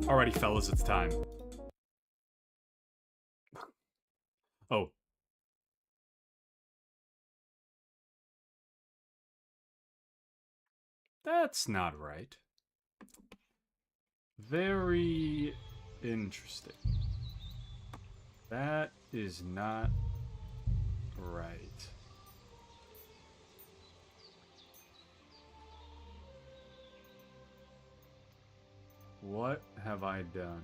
Alrighty, fellas, it's time. Oh. That's not right. Very interesting. That is not right. What have I done?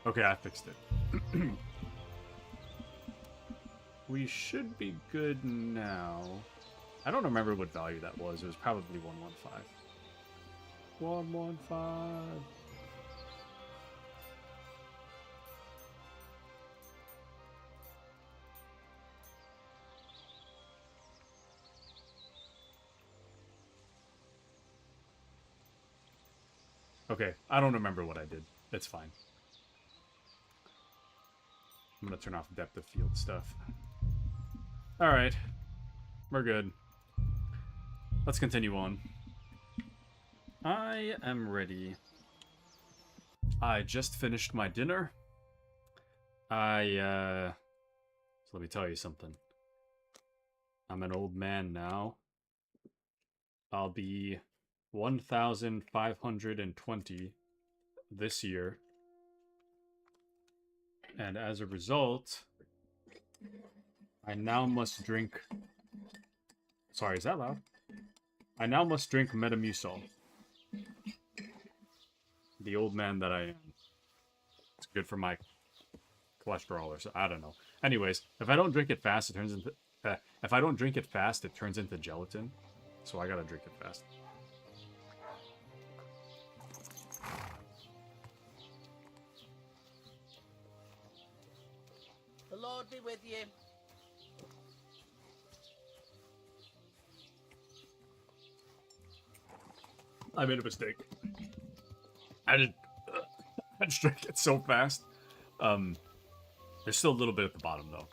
Okay, I fixed it. We should be good now. I don't remember what value that was. It was probably 115. 115. Okay, I don't remember what I did. It's fine. I'm gonna turn off depth of field stuff. Alright. We're good. Let's continue on. I am ready. I just finished my dinner. So let me tell you something. I'm an old man now. I'll be 1,520 this year. And as a result, I now must drink... Sorry, is that loud? I now must drink Metamucil. The old man that I am. It's good for my cholesterol or so. I don't know. Anyways, if I don't drink it fast, it turns into... if I don't drink it fast, it turns into gelatin. So I gotta drink it fast. The Lord be with you. I made a mistake. I just drank it so fast. There's still a little bit at the bottom though.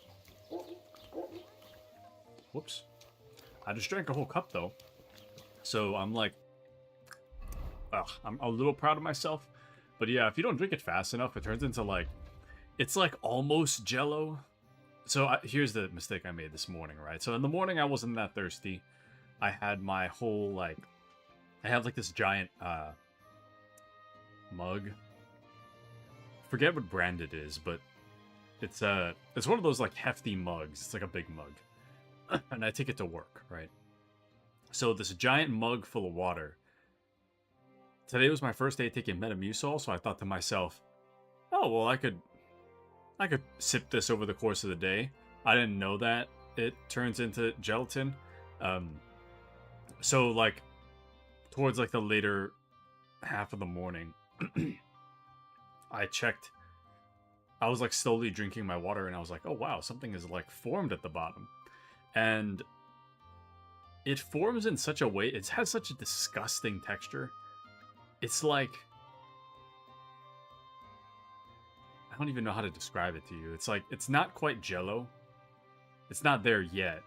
Whoops. I just drank a whole cup though. So I'm like, I'm a little proud of myself. But yeah, if you don't drink it fast enough, it turns into like, it's like almost Jello. So here's the mistake I made this morning, right? So in the morning, I wasn't that thirsty. I had my whole like, I have like this giant mug. Forget what brand it is, but it's one of those like hefty mugs. It's like a big mug. And I take it to work, right? So this giant mug full of water. Today was my first day taking Metamucil, so I thought to myself, oh, well, I could sip this over the course of the day. I didn't know that it turns into gelatin. So like towards like the later half of the morning, I checked. I was like slowly drinking my water and I was like, oh wow, something is like formed at the bottom. And it forms in such a way, it has such a disgusting texture. It's like, I don't even know how to describe it to you. It's like, it's not quite Jello. It's not there yet.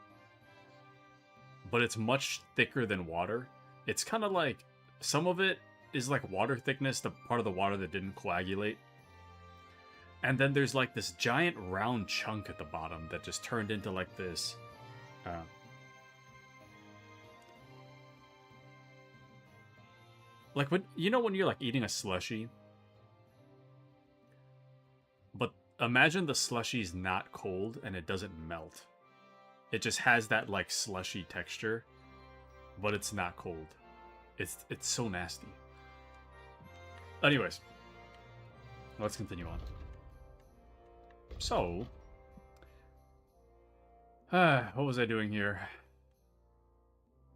But it's much thicker than water. It's kind of like, some of it is like water thickness, the part of the water that didn't coagulate. And then there's like this giant round chunk at the bottom that just turned into like this... like when when you're like eating a slushie, but imagine the slushie's not cold and it doesn't melt. It just has that like slushy texture, but it's not cold. It's so nasty. Anyways, let's continue on. So, what was I doing here?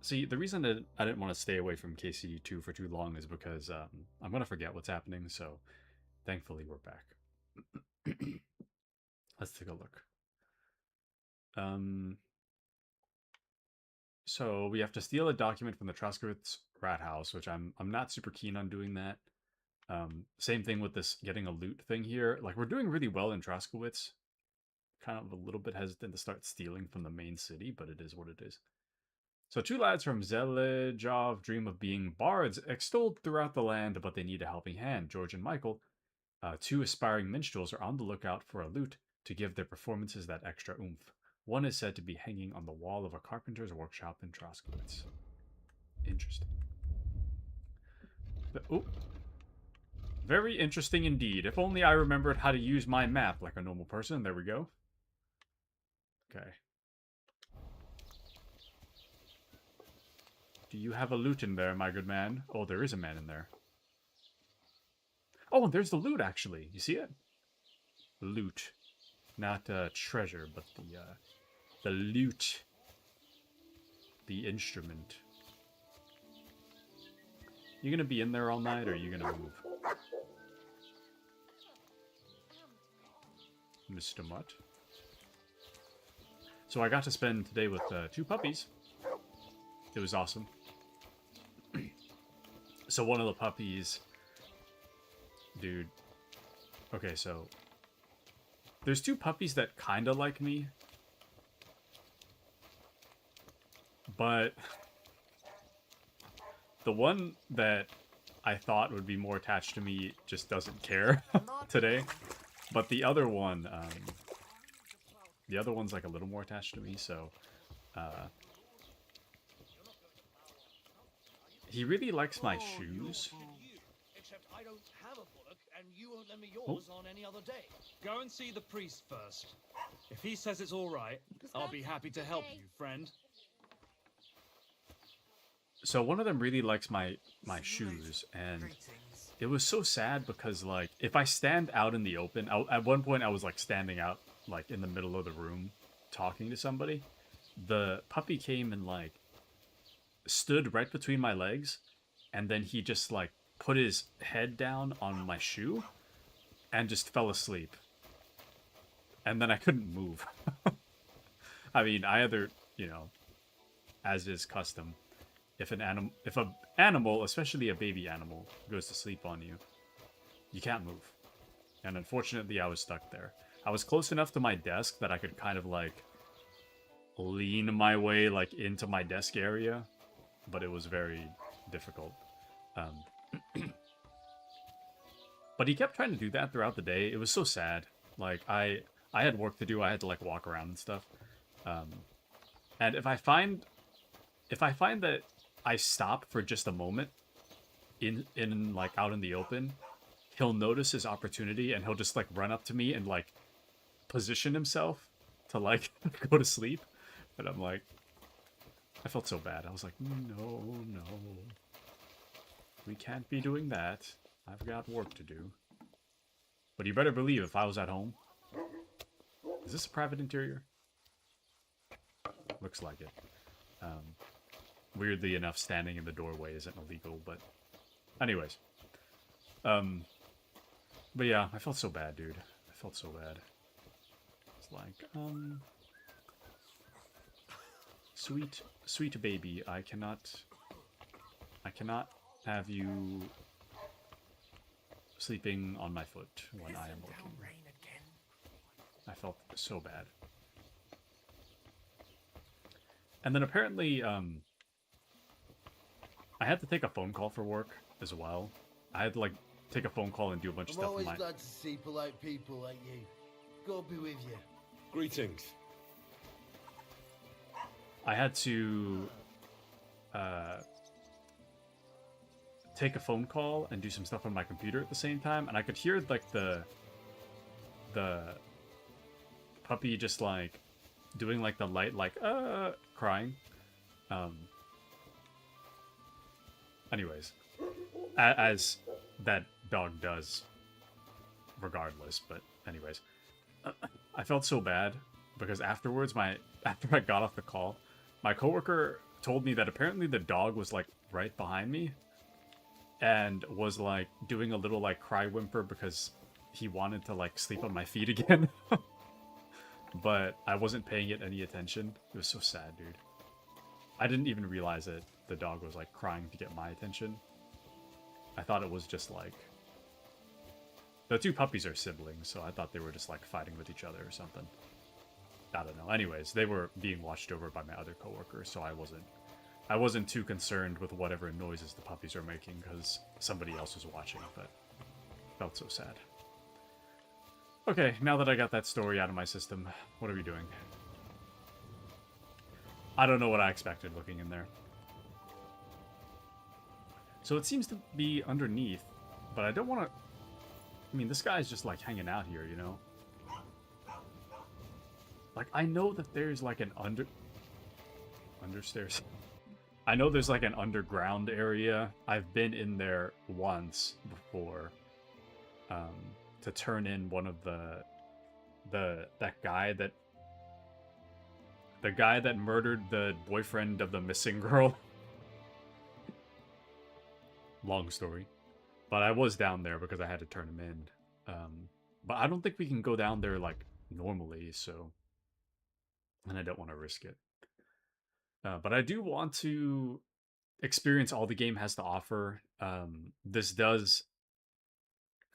See, the reason that I didn't want to stay away from KCD2 for too long is because I'm going to forget what's happening, so thankfully we're back. Let's take a look. So we have to steal a document from the Troskowitz rat house, which I'm not super keen on doing that. Same thing with this getting a loot thing here. Like, we're doing really well in Troskowitz. Kind of a little bit hesitant to start stealing from the main city, but it is what it is. So two lads from Zelejov dream of being bards, extolled throughout the land, but they need a helping hand. George and Michael, two aspiring minstrels, are on the lookout for a lute to give their performances that extra oomph. One is said to be hanging on the wall of a carpenter's workshop in Troskowitz. Interesting. Oh, very interesting indeed. If only I remembered how to use my map like a normal person. There we go. Okay. Do you have a loot in there, my good man? Oh, there is a man in there. Oh, and there's the loot, actually. You see it? Loot. Not treasure, but the loot. The instrument. You gonna be in there all night, or are you gonna move? Mr. Mutt. So I got to spend today with two puppies. It was awesome. So one of the puppies... Dude. Okay, so... There's two puppies that kind of like me. But... The one that I thought would be more attached to me just doesn't care today. But the other one... the other one's like a little more attached to me, so... he really likes my shoes. I don't have a bullock, and you won't lend me yours on any other day. Go and see the priest first. If he says it's all right, I'll be happy to help you, friend. So one of them really likes my shoes, and it was so sad because, like, if I stand out in the open, at one point I was like standing out like in the middle of the room talking to somebody. The puppy came and like stood right between my legs, and then he just like put his head down on my shoe and just fell asleep. And then I couldn't move. I mean, I either, you know, as is custom, if an animal, especially a baby animal, goes to sleep on you, you can't move. And unfortunately, I was stuck there. I was close enough to my desk that I could kind of like lean my way like into my desk area, but it was very difficult. But he kept trying to do that throughout the day. It was so sad. Like I had work to do. I had to like walk around and stuff. And if I find that I stop for just a moment in like out in the open, he'll notice his opportunity and he'll just like run up to me and like position himself to like go to sleep. And I'm like, I felt so bad. I was like, no, we can't be doing that. I've got work to do. But you better believe if I was at home... Is this a private interior? Looks like it. Weirdly enough, standing in the doorway isn't illegal, but... Anyways. But yeah, I felt so bad, dude. I felt so bad. It's like, Sweet baby, I cannot have you sleeping on my foot when I am working. I felt so bad. And then apparently, I had to take a phone call for work as well. I had to like take a phone call and do a bunch of stuff. I'm always glad to see polite people like you. God be with you. Greetings. I had to take a phone call and do some stuff on my computer at the same time, and I could hear like the puppy just like doing like the light like crying. Anyways, as that dog does regardless, but anyways, I felt so bad because afterwards after I got off the call, my coworker told me that apparently the dog was like right behind me and was like doing a little like cry whimper because he wanted to like sleep on my feet again. But I wasn't paying it any attention. It was so sad, dude. I didn't even realize that the dog was like crying to get my attention. I thought it was just like... The two puppies are siblings, so I thought they were just like fighting with each other or something. I don't know. Anyways, they were being watched over by my other coworkers, so I wasn't I wasn't too concerned with whatever noises the puppies are making because somebody else was watching, but felt so sad. Okay, now that I got that story out of my system, what are we doing? I don't know what I expected looking in there. So it seems to be underneath, but I don't want to... I mean, this guy's just, like, hanging out here, you know? Like, I know that there's, like, an understairs. I know there's, like, an underground area. I've been in there once before. To turn in one of the guy that... The guy that murdered the boyfriend of the missing girl. Long story. But I was down there because I had to turn him in. But I don't think we can go down there, like, normally, so... And I don't want to risk it. But I do want to experience all the game has to offer. This does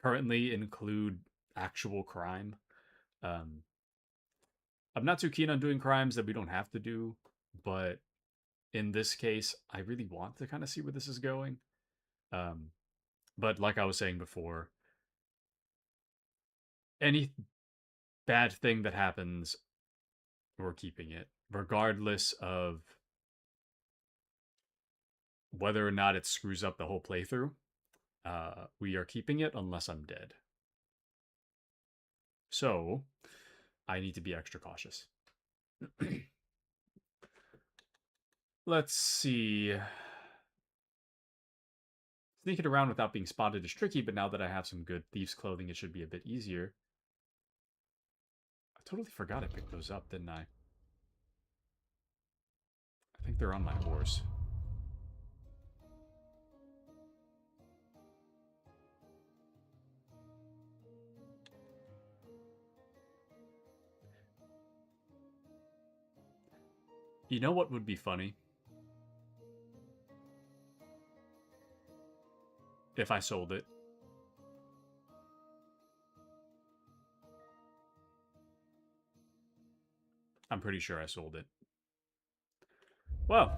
currently include actual crime. I'm not too keen on doing crimes that we don't have to do, but in this case, I really want to kind of see where this is going. But like I was saying before, any bad thing that happens, we're keeping it, regardless of whether or not it screws up the whole playthrough. We are keeping it unless I'm dead. So, I need to be extra cautious. Let's see. Sneaking around without being spotted is tricky, but now that I have some good thieves' clothing, it should be a bit easier. I totally forgot I picked those up, didn't I? I think they're on my horse. You know what would be funny? If I sold it. I'm pretty sure I sold it. Well,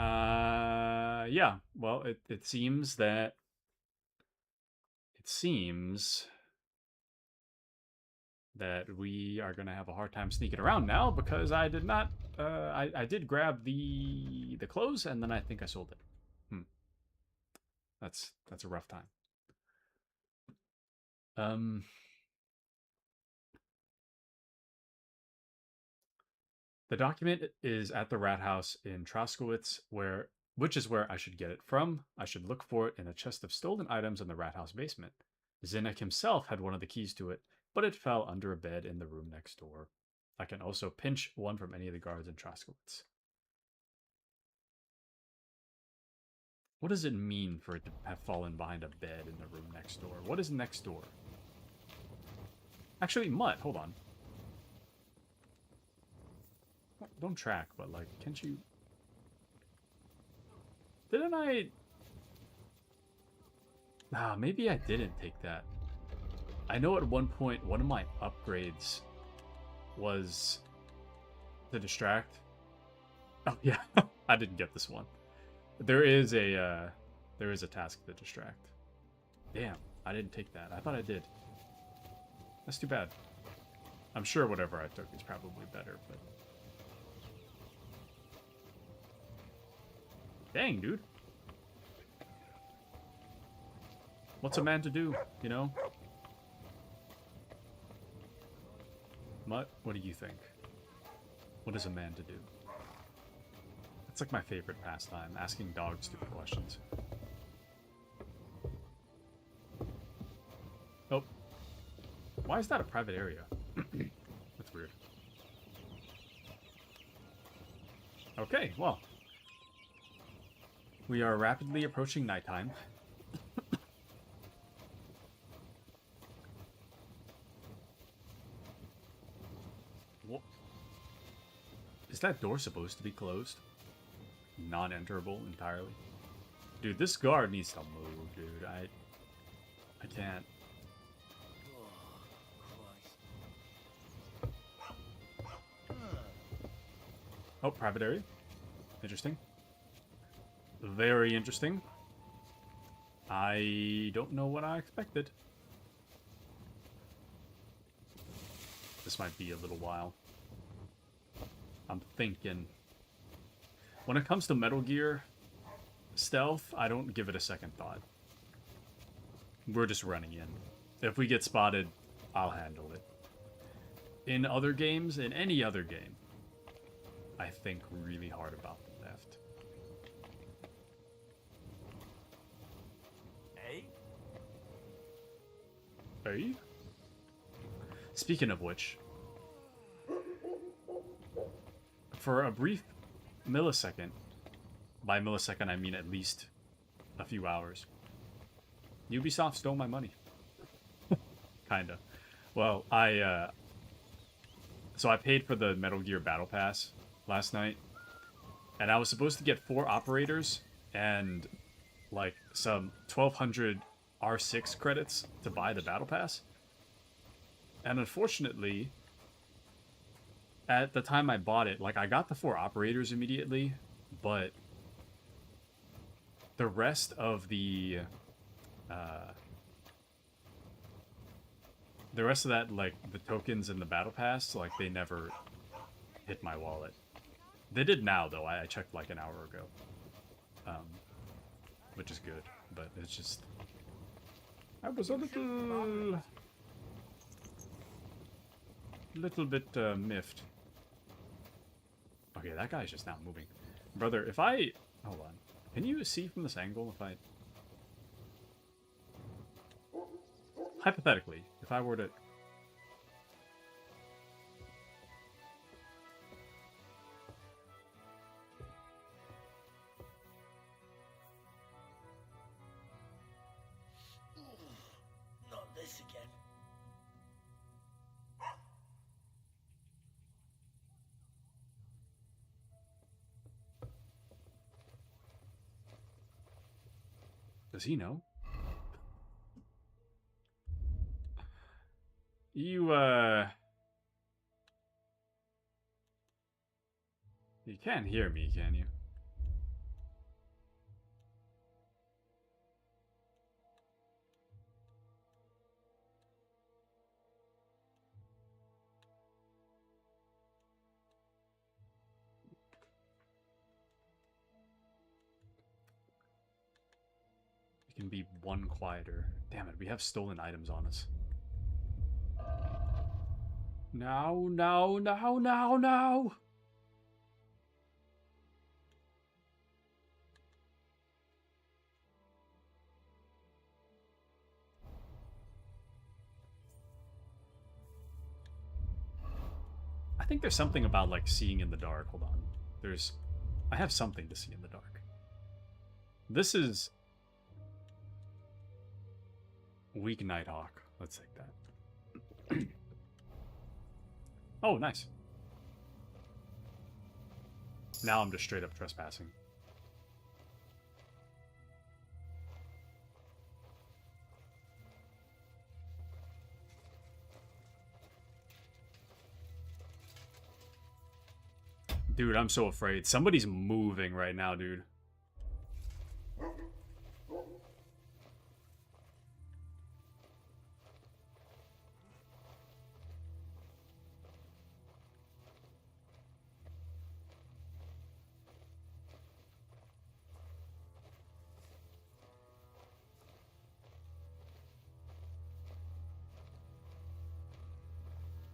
yeah. Well, it seems that... It seems that we are going to have a hard time sneaking around now because I did not... I did grab the clothes, and then I think I sold it. That's a rough time. The document is at the rat house in Troskowitz, which is where I should get it from. I should look for it in a chest of stolen items in the rat house basement. Zinnek himself had one of the keys to it, but it fell under a bed in the room next door. I can also pinch one from any of the guards in Troskowitz. What does it mean for it to have fallen behind a bed in the room next door? What is next door? Actually, Mutt, hold on. Don't track, but, like, can't you... Didn't I... maybe I didn't take that. I know at one point, one of my upgrades was to distract. Oh, yeah. I didn't get this one. There is a task to distract. Damn, I didn't take that. I thought I did. That's too bad. I'm sure whatever I took is probably better, but... Dang, dude. What's a man to do, you know? Mutt, what do you think? What is a man to do? It's like my favorite pastime, asking dogs stupid questions. Oh. Why is that a private area? That's weird. Okay, well. We are rapidly approaching nighttime. What? Is that door supposed to be closed? Non-enterable entirely? Dude, this guard needs to move, dude. I can't. Oh, private area. Interesting. very interesting. I don't know what I expected. This might be a little while. I'm thinking. When it comes to Metal Gear stealth, I don't give it a second thought. We're just running in. If we get spotted, I'll handle it. In other games, in any other game, I think really hard about the theft. Hey? Hey? Speaking of which, for a brief millisecond, by millisecond I mean at least a few hours, Ubisoft stole my money. Kinda. Well, so I paid for the Metal Gear Battle Pass last night, and I was supposed to get 4 operators and like some 1200 R6 credits to buy the Battle Pass. And unfortunately, at the time I bought it, like I got the 4 operators immediately, but the rest of the rest of that, like the tokens and the battle pass, like they never hit my wallet. They did now though. I checked like an hour ago, which is good. But it's just I was a little bit miffed. Okay, that guy's just not moving, brother. If I hold on, can you see from this angle if I? Hypothetically, if I were to... Not this again. Does he know? You can't hear me, can you? We can be one quieter. Damn it, we have stolen items on us. No, no, no, no, no! I think there's something about, like, seeing in the dark. Hold on. I have something to see in the dark. This is... Weak Nighthawk. Let's take that. Oh, nice. Now I'm just straight up trespassing. Dude, I'm so afraid. Somebody's moving right now, dude.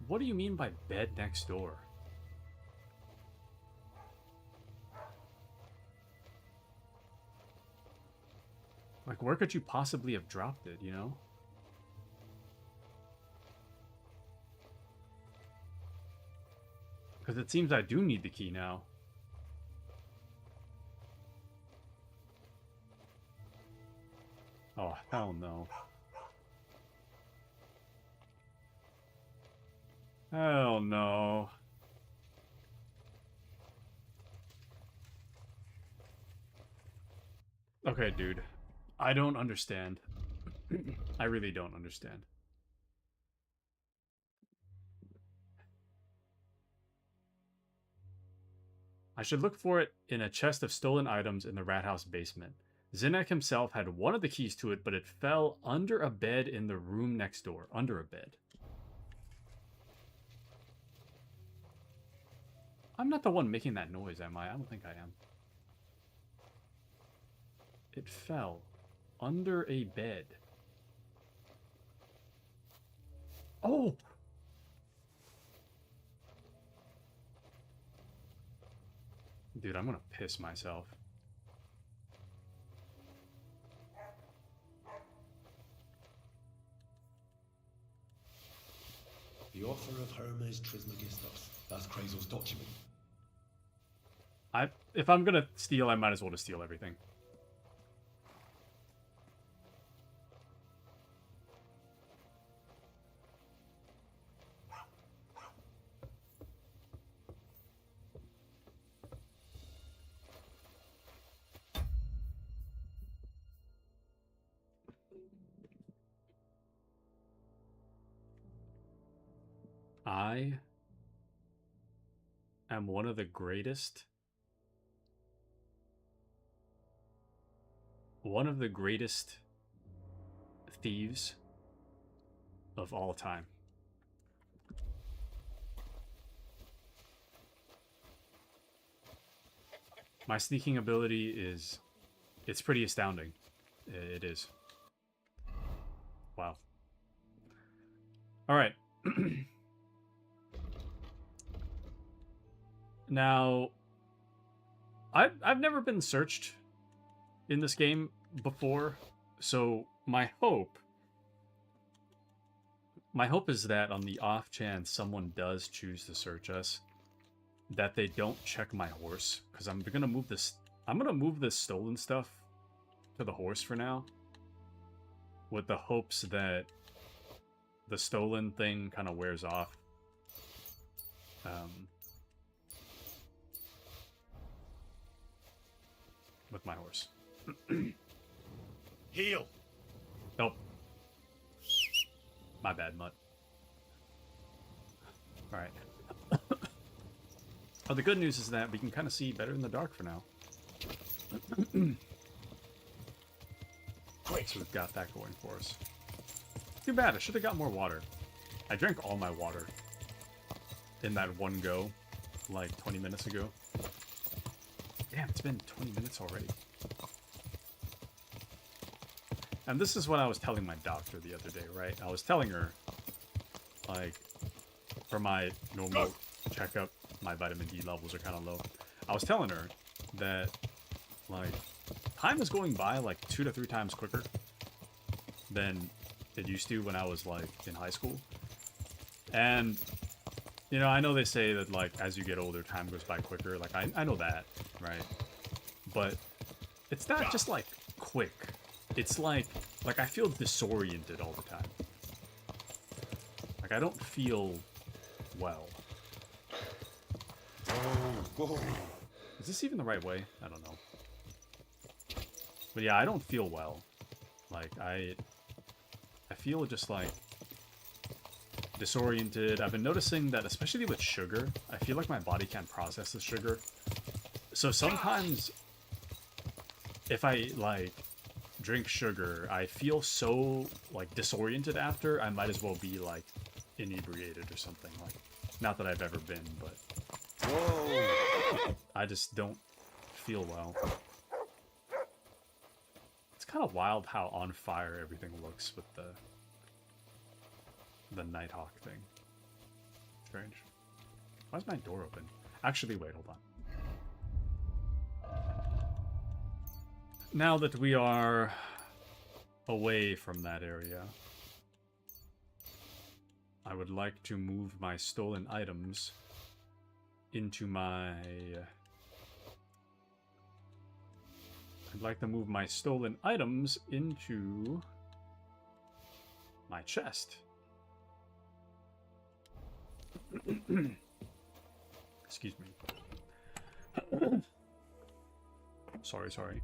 What do you mean by bed next door? Like, where could you possibly have dropped it, you know? Because it seems I do need the key now. Oh, hell no. Hell no. Okay, dude. I don't understand. I really don't understand. I should look for it in a chest of stolen items in the rat house basement. Zinnek himself had one of the keys to it, but it fell under a bed in the room next door. Under a bed. I'm not the one making that noise, am I? I don't think I am. It fell under a bed. Oh! Dude, I'm gonna piss myself. The offer of Hermes Trismegistos. That's Krazel's document. If I'm gonna steal, I might as well just steal everything. I am one of the greatest thieves of all time. My sneaking ability is, it's pretty astounding. It is. Wow. All right. Now, I've never been searched in this game before, so my hope is that on the off chance someone does choose to search us, that they don't check my horse, because I'm gonna move this stolen stuff to the horse for now, with the hopes that the stolen thing kind of wears off. With my horse. Heal! Nope. My bad, Mutt. Alright. Oh, the good news is that we can kind of see better in the dark for now. Quick! So we've got that going for us. Too bad, I should have got more water. I drank all my water in that one go, like 20 minutes ago. Damn, it's been 20 minutes already. And this is what I was telling my doctor the other day, right? I was telling her, like, for my normal checkup, my vitamin D levels are kind of low. I was telling her that, like, time is going by, like, 2 to 3 times quicker than it used to when I was, like, in high school. And, you know, I know they say that, like, as you get older, time goes by quicker. Like, I know that, right? But it's not just, like, quick. It's like I feel disoriented all the time. Like, I don't feel well. Whoa. Is this even the right way? I don't know. But yeah, I don't feel well. Like, I feel just, like, disoriented. I've been noticing that, especially with sugar, I feel like my body can't process the sugar. So sometimes, if I, like, drink sugar, I feel so, like, disoriented after, I might as well be, like, inebriated or something. Like, not that I've ever been, but... Whoa! I just don't feel well. It's kind of wild how on fire everything looks with the Nighthawk thing. Strange. Why is my door open? Actually, wait, hold on. Now that we are away from that area, I would like to move my stolen items into my... I'd like to move my stolen items into my chest. Excuse me. Sorry.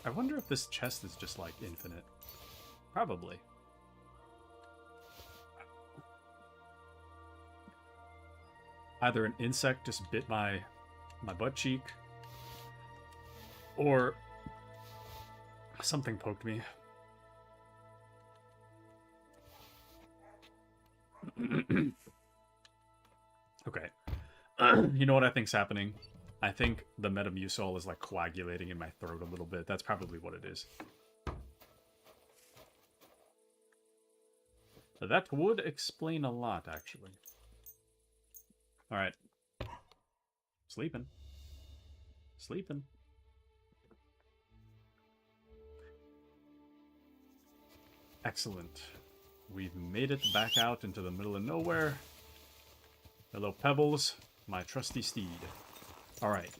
I wonder if this chest is just, like, infinite. Probably. Either an insect just bit my butt cheek, or something poked me. Okay. You know what I think's happening? I think the Metamucil is like coagulating in my throat a little bit. That's probably what it is. That would explain a lot, actually. Alright. Sleeping. Sleeping. Excellent. We've made it back out into the middle of nowhere. Hello, Pebbles, my trusty steed. Alright.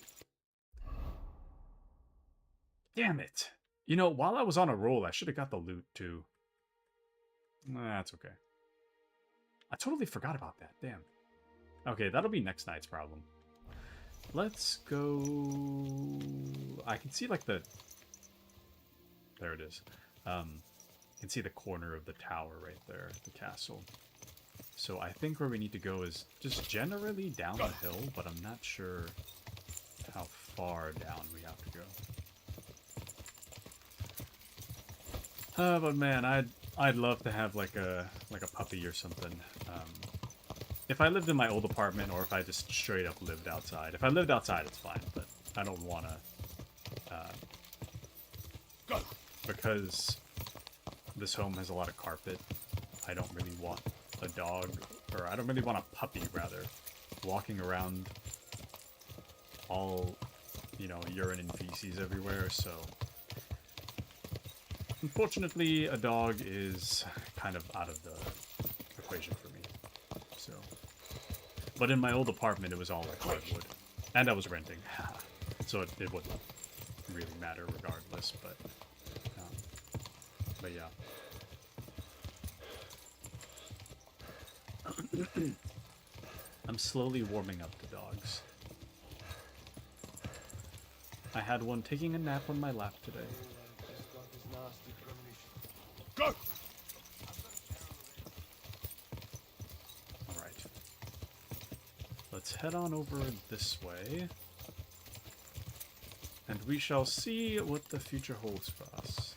Damn it. You know, while I was on a roll, I should have got the loot, too. That's okay. I totally forgot about that. Damn. Okay, that'll be next night's problem. Let's go... I can see, like, the... There it is. You can see the corner of the tower right there, the castle. So I think where we need to go is just generally down the hill, but I'm not sure how far down we have to go. But man, I'd love to have like a puppy or something. If I lived in my old apartment, or if I just straight up lived outside. If I lived outside, it's fine, but I don't want to. Because this home has a lot of carpet, I don't really want a dog, or I don't really want a puppy, rather, walking around all, you know, urine and feces everywhere, so... Unfortunately, a dog is kind of out of the equation for me, so... But in my old apartment, it was all like hardwood, and I was renting, so it wouldn't really matter regardless, but yeah. I'm slowly warming up to dogs. I had one taking a nap on my lap today. Go! Alright. Let's head on over this way. And we shall see what the future holds for us.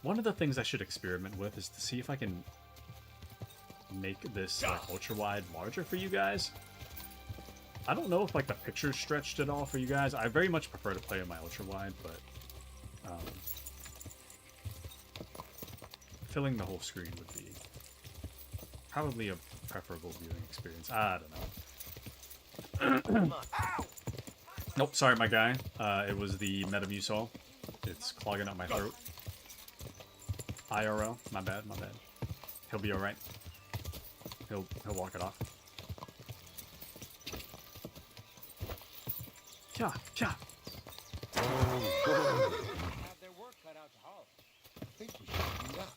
One of the things I should experiment with is to see if I can make this like ultra wide larger for you guys. I don't know if like the picture's stretched at all for you guys. I very much prefer to play in my ultra wide, but filling the whole screen would be probably a preferable viewing experience. I don't know. Nope, sorry my guy. It was the Metamucil. It's clogging up my throat. IRL, my bad. He'll be alright. He'll walk it off. Kya. Have their work cut out to haul. I think we should do that.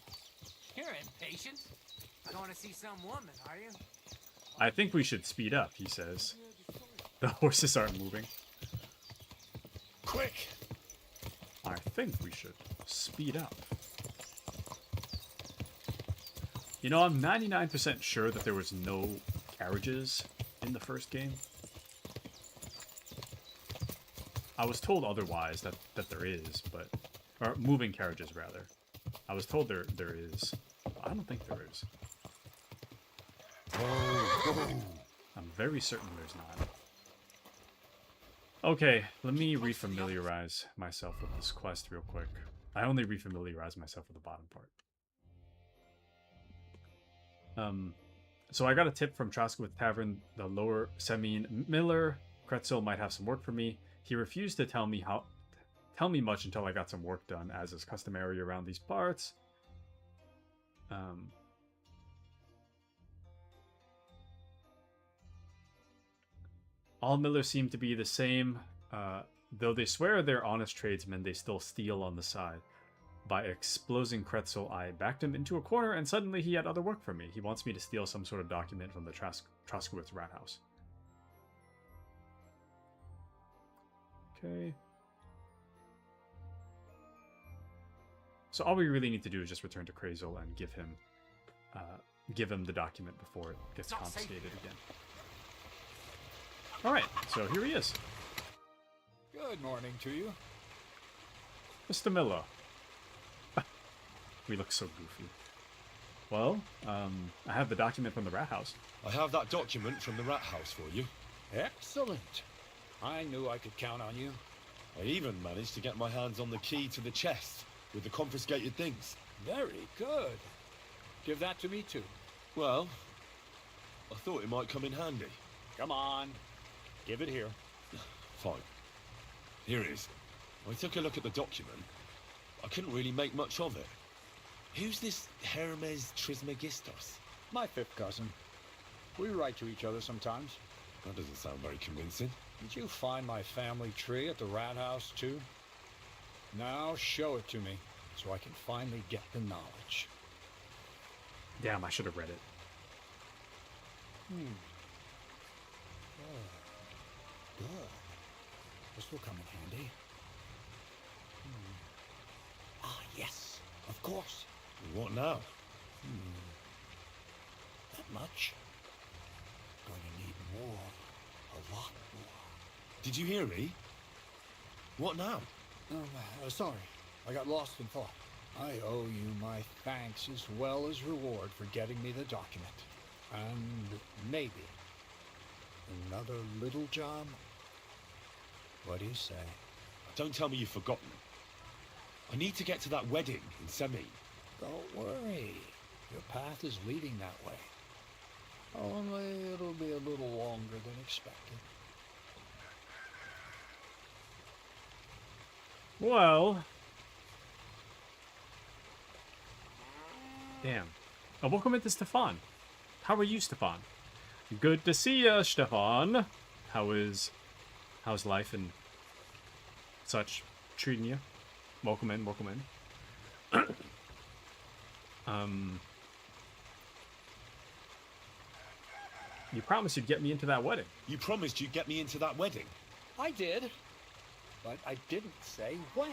You're impatient. I don't want to see some woman, are you? I think we should speed up, he says. The horses aren't moving. Quick! I think we should speed up. You know, I'm 99% sure that there was no carriages in the first game. I was told otherwise, that there is, but... Or moving carriages, rather. I was told there is. I don't think there is. I'm very certain there's not. Okay, let me refamiliarize myself with this quest real quick. I only refamiliarize myself with the bottom part. So I got a tip from Troskowitz Tavern. The lower Semine Miller Kretzel might have some work for me. He refused to tell me much until I got some work done, as is customary around these parts. All millers seem to be the same. Though they swear they're honest tradesmen, they still steal on the side. By exposing Kretzel, I backed him into a corner, and suddenly he had other work for me. He wants me to steal some sort of document from the Troskowitz rat house. Okay. So all we really need to do is just return to Krazel and give him give him the document before it gets It's not safe confiscated here. again. Alright, so here he is. Good morning to you. Mr. Miller. We look so goofy. Well, I have the document from the rat house. I have that document from the rat house for you. Excellent. I knew I could count on you. I even managed to get my hands on the key to the chest with the confiscated things. Very good. Give that to me too. Well, I thought it might come in handy. Come on. Give it here. Fine. Here it is. I took a look at the document. I couldn't really make much of it. Who's this Hermes Trismegistos? My fifth cousin. We write to each other sometimes. That doesn't sound very convincing. Did you find my family tree at the rat house too? Now show it to me, so I can finally get the knowledge. Damn, I should have read it. Good. This will come in handy. Ah, yes, of course. What now? That much? Going to need more. A lot more. Did you hear me? What now? Sorry. I got lost in thought. I owe you my thanks as well as reward for getting me the document. And maybe another little job? What do you say? Don't tell me you've forgotten. I need to get to that wedding in Semi. Don't worry. Your path is leading that way. Only it'll be a little longer than expected. Well... Damn. Oh, welcome into Stefan. How are you, Stefan? Good to see ya, Stefan. How's life and such treating you? Welcome in, welcome in. You promised you'd get me into that wedding. You promised you'd get me into that wedding. I did, but I didn't say when.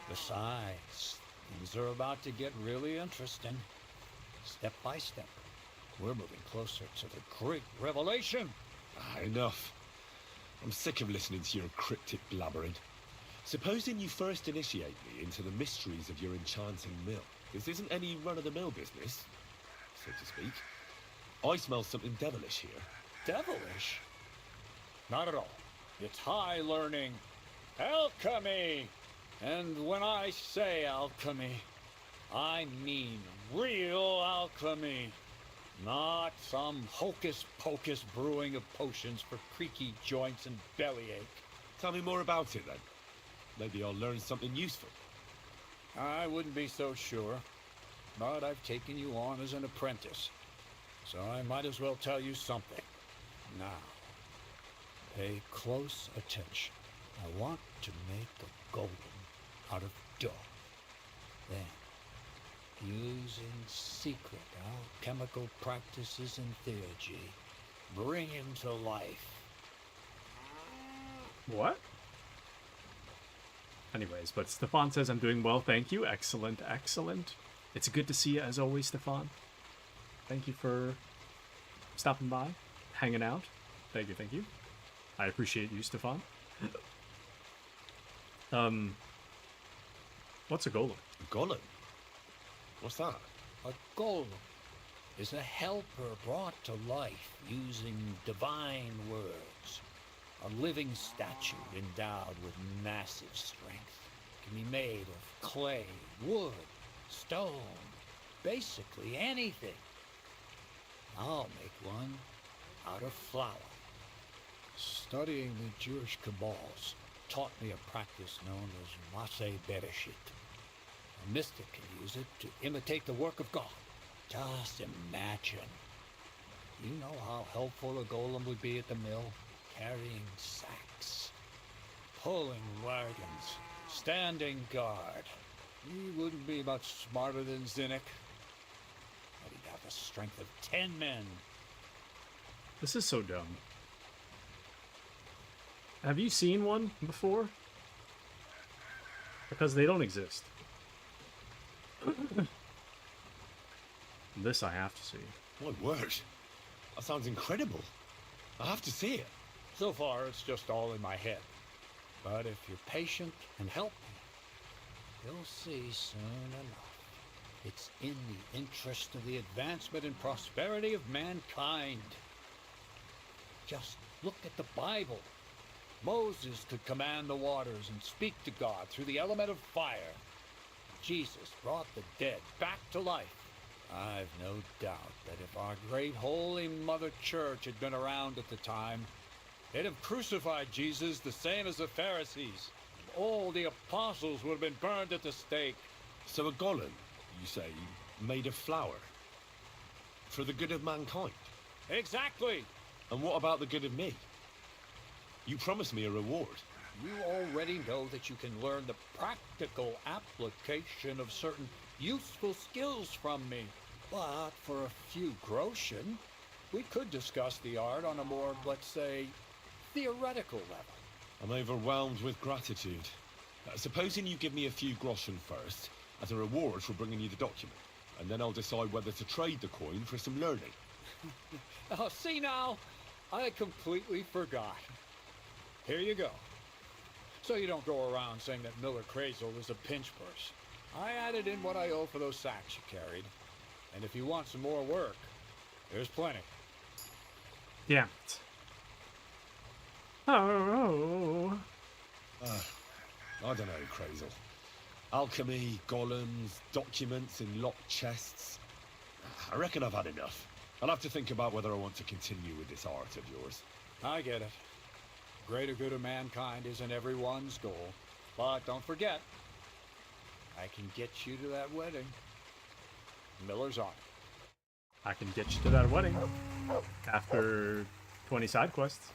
Besides, things are about to get really interesting. Step by step, we're moving closer to the great revelation. Enough. I'm sick of listening to your cryptic blabbering. Supposing you first initiate me into the mysteries of your enchanting mill. This isn't any run-of-the-mill business, so to speak. I smell something devilish here. Devilish? Not at all. It's high learning. Alchemy! And when I say alchemy, I mean real alchemy. Not some hocus-pocus brewing of potions for creaky joints and bellyache. Tell me more about it, then. Maybe I'll learn something useful. I wouldn't be so sure, but I've taken you on as an apprentice, so I might as well tell you something. Now, pay close attention. I want to make a golem out of dough. Then, using secret alchemical practices and theurgy, bring him to life. What? Anyways, but Stefan says I'm doing well, thank you. Excellent, excellent. It's good to see you as always, Stefan. Thank you for stopping by, hanging out. Thank you, thank you. I appreciate you, Stefan. What's a golem? Golem? What's that? A golem is a helper brought to life using divine words. A living statue endowed with massive strength. Can be made of clay, wood, stone, basically anything. I'll make one out of flour. Studying the Jewish Kabbals taught me a practice known as Maseh Bereshit. A mystic can use it to imitate the work of God. Just imagine. You know how helpful a golem would be at the mill? Carrying sacks, pulling wagons, standing guard. He wouldn't be much smarter than Zinnik, but he'd have the strength of 10 men. This is so dumb. Have you seen one before? Because they don't exist. This I have to see. My word. That sounds incredible. I have to see it. So far, it's just all in my head. But if you're patient and help me, you'll see soon enough. It's in the interest of the advancement and prosperity of mankind. Just look at the Bible. Moses could command the waters and speak to God through the element of fire. Jesus brought the dead back to life. I've no doubt that if our great holy Mother Church had been around at the time, they'd have crucified Jesus the same as the Pharisees. All the apostles would have been burned at the stake. So a golem, you say, made of flour? For the good of mankind? Exactly. And what about the good of me? You promised me a reward. You already know that you can learn the practical application of certain useful skills from me. But for a few groschen, we could discuss the art on a more, let's say, theoretical level. I'm overwhelmed with gratitude. Supposing you give me a few groschen first, as a reward for bringing you the document, and then I'll decide whether to trade the coin for some learning. Oh, see now, I completely forgot. Here you go. So you don't go around saying that Miller Crazel is a pinch purse. I added in what I owe for those sacks you carried. And if you want some more work, there's plenty. Damn it. Oh. I don't know, Crazel. Alchemy, golems, documents in locked chests. I reckon I've had enough. I'll have to think about whether I want to continue with this art of yours. I get it. Greater good of mankind isn't everyone's goal. But don't forget, I can get you to that wedding. Miller's on it. I can get you to that wedding after 20 side quests.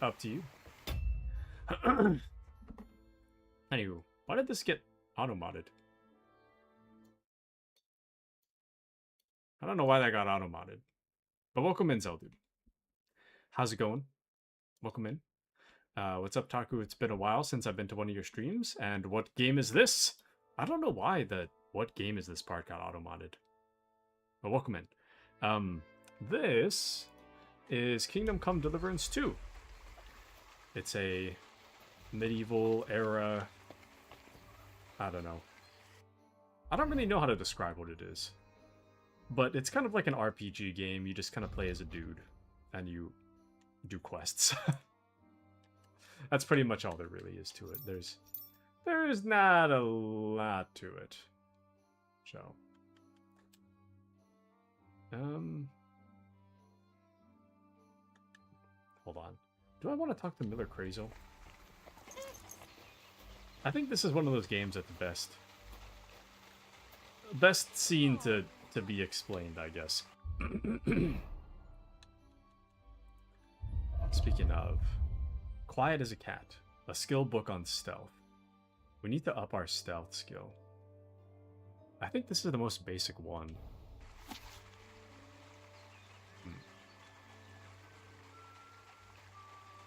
Up to you. Anywho, why did this get auto-modded? I don't know why that got auto-modded. But welcome in, Zeldude. How's it going? Welcome in. What's up, Taku? It's been a while since I've been to one of your streams. And what game is this? I don't know why the what game is this part got auto-modded. But welcome in. This is Kingdom Come Deliverance 2. It's a medieval era... I don't know. I don't really know how to describe what it is. But it's kind of like an RPG game. You just kind of play as a dude. And you do quests. That's pretty much all there really is to it. There's not a lot to it. So. Hold on. Do I want to talk to Miller Crazel? I think this is one of those games at the best scene to be explained, I guess. Speaking of, Quiet as a Cat, a skill book on stealth. We need to up our stealth skill. I think this is the most basic one.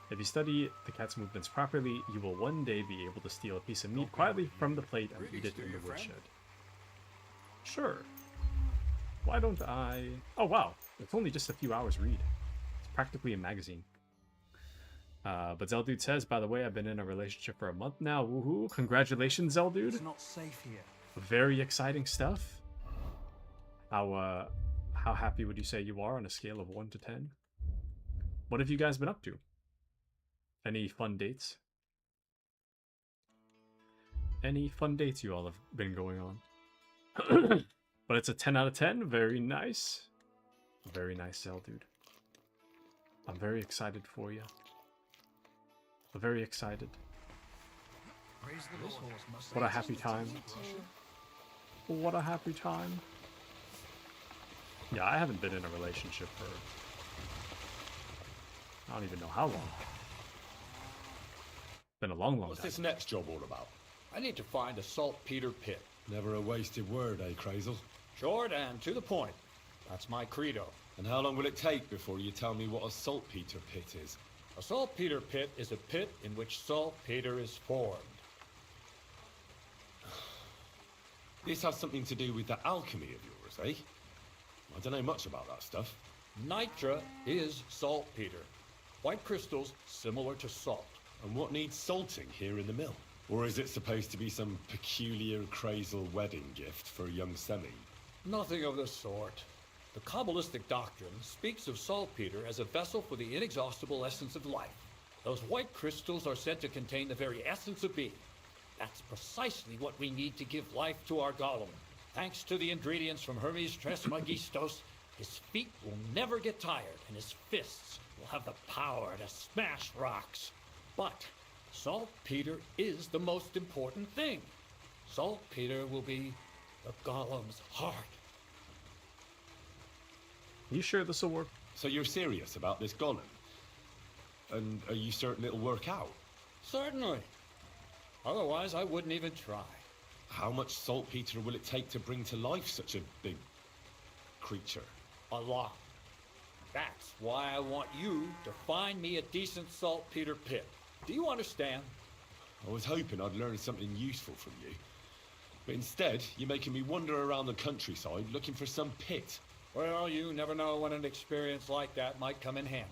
If you study the cat's movements properly, you will one day be able to steal a piece of meat quietly from the plate and eat it in the woodshed. Sure. Why don't I... Oh, wow. It's only just a few hours read. It's practically a magazine. But Zeldude says, by the way, I've been in a relationship for a month now. Woohoo. Congratulations, Zeldude. It's not safe here. Very exciting stuff. How happy would you say you are on a scale of 1 to 10? What have you guys been up to? Any fun dates? Any fun dates you all have been going on? But it's a 10 out of 10. Very nice. Very nice, Zeldude. I'm very excited for you. Very excited. What a happy time. What a happy time. Yeah, I haven't been in a relationship for... I don't even know how long. Been a long What's time. this next job all about? I need to find a saltpeter pit. Never a wasted word, eh, Crazel? Short and to the point. That's my credo. And how long will it take before you tell me what a saltpeter pit is? A saltpeter pit is a pit in which saltpeter is formed. This has something to do with that alchemy of yours, eh? I don't know much about that stuff. Nitra is saltpeter. White crystals similar to salt. And what needs salting here in the mill? Or is it supposed to be some peculiar crazal wedding gift for a young semi? Nothing of the sort. The Kabbalistic doctrine speaks of saltpeter as a vessel for the inexhaustible essence of life. Those white crystals are said to contain the very essence of being. That's precisely what we need to give life to our golem. Thanks to the ingredients from Hermes Trismegistos, his feet will never get tired, and his fists will have the power to smash rocks. But saltpeter is the most important thing. Saltpeter will be the golem's heart. You sure this will work? So you're serious about this golem? And are you certain it'll work out? Certainly. Otherwise, I wouldn't even try. How much saltpeter will it take to bring to life such a big creature? A lot. That's why I want you to find me a decent saltpeter pit. Do you understand? I was hoping I'd learn something useful from you. But instead, you're making me wander around the countryside looking for some pit. Well, you never know when an experience like that might come in handy.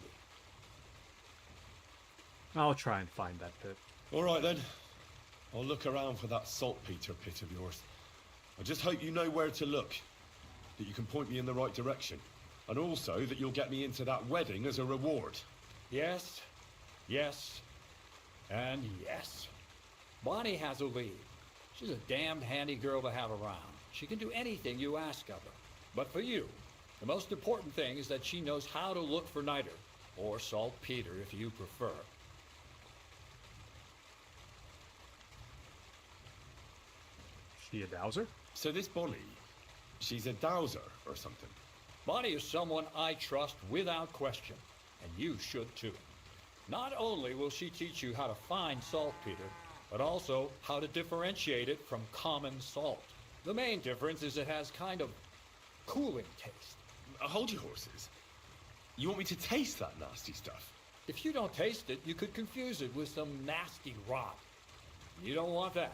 I'll try and find that pit. All right then. I'll look around for that saltpeter pit of yours. I just hope you know where to look. That you can point me in the right direction. And also that you'll get me into that wedding as a reward. Yes, yes, and yes. Bonnie has a lead. She's a damned handy girl to have around. She can do anything you ask of her. But for you, the most important thing is that she knows how to look for niter, or saltpeter if you prefer. She a dowser? So this Bonnie, she's a dowser or something? Bonnie is someone I trust without question, and you should too. Not only will she teach you how to find saltpeter, but also how to differentiate it from common salt. The main difference is it has kind of cooling taste. Hold your horses. You want me to taste that nasty stuff? If you don't taste it, you could confuse it with some nasty rot. You don't want that.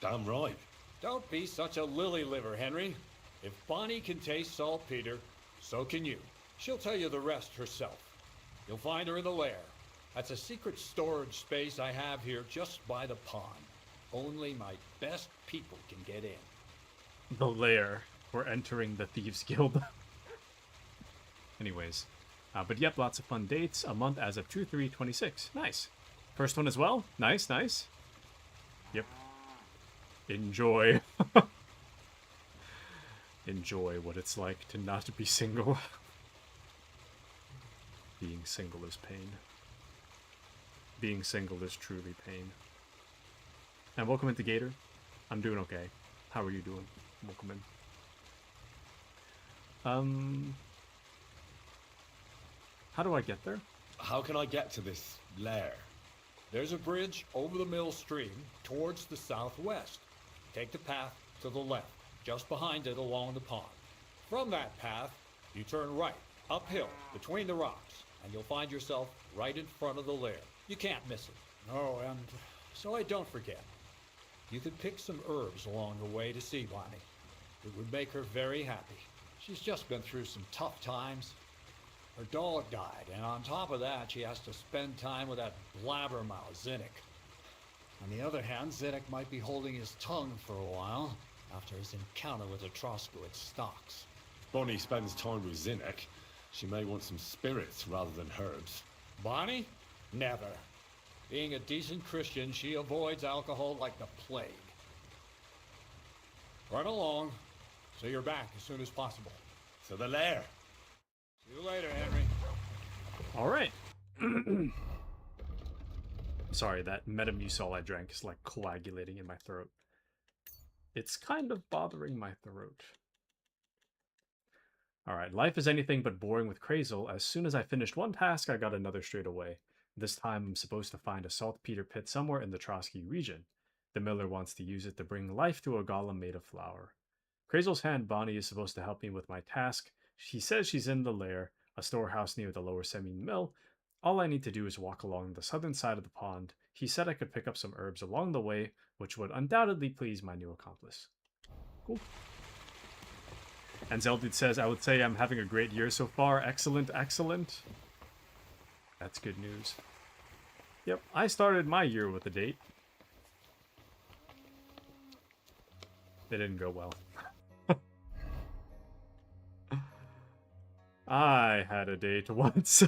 Damn right. Don't be such a lily liver, Henry. If Bonnie can taste saltpeter, so can you. She'll tell you the rest herself. You'll find her in the lair. That's a secret storage space I have here just by the pond. Only my best people can get in. The lair. We're entering the Thieves Guild. Anyways. But yep, lots of fun dates. A month as of 2/3/26. Nice. First one as well. Nice, nice. Yep. Enjoy. Enjoy what it's like to not be single. Being single is pain. Being single is truly pain. And welcome into Gator. I'm doing okay. How are you doing? Welcome in. How do I get there? How can I get to this lair? There's a bridge over the mill stream towards the southwest. Take the path to the left, just behind it along the pond. From that path, you turn right, uphill, between the rocks, and you'll find yourself right in front of the lair. You can't miss it. Oh, and so I don't forget. You could pick some herbs along the way to see Bonnie. It would make her very happy. She's just been through some tough times. Her dog died, and on top of that, she has to spend time with that blabbermouth, Zinnik. On the other hand, Zinnik might be holding his tongue for a while after his encounter with the Troskowitz stocks. If Bonnie spends time with Zinnik, she may want some spirits rather than herbs. Bonnie? Never. Being a decent Christian, she avoids alcohol like the plague. Run along, so you're back as soon as possible. So the lair. See you later, Henry. Alright. Sorry, that Metamucil I drank is like coagulating in my throat. It's kind of bothering my throat. Alright, life is anything but boring with Crazel. As soon as I finished one task, I got another straight away. This time I'm supposed to find a saltpeter pit somewhere in the Trotsky region. The miller wants to use it to bring life to a golem made of flour. Crazel's hand Bonnie is supposed to help me with my task. She says she's in the lair, a storehouse near the lower semi-mill. All I need to do is walk along the southern side of the pond. He said I could pick up some herbs along the way, which would undoubtedly please my new accomplice. Cool. And Zeldit says, I would say I'm having a great year so far. Excellent, excellent. That's good news. Yep, I started my year with a date. It didn't go well. I had a date once.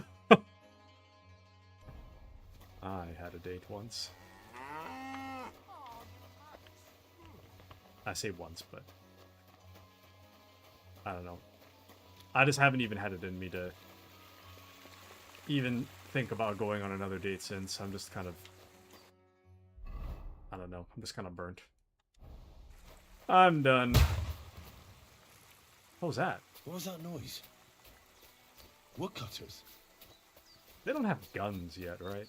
I had a date once. I say once, but I don't know. I just haven't even had it in me to even think about going on another date since. I'm just kind of, I don't know, I'm just kind of burnt. I'm done. What was that? What was that noise? Woodcutters? They don't have guns yet, right?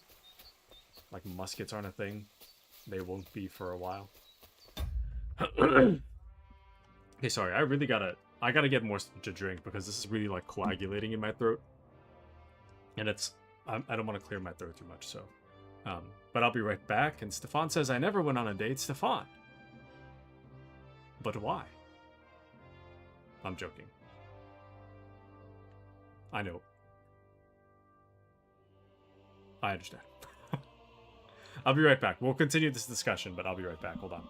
Like, muskets aren't a thing. They won't be for a while. Okay, sorry, I gotta get more to drink because this is really, like, coagulating in my throat. And I don't want to clear my throat too much, so. But I'll be right back. And Stefan says, I never went on a date. Stefan. But why? I'm joking. I know. I understand. I'll be right back. We'll continue this discussion, but I'll be right back. Hold on.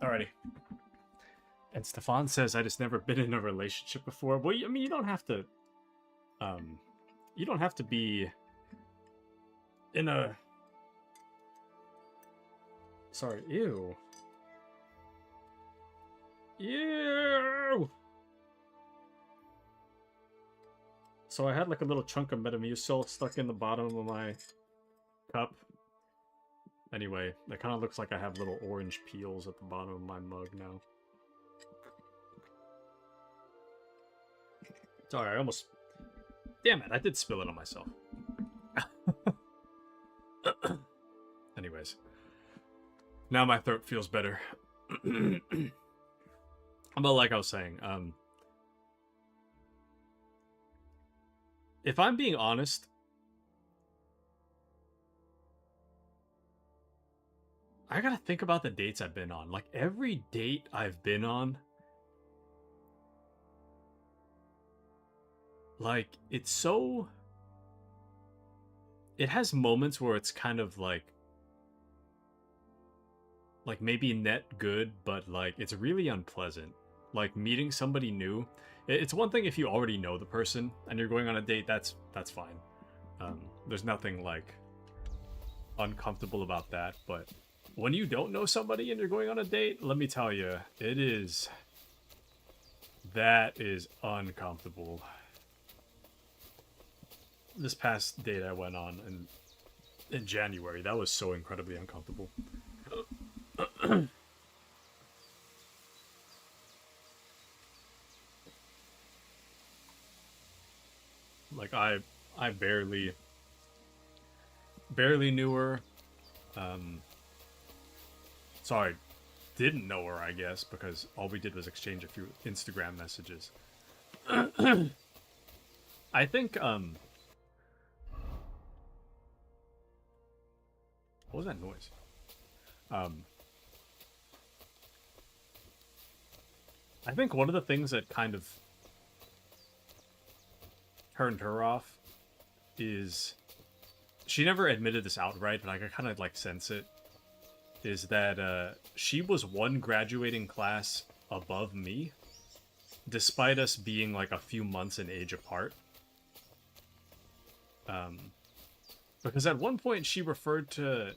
Alrighty. And Stefan says, I just never been in a relationship before. Well, I mean, you don't have to, you don't have to be in a, sorry, ew. Ew! So I had like a little chunk of Metamucil stuck in the bottom of my cup. Anyway, it kind of looks like I have little orange peels at the bottom of my mug now. Sorry, I almost... Damn it, I did spill it on myself. Anyways. Now my throat feels better. But like I was saying, if I'm being honest, I gotta think about the dates I've been on. Like, every date I've been on, like, it's so... It has moments where it's kind of like maybe net good, but like it's really unpleasant. Like meeting somebody new. It's one thing if you already know the person and you're going on a date, that's fine. There's nothing like uncomfortable about that, but when you don't know somebody and you're going on a date, let me tell you, that is uncomfortable. This past date I went on in January, that was so incredibly uncomfortable. Like I barely knew her. Sorry, didn't know her, I guess, because all we did was exchange a few Instagram messages. I think, what was that noise? I think one of the things that kind of turned her off is, she never admitted this outright, but I could kind of like sense it, is that she was one graduating class above me, despite us being like a few months in age apart. Because at one point she referred to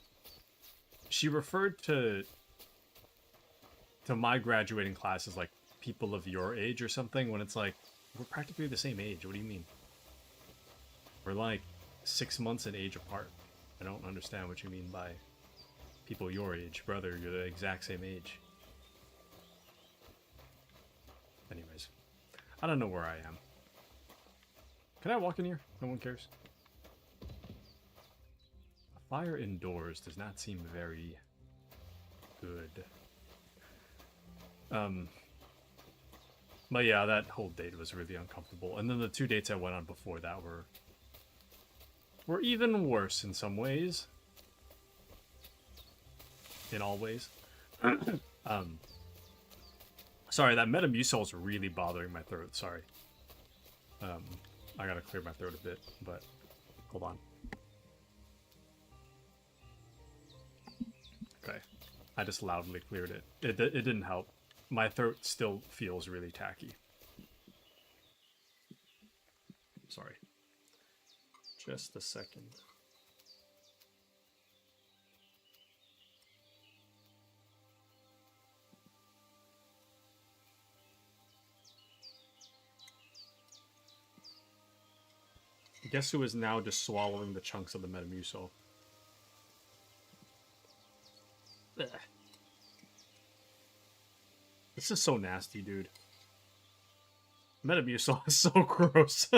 my graduating class as like people of your age or something, when it's like, we're practically the same age. What do you mean? We're like 6 months in age apart. I don't understand what you mean by people your age. Brother, you're the exact same age. Anyways, I don't know where I am. Can I walk in here? No one cares. A fire indoors does not seem very good. But yeah, that whole date was really uncomfortable. And then the 2 dates I went on before that were even worse in some ways. In all ways. Sorry, that Metamucil is really bothering my throat. Sorry. I gotta clear my throat a bit, but hold on. Okay. I just loudly cleared it. It didn't help. My throat still feels really tacky. Sorry. Just a second. Guess who is now just swallowing the chunks of the Metamucil? Ugh. This is so nasty, dude. Metamucil is so gross.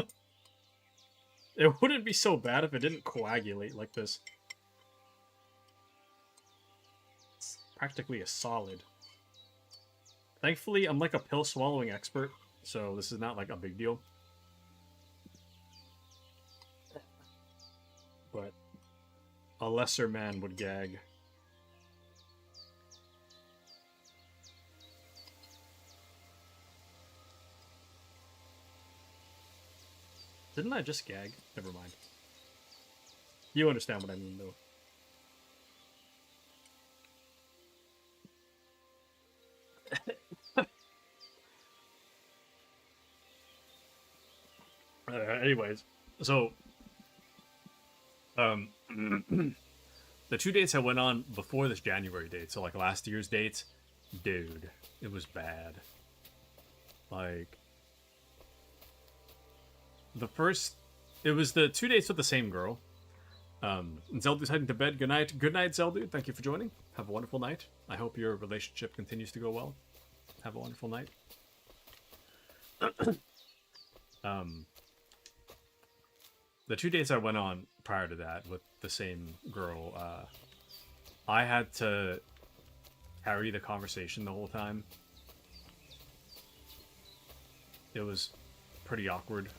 It wouldn't be so bad if it didn't coagulate like this. It's practically a solid. Thankfully, I'm like a pill swallowing expert, so this is not like a big deal. But a lesser man would gag. Didn't I just gag? Never mind. You understand what I mean, though. Anyways, so the 2 dates I went on before this January date, so like last year's dates, dude, it was bad. Like, it was the 2 dates with the same girl. Zelda's heading to bed. Good night. Good night, Zelda. Thank you for joining. Have a wonderful night. I hope your relationship continues to go well. Have a wonderful night. The 2 dates I went on prior to that with the same girl, I had to carry the conversation the whole time. It was pretty awkward.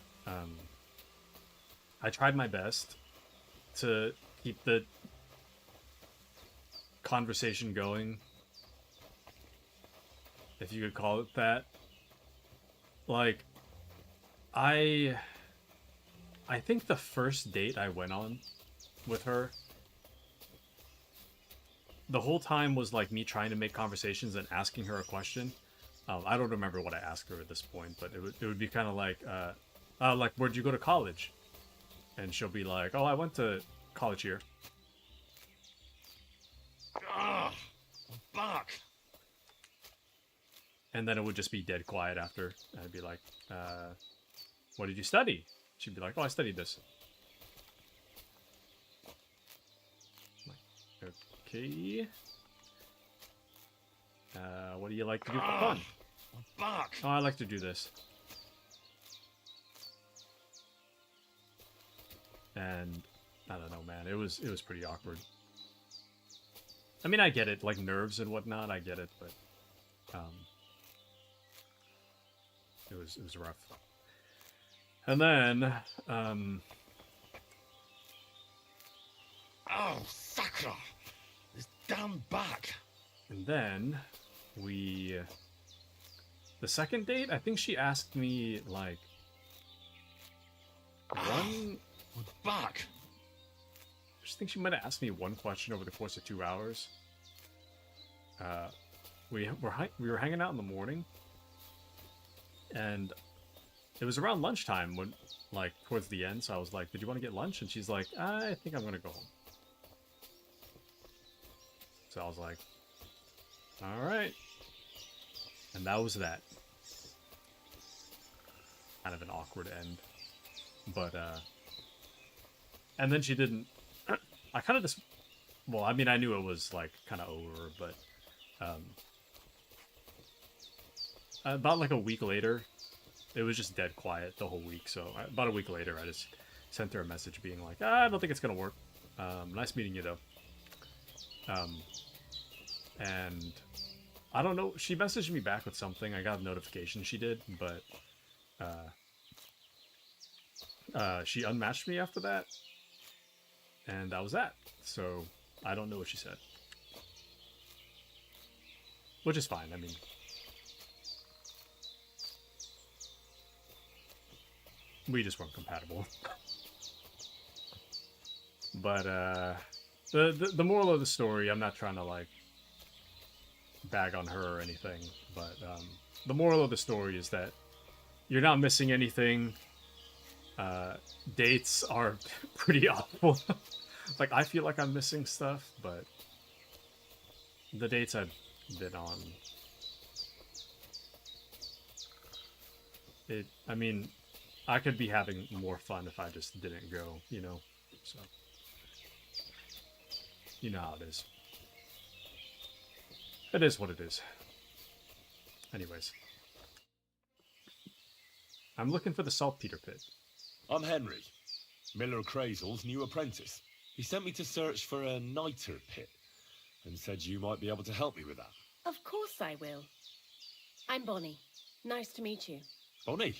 I tried my best to keep the conversation going, if you could call it that. Like, I think the first date I went on with her, the whole time was like me trying to make conversations and asking her a question. I don't remember what I asked her at this point, but it would be kind of like, where'd you go to college? And she'll be like, oh, I went to college here. Ah, back. And then it would just be dead quiet after. I'd be like, what did you study? She'd be like, oh, I studied this. I'm like, okay. What do you like to do for fun? Back. Oh, I like to do this. And I don't know, man. It was pretty awkward. I mean, I get it, like nerves and whatnot, I get it, but it was rough. And then Oh, Sakura! This damn back! and then the second date, I think she asked me like one. My back! I just think she might have asked me one question over the course of 2 hours. We were hanging out in the morning, and it was around lunchtime when, like, towards the end. So I was like, "Did you want to get lunch?" And she's like, "I think I'm gonna go home." So I was like, "All right," and that was that. Kind of an awkward end, but and then she didn't. I kind of just, well, I mean, I knew it was like kind of over, but about like a week later, it was just dead quiet the whole week. So about a week later, I just sent her a message being like, I don't think it's gonna work. Nice meeting you though. And I don't know. She messaged me back with something. I got a notification she did, but she unmatched me after that. And that was that. So, I don't know what she said. Which is fine, I mean. We just weren't compatible. But, the moral of the story, I'm not trying to, like, bag on her or anything, but, the moral of the story is that you're not missing anything. Dates are pretty awful. Like, I feel like I'm missing stuff, but the dates I've been on, I mean, I could be having more fun if I just didn't go, you know? So, you know how it is. It is what it is. Anyways. I'm looking for the saltpeter pit. I'm Henry, Miller Crazel's new apprentice. He sent me to search for a niter pit, and said you might be able to help me with that. Of course I will. I'm Bonnie. Nice to meet you. Bonnie?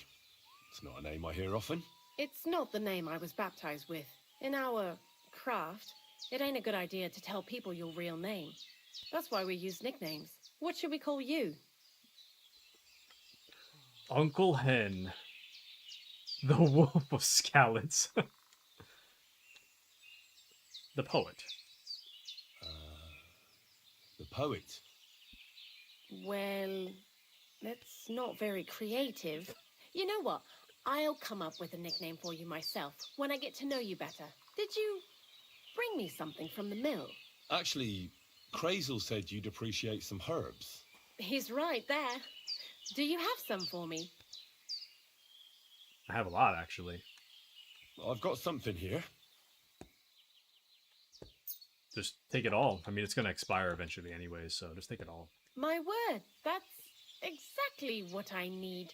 It's not a name I hear often. It's not the name I was baptized with. In our craft, it ain't a good idea to tell people your real name. That's why we use nicknames. What should we call you? Uncle Hen. The Wolf of Skalitz. The poet. The poet? Well, that's not very creative. You know what? I'll come up with a nickname for you myself when I get to know you better. Did you bring me something from the mill? Actually, Crazel said you'd appreciate some herbs. He's right there. Do you have some for me? I have a lot, actually. I've got something here. Just take it all. I mean, it's going to expire eventually anyway, so just take it all. My word, that's exactly what I need.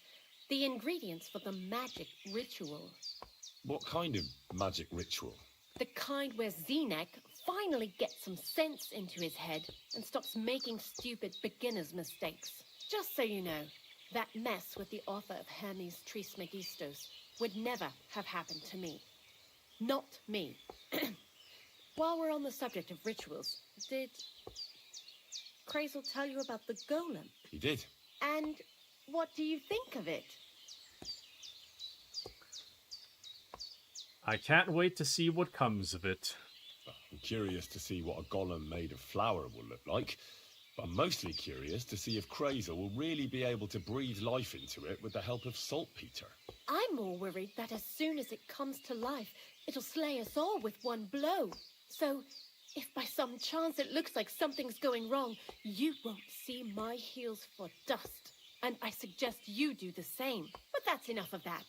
The ingredients for the magic ritual. What kind of magic ritual? The kind where Zenek finally gets some sense into his head and stops making stupid beginner's mistakes. Just so you know, that mess with the author of Hermes Trismegistos would never have happened to me. Not me. While we're on the subject of rituals, did Crazel tell you about the golem? He did. And what do you think of it? I can't wait to see what comes of it. I'm curious to see what a golem made of flour will look like. But I'm mostly curious to see if Crazel will really be able to breathe life into it with the help of saltpeter. I'm more worried that as soon as it comes to life, it'll slay us all with one blow. So, if by some chance it looks like something's going wrong, you won't see my heels for dust. And I suggest you do the same. But that's enough of that.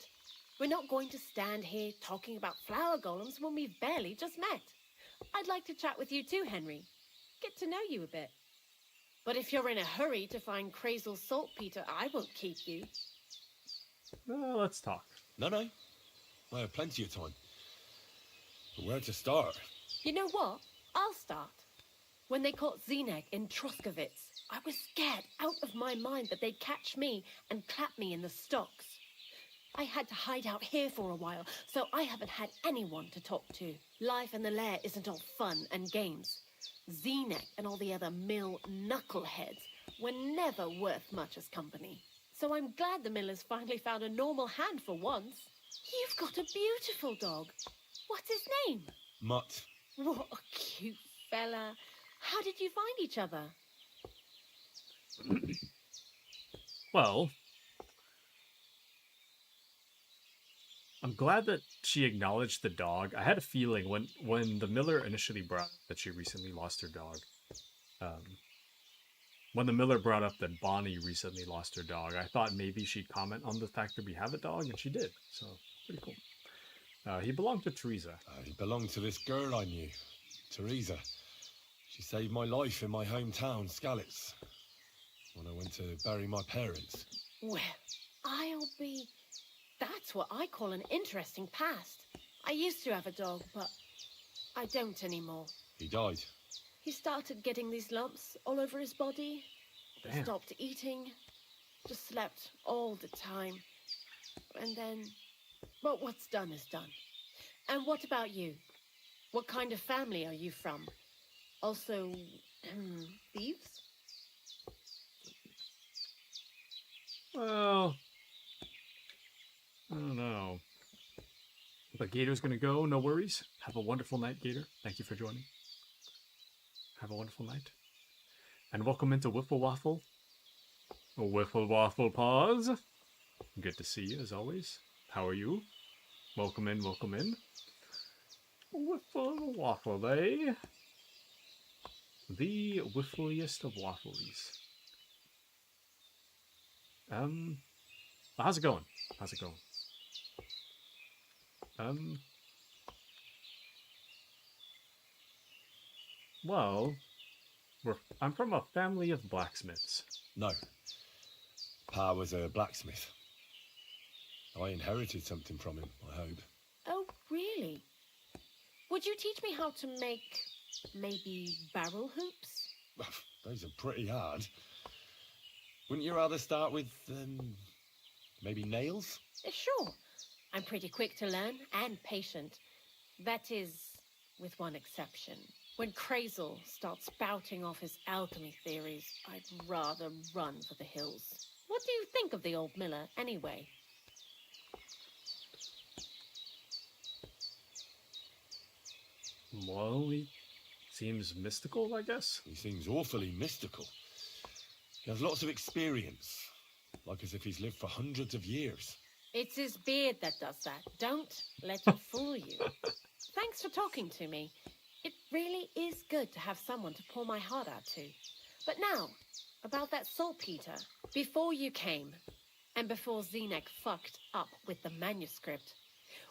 We're not going to stand here talking about flower golems when we've barely just met. I'd like to chat with you too, Henry. Get to know you a bit. But if you're in a hurry to find Crazel's saltpeter, I won't keep you. Let's talk. No. I have plenty of time. But where to start? You know what? I'll start. When they caught Zenek in Troskowitz, I was scared out of my mind that they'd catch me and clap me in the stocks. I had to hide out here for a while, so I haven't had anyone to talk to. Life in the lair isn't all fun and games. Zenek and all the other mill knuckleheads were never worth much as company. So I'm glad the miller's finally found a normal hand for once. You've got a beautiful dog. What's his name? Mutt. What a cute fella. How did you find each other? Well, I'm glad that she acknowledged the dog. I had a feeling when the miller initially brought up that she recently lost her dog. When the miller brought up that Bonnie recently lost her dog, I thought maybe she'd comment on the fact that we have a dog, and she did. So, pretty cool. He belonged to Teresa. He belonged to this girl I knew, Teresa. She saved my life in my hometown, Skalitz, when I went to bury my parents. Well, that's what I call an interesting past. I used to have a dog, but I don't anymore. He died. He started getting these lumps all over his body. Damn. Stopped eating. Just slept all the time. And then, well, what's done is done. And what about you? What kind of family are you from? Also, thieves? Well, I don't know. But Gator's gonna go, no worries. Have a wonderful night, Gator. Thank you for joining. Have a wonderful night. And welcome into Wiffle Waffle. Wiffle Waffle Paws. Good to see you, as always. How are you? Welcome in, welcome in. Wiffle Waffle, eh? The wiffliest of wafflies. How's it going? How's it going? Well, I'm from a family of blacksmiths. No. Pa was a blacksmith. I inherited something from him, I hope. Oh, really? Would you teach me how to make, maybe, barrel hoops? Those are pretty hard. Wouldn't you rather start with, maybe nails? Sure. I'm pretty quick to learn and patient. That is, with one exception. When Krazel starts spouting off his alchemy theories, I'd rather run for the hills. What do you think of the old miller, anyway? Well, he seems mystical, I guess. He seems awfully mystical. He has lots of experience, like as if he's lived for hundreds of years. It's his beard that does that. Don't let it fool you. Thanks for talking to me. It really is good to have someone to pour my heart out to. But now, about that saltpeter. Before you came, and before Zenek fucked up with the manuscript,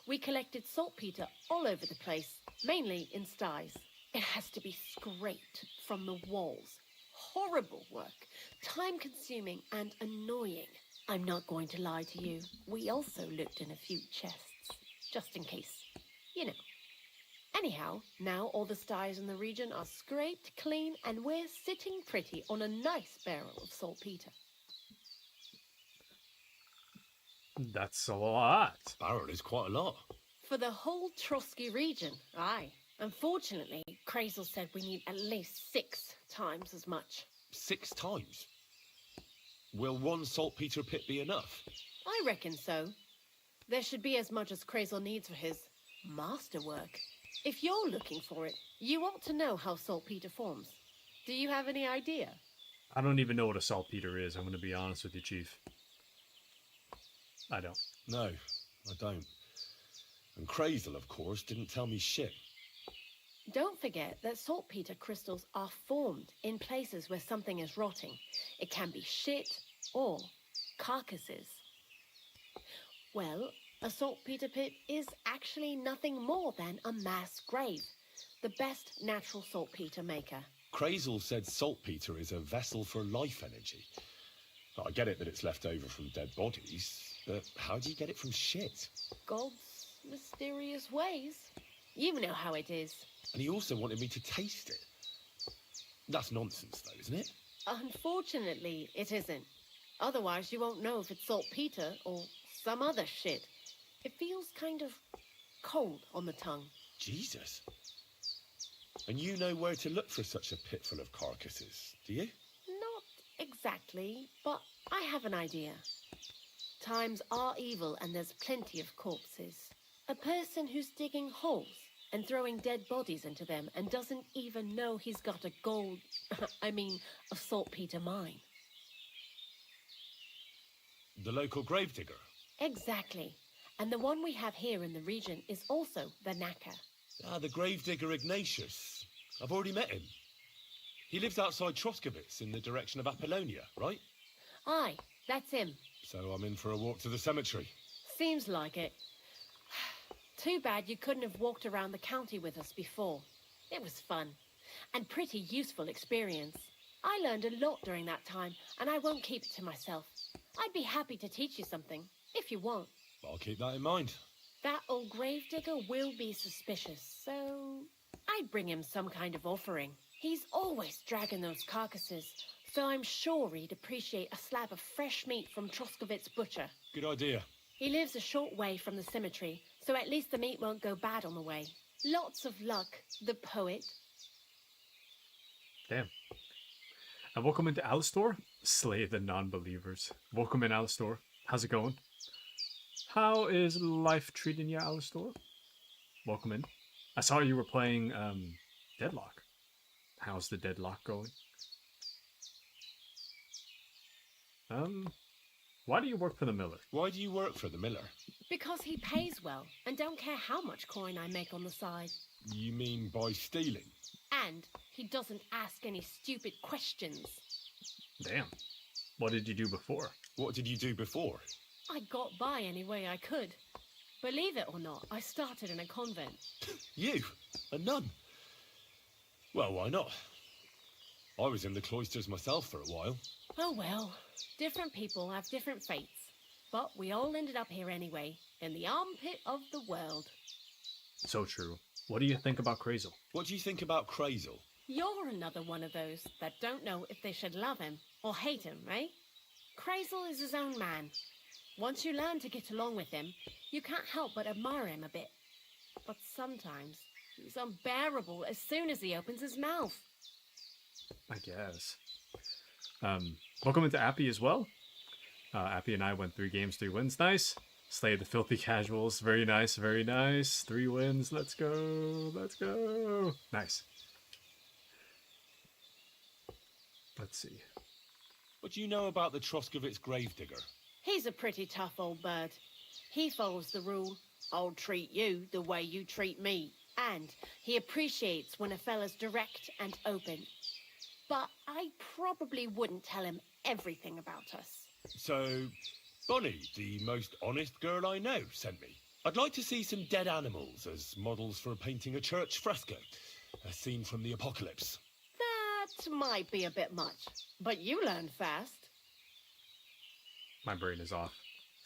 we collected saltpeter all over the place, mainly in sties. It has to be scraped from the walls. Horrible work, time-consuming and annoying. I'm not going to lie to you. We also looked in a few chests, just in case. You know. Anyhow, now all the sties in the region are scraped clean and we're sitting pretty on a nice barrel of saltpeter. That's a lot. Barrel is quite a lot. For the whole Trotsky region, aye. Unfortunately, Krazel said we need at least 6 times as much. 6 times? Will one saltpeter pit be enough? I reckon so. There should be as much as Krazel needs for his masterwork. If you're looking for it, you ought to know how saltpeter forms. Do you have any idea? I don't even know what a saltpeter is, I'm going to be honest with you, Chief. I don't. No, I don't. And Krazel, of course, didn't tell me shit. Don't forget that saltpeter crystals are formed in places where something is rotting. It can be shit or carcasses. Well, a saltpeter pit is actually nothing more than a mass grave. The best natural saltpeter maker. Krazel said saltpeter is a vessel for life energy. I get it that it's left over from dead bodies, but how do you get it from shit? God's mysterious ways. You know how it is. And he also wanted me to taste it. That's nonsense, though, isn't it? Unfortunately, it isn't. Otherwise, you won't know if it's saltpeter or some other shit. It feels kind of cold on the tongue. Jesus. And you know where to look for such a pit full of carcasses, do you? Not exactly, but I have an idea. Times are evil and there's plenty of corpses. A person who's digging holes and throwing dead bodies into them and doesn't even know he's got a a saltpeter mine. The local gravedigger? Exactly. And the one we have here in the region is also the knacker. Ah, the gravedigger Ignatius. I've already met him. He lives outside Troskowitz in the direction of Apollonia, right? Aye, that's him. So I'm in for a walk to the cemetery. Seems like it. Too bad you couldn't have walked around the county with us before. It was fun. And pretty useful experience. I learned a lot during that time, and I won't keep it to myself. I'd be happy to teach you something, if you want. I'll keep that in mind. That old gravedigger will be suspicious, so I'd bring him some kind of offering. He's always dragging those carcasses, so I'm sure he'd appreciate a slab of fresh meat from Troskowitz butcher. Good idea. He lives a short way from the cemetery, so at least the meat won't go bad on the way. Lots of luck, the poet. Damn. And welcome into Alistor. Slay the non-believers. Welcome in, Alistor. How's it going? How is life treating you, Alistor? Welcome in. I saw you were playing Deadlock. How's the Deadlock going? Why do you work for the miller? Why do you work for the miller? Because he pays well, and don't care how much coin I make on the side. You mean by stealing? And he doesn't ask any stupid questions. Damn. What did you do before? What did you do before? I got by any way I could. Believe it or not, I started in a convent. You? A nun? Well, why not? I was in the cloisters myself for a while. Oh well, different people have different fates. But we all ended up here anyway, in the armpit of the world. So true. What do you think about Crazel? What do you think about Crazel? You're another one of those that don't know if they should love him or hate him, right? Crazel is his own man. Once you learn to get along with him, you can't help but admire him a bit. But sometimes he's unbearable as soon as he opens his mouth. I guess. Welcome into Appy as well. Appy and I went 3 games, 3 wins. Nice. Slay the filthy casuals. Very nice, very nice. 3 wins. Let's go. Let's go. Nice. Let's see. What do you know about the Troskowitz gravedigger? He's a pretty tough old bird. He follows the rule, I'll treat you the way you treat me. And he appreciates when a fella's direct and open. But I probably wouldn't tell him everything about us. So, Bonnie, the most honest girl I know, sent me. I'd like to see some dead animals as models for painting a church fresco. A scene from the apocalypse. That might be a bit much, but you learn fast. My brain is off.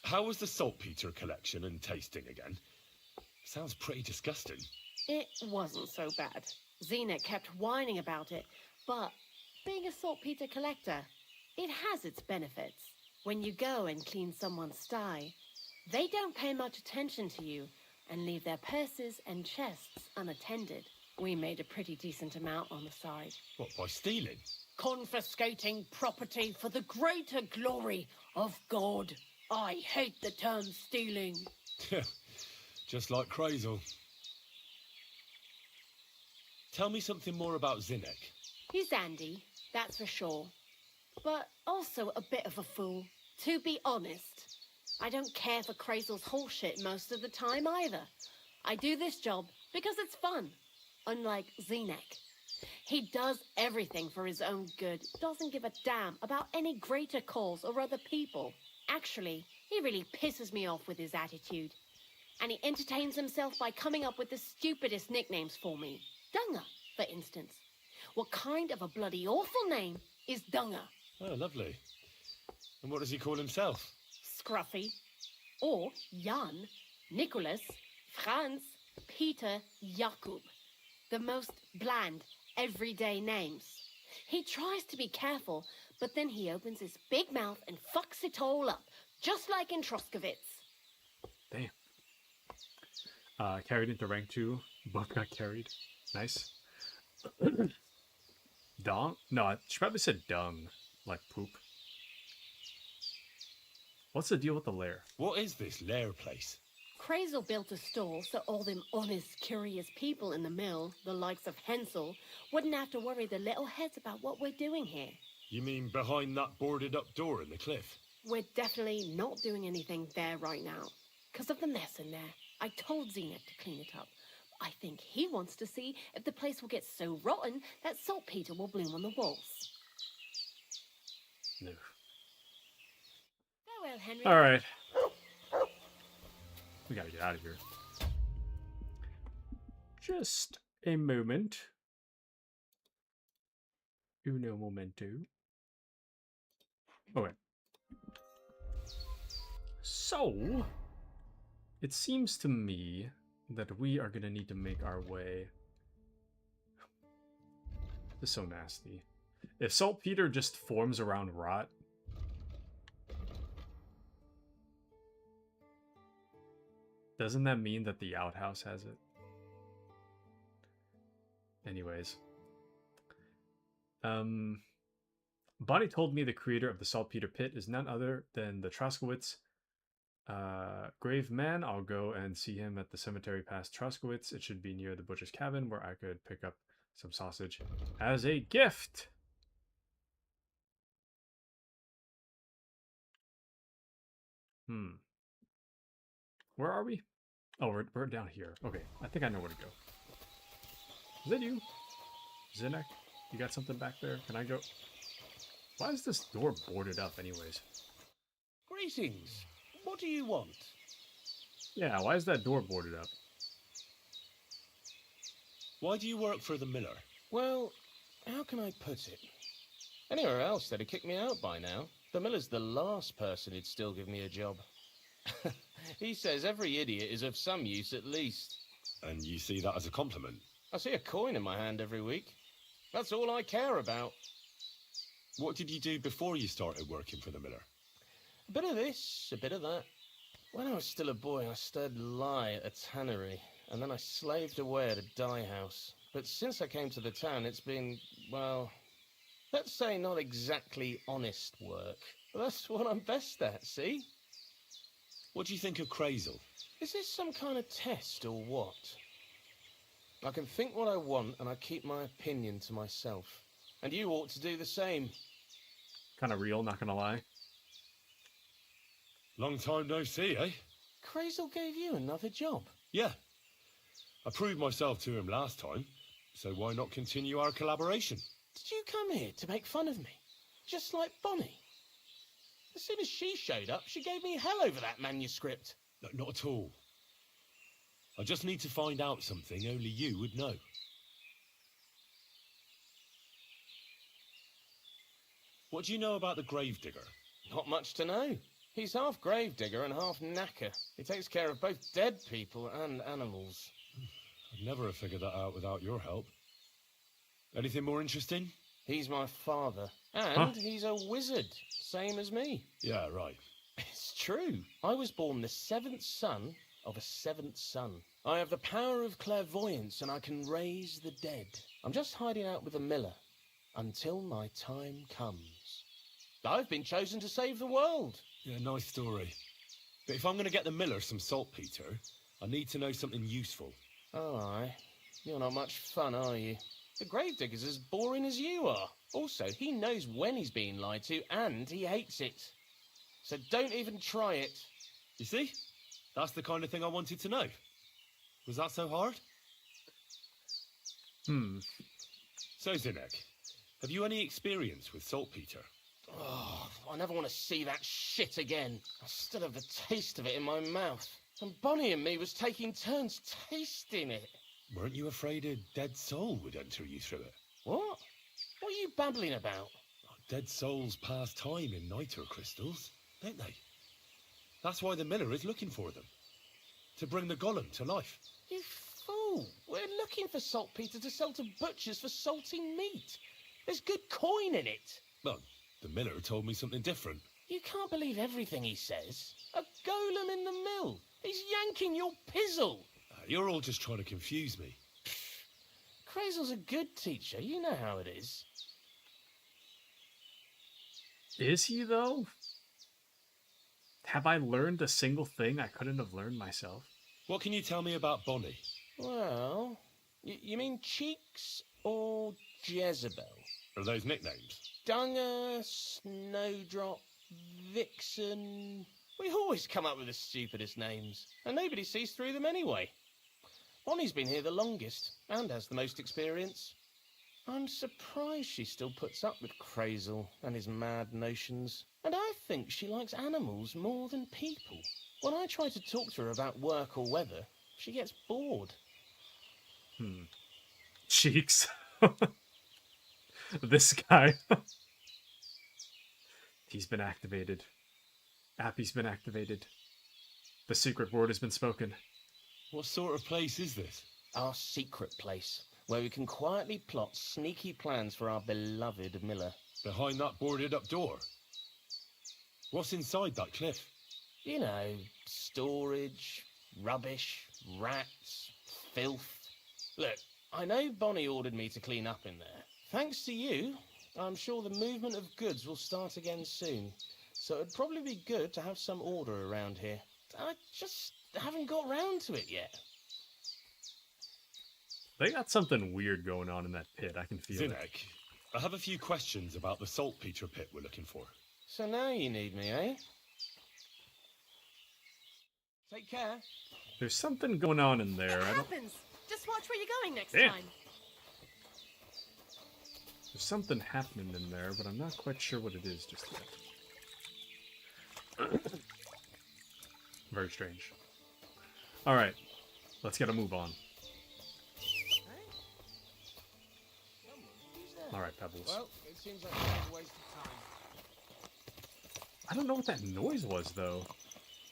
How was the saltpeter collection and tasting again? Sounds pretty disgusting. It wasn't so bad. Xena kept whining about it, but being a saltpeter collector, it has its benefits. When you go and clean someone's sty, they don't pay much attention to you and leave their purses and chests unattended. We made a pretty decent amount on the side. What, by stealing? Confiscating property for the greater glory of God. I hate the term stealing. Just like Crazel. Tell me something more about Zinnek. He's Andy, that's for sure. But also a bit of a fool. To be honest, I don't care for Crazel's horseshit most of the time either. I do this job because it's fun. Unlike Zinnek. He does everything for his own good, doesn't give a damn about any greater cause or other people. Actually, he really pisses me off with his attitude. And he entertains himself by coming up with the stupidest nicknames for me. Dunga, for instance. What kind of a bloody awful name is Dunga? Oh, lovely. And what does he call himself? Scruffy. Or Jan, Nicholas, Franz, Peter, Jakub. The most bland, everyday names. He tries to be careful, but then he opens his big mouth and fucks it all up, just like in Troskowitz. Damn. Carried into rank 2. Both got carried. Nice. Dong? No, she probably said dung, like poop. What's the deal with the lair? What is this lair place? Crazel built a stall so all them honest, curious people in the mill, the likes of Hensel, wouldn't have to worry their little heads about what we're doing here. You mean behind that boarded up door in the cliff? We're definitely not doing anything there right now. Because of the mess in there. I told Zenith to clean it up. I think he wants to see if the place will get so rotten that saltpeter will bloom on the walls. No. Farewell, Henry. Alright. We gotta get out of here. Just a moment. Uno momento. Okay. So, it seems to me that we are gonna need to make our way. This is so nasty. If saltpeter just forms around rot, doesn't that mean that the outhouse has it? Anyways. Bonnie told me the creator of the saltpeter pit is none other than the Troskowitz grave man. I'll go and see him at the cemetery past Troskowitz. It should be near the butcher's cabin where I could pick up some sausage as a gift. Where are we? Oh, we're down here. Okay, I think I know where to go. Is that you? Zinek? You got something back there? Can I go? Why is this door boarded up anyways? Greetings. What do you want? Yeah, why is that door boarded up? Why do you work for the miller? Well, how can I put it? Anywhere else, they'd have kicked me out by now. The miller's the last person who'd still give me a job. He says every idiot is of some use at least. And you see that as a compliment? I see a coin in my hand every week. That's all I care about. What did you do before you started working for the miller? A bit of this, a bit of that. When I was still a boy, I stirred lye at a tannery, and then I slaved away at a dye house. But since I came to the town, it's been, well, let's say not exactly honest work. But that's what I'm best at, see? What do you think of Crazel? Is this some kind of test or what? I can think what I want, and I keep my opinion to myself. And you ought to do the same. Kind of real, not gonna lie. Long time no see, eh? Crazel gave you another job. Yeah. I proved myself to him last time, so why not continue our collaboration? Did you come here to make fun of me? Just like Bonnie? As soon as she showed up, she gave me hell over that manuscript. No, not at all. I just need to find out something only you would know. What do you know about the gravedigger? Not much to know. He's half gravedigger and half knacker. He takes care of both dead people and animals. I'd never have figured that out without your help. Anything more interesting? He's my father. And he's a wizard, same as me. Yeah, right. It's true. I was born the seventh son of a seventh son. I have the power of clairvoyance and I can raise the dead. I'm just hiding out with the miller until my time comes. I've been chosen to save the world. Yeah, nice story. But if I'm going to get the miller some saltpeter, I need to know something useful. Oh, aye. You're not much fun, are you? The gravedigger's as boring as you are. Also, he knows when he's being lied to, and he hates it. So don't even try it. You see? That's the kind of thing I wanted to know. Was that so hard? So, Zinek, have you any experience with saltpeter? Oh, I never want to see that shit again. I still have the taste of it in my mouth. And Bonnie and me was taking turns tasting it. Weren't you afraid a dead soul would enter you through it? What? What are you babbling about? Dead souls pass time in niter crystals, don't they? That's why the miller is looking for them. To bring the golem to life. You fool! We're looking for saltpeter to sell to butchers for salting meat. There's good coin in it. Well, the miller told me something different. You can't believe everything he says. A golem in the mill. He's yanking your pizzle. You're all just trying to confuse me. Crazel's a good teacher. You know how it is. Is he, though? Have I learned a single thing I couldn't have learned myself? What can you tell me about Bonnie? Well, you mean Cheeks or Jezebel? Are those nicknames? Dunger, Snowdrop, Vixen... We always come up with the stupidest names, and nobody sees through them anyway. Bonnie's been here the longest, and has the most experience. I'm surprised she still puts up with Crazel and his mad notions. And I think she likes animals more than people. When I try to talk to her about work or weather, she gets bored. Cheeks. This guy. He's been activated. Appy's been activated. The secret word has been spoken. What sort of place is this? Our secret place, where we can quietly plot sneaky plans for our beloved Miller. Behind that boarded up door? What's inside that cliff? You know, storage, rubbish, rats, filth. Look, I know Bonnie ordered me to clean up in there. Thanks to you, I'm sure the movement of goods will start again soon. So it'd probably be good to have some order around here. I just haven't got round to it yet. They got something weird going on in that pit. I can feel it. Zinek, I have a few questions about the saltpeter pit we're looking for. So now you need me, eh? Take care. There's something going on in there. It I don't... happens. Just watch where you're going next Yeah. time. There's something happening in there, but I'm not quite sure what it is just yet. Very strange. Alright, let's get a move on. Alright, Pebbles. Well, it seems like a waste of time. I don't know what that noise was, though.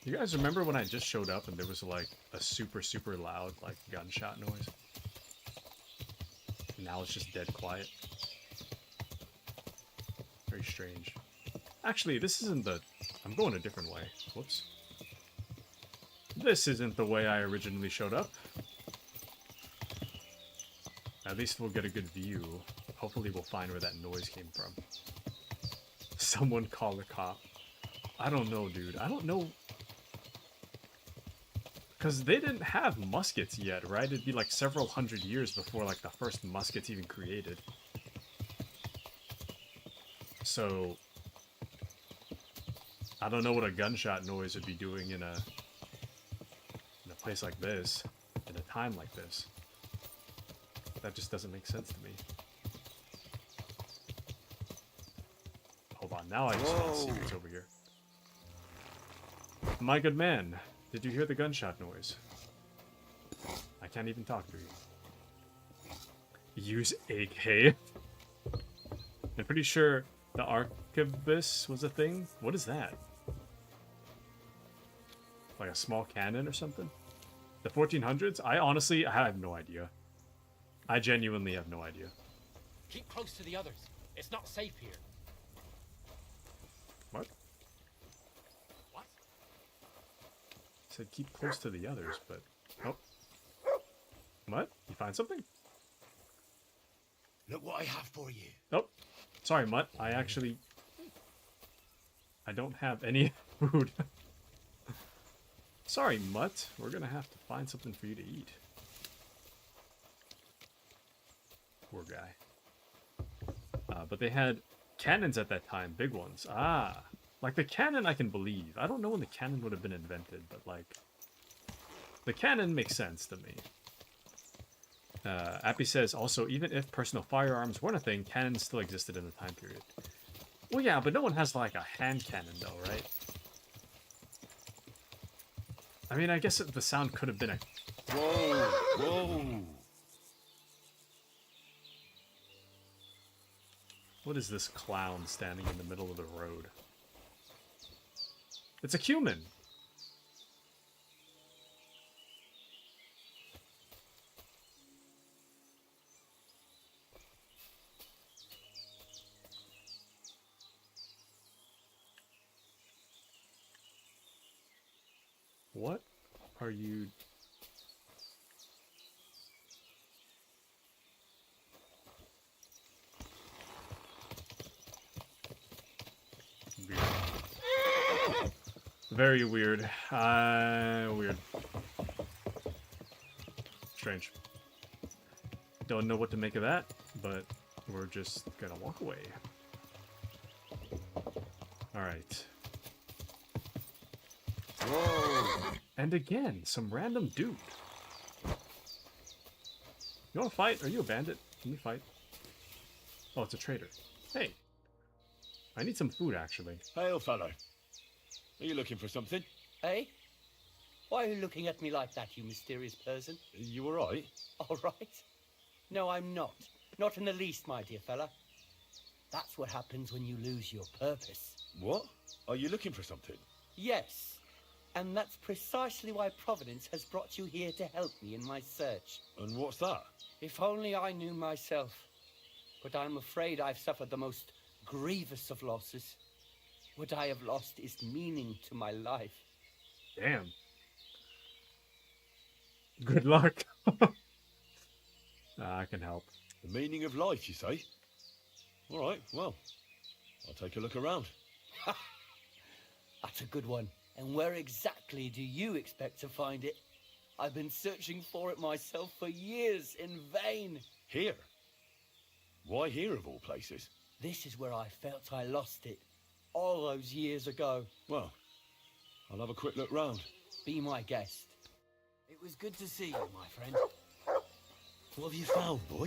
You guys remember when I just showed up and there was, like, a super, super loud, like, gunshot noise? Now it's just dead quiet. Very strange. Actually, this isn't the... I'm going a different way. Whoops. This isn't the way I originally showed up. At least we'll get a good view. Hopefully we'll find where that noise came from. Someone call the cop. I don't know, dude. I don't know... Because they didn't have muskets yet, right? It'd be like several hundred years before like the first muskets even created. So... I don't know what a gunshot noise would be doing in a place like this, in a time like this. That just doesn't make sense to me. Hold on, now I just want to see what's over here. My good man, did you hear the gunshot noise? I can't even talk to you. Use AK? I'm pretty sure the arquebus was a thing. What is that? Like a small cannon or something? The 1400s? I have no idea. I genuinely have no idea. Keep close to the others. It's not safe here. What? What? Said keep close to the others, but... Oh. What? You find something? Look what I have for you. Oh. Sorry, Mutt. I don't have any food. Sorry, Mutt. We're gonna have to find something for you to eat. Poor guy. But they had cannons at that time, big ones. Ah, like the cannon I can believe. I don't know when the cannon would have been invented, but like... The cannon makes sense to me. Appy says, also, even if personal firearms weren't a thing, cannons still existed in the time period. Well, yeah, but no one has like a hand cannon though, right? I mean, I guess the sound could have been a... Whoa! Whoa! What is this clown standing in the middle of the road? It's a human! What are you... Weird. Very weird. Weird. Strange. Don't know what to make of that, but we're just gonna walk away. Alright. Whoa! And again, some random dude. You wanna fight? Are you a bandit? Can we fight? Oh, it's a trader. Hey. I need some food, actually. Hail, fellow. Are you looking for something? Eh? Why are you looking at me like that, you mysterious person? You alright? All right. No, I'm not. Not in the least, my dear fella. That's what happens when you lose your purpose. What? Are you looking for something? Yes. And that's precisely why Providence has brought you here to help me in my search. And what's that? If only I knew myself. But I'm afraid I've suffered the most grievous of losses. What I have lost is meaning to my life. Damn. Good luck. I can help. The meaning of life, you say? Alright, well, I'll take a look around. That's a good one. And where exactly do you expect to find it? I've been searching for it myself for years in vain. Here? Why here of all places? This is where I felt I lost it, all those years ago. Well, I'll have a quick look round. Be my guest. It was good to see you, my friend. What have you found, boy?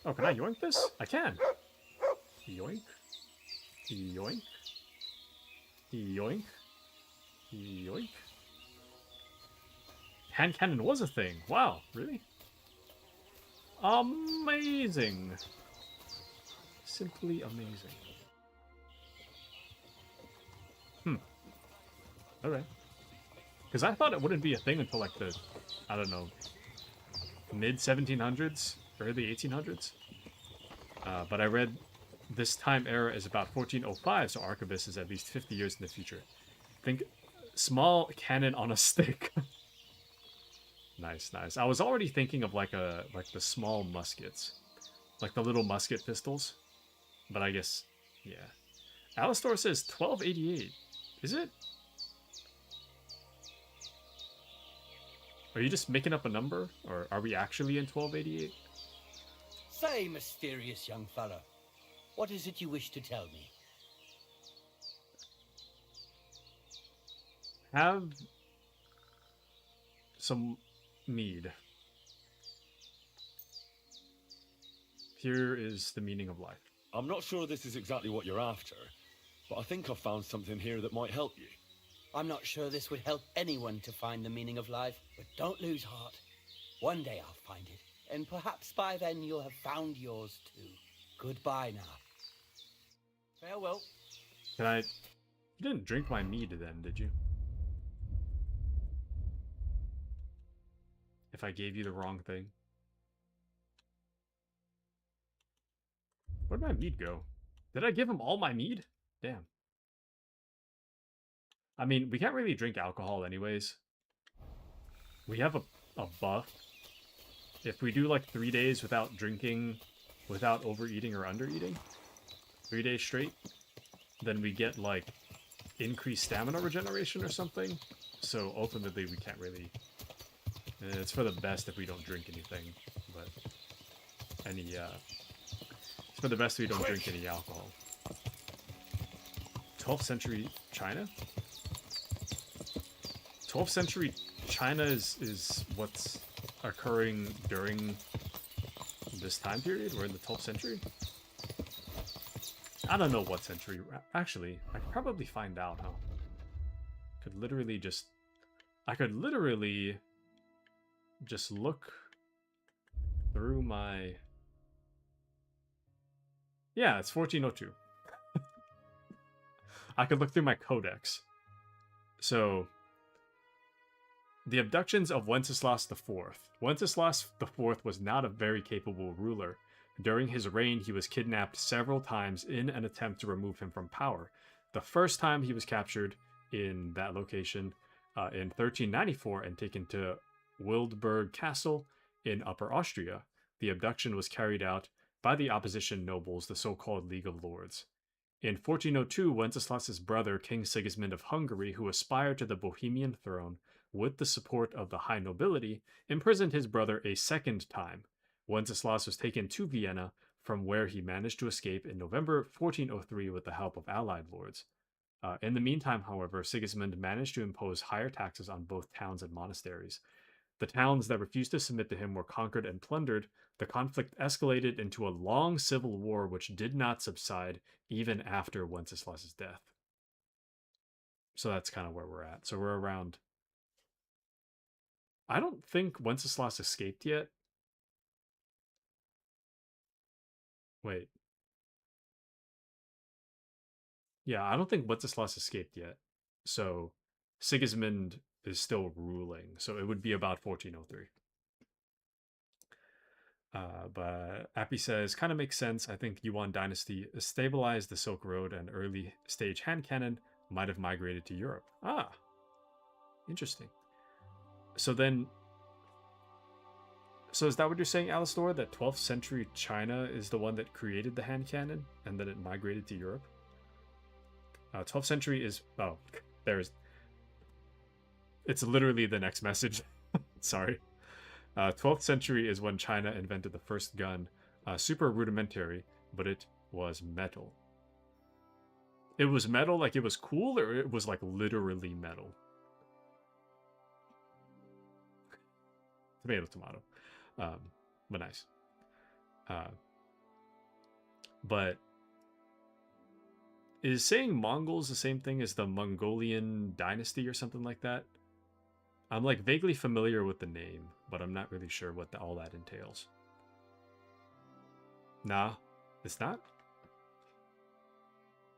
Oh, can I yoink this? I can. Yoink. Yoink. Yoink. Yoink. Hand cannon was a thing. Wow, really? Amazing. Simply amazing. Okay. Because I thought it wouldn't be a thing until like the, I don't know, mid 1700s, early 1800s. But I read this time era is about 1405, so Arquebus is at least 50 years in the future. Think small cannon on a stick. Nice, nice. I was already thinking of like the small muskets, like the little musket pistols. But I guess, yeah. Alistor says 1288. Is it? Are you just making up a number, or are we actually in 1288? Say, mysterious young fellow, what is it you wish to tell me? Have some mead. Here is the meaning of life. I'm not sure this is exactly what you're after, but I think I've found something here that might help you. I'm not sure this would help anyone to find the meaning of life, but don't lose heart. One day I'll find it, and perhaps by then you'll have found yours too. Goodbye now. Farewell. Can I... You didn't drink my mead then, did you? If I gave you the wrong thing. Where'd my mead go? Did I give him all my mead? Damn. I mean, we can't really drink alcohol anyways. We have a buff. If we do like 3 days without drinking, without overeating or undereating, 3 days straight, then we get like increased stamina regeneration or something. So ultimately we can't really... It's for the best if we don't drink anything, but it's for the best if we don't drink any alcohol. 12th century China? 12th century China is what's occurring during this time period? We're in the 12th century? I don't know what century. Actually, I could probably find out, huh? I could literally just look through my... Yeah, it's 1402. I could look through my codex. So, the abductions of Wenceslas IV. Wenceslas IV was not a very capable ruler. During his reign, he was kidnapped several times in an attempt to remove him from power. The first time he was captured in that location in 1394 and taken to Wildburg Castle in Upper Austria. The abduction was carried out by the opposition nobles, the so-called League of Lords. In 1402, Wenceslas's brother, King Sigismund of Hungary, who aspired to the Bohemian throne with the support of the high nobility, imprisoned his brother a second time. Wenceslas was taken to Vienna, from where he managed to escape in November 1403 with the help of allied lords. In the meantime, however, Sigismund managed to impose higher taxes on both towns and monasteries. The towns that refused to submit to him were conquered and plundered. The conflict escalated into a long civil war which did not subside even after Wenceslas's death. So that's kind of where we're at. So we're around... I don't think Wenceslas escaped yet. Wait. Yeah, I don't think Wenceslas escaped yet. So Sigismund is still ruling. So it would be about 1403. But Appy says, kind of makes sense. I think Yuan dynasty stabilized the Silk Road and early stage hand cannon might have migrated to Europe. Ah, interesting. So then, so is that what you're saying, Alistor? That 12th century China is the one that created the hand cannon and then it migrated to Europe? 12th century is, oh, it's literally the next message. Sorry. 12th century is when China invented the first gun. Super rudimentary, but it was metal. It was metal like it was cool, or it was like literally metal? Tomato, tomato. But nice. But is saying Mongols the same thing as the Mongolian dynasty or something like that? I'm like vaguely familiar with the name, but I'm not really sure what all that entails. Nah, it's not?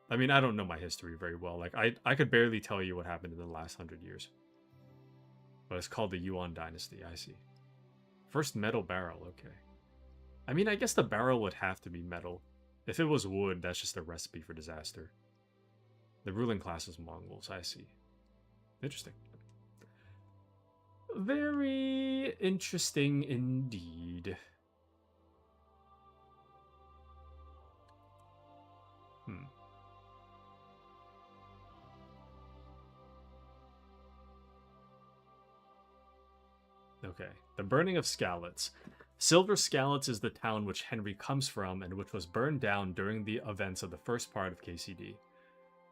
I mean, I don't know my history very well. Like, I could barely tell you what happened in the last 100 years. But it's called the Yuan dynasty, I see. First metal barrel, okay. I mean, I guess the barrel would have to be metal. If it was wood, that's just a recipe for disaster. The ruling class is Mongols, I see. Interesting. Very interesting indeed. Okay, the burning of Skalitz. Silver Skalitz is the town which Henry comes from and which was burned down during the events of the first part of KCD.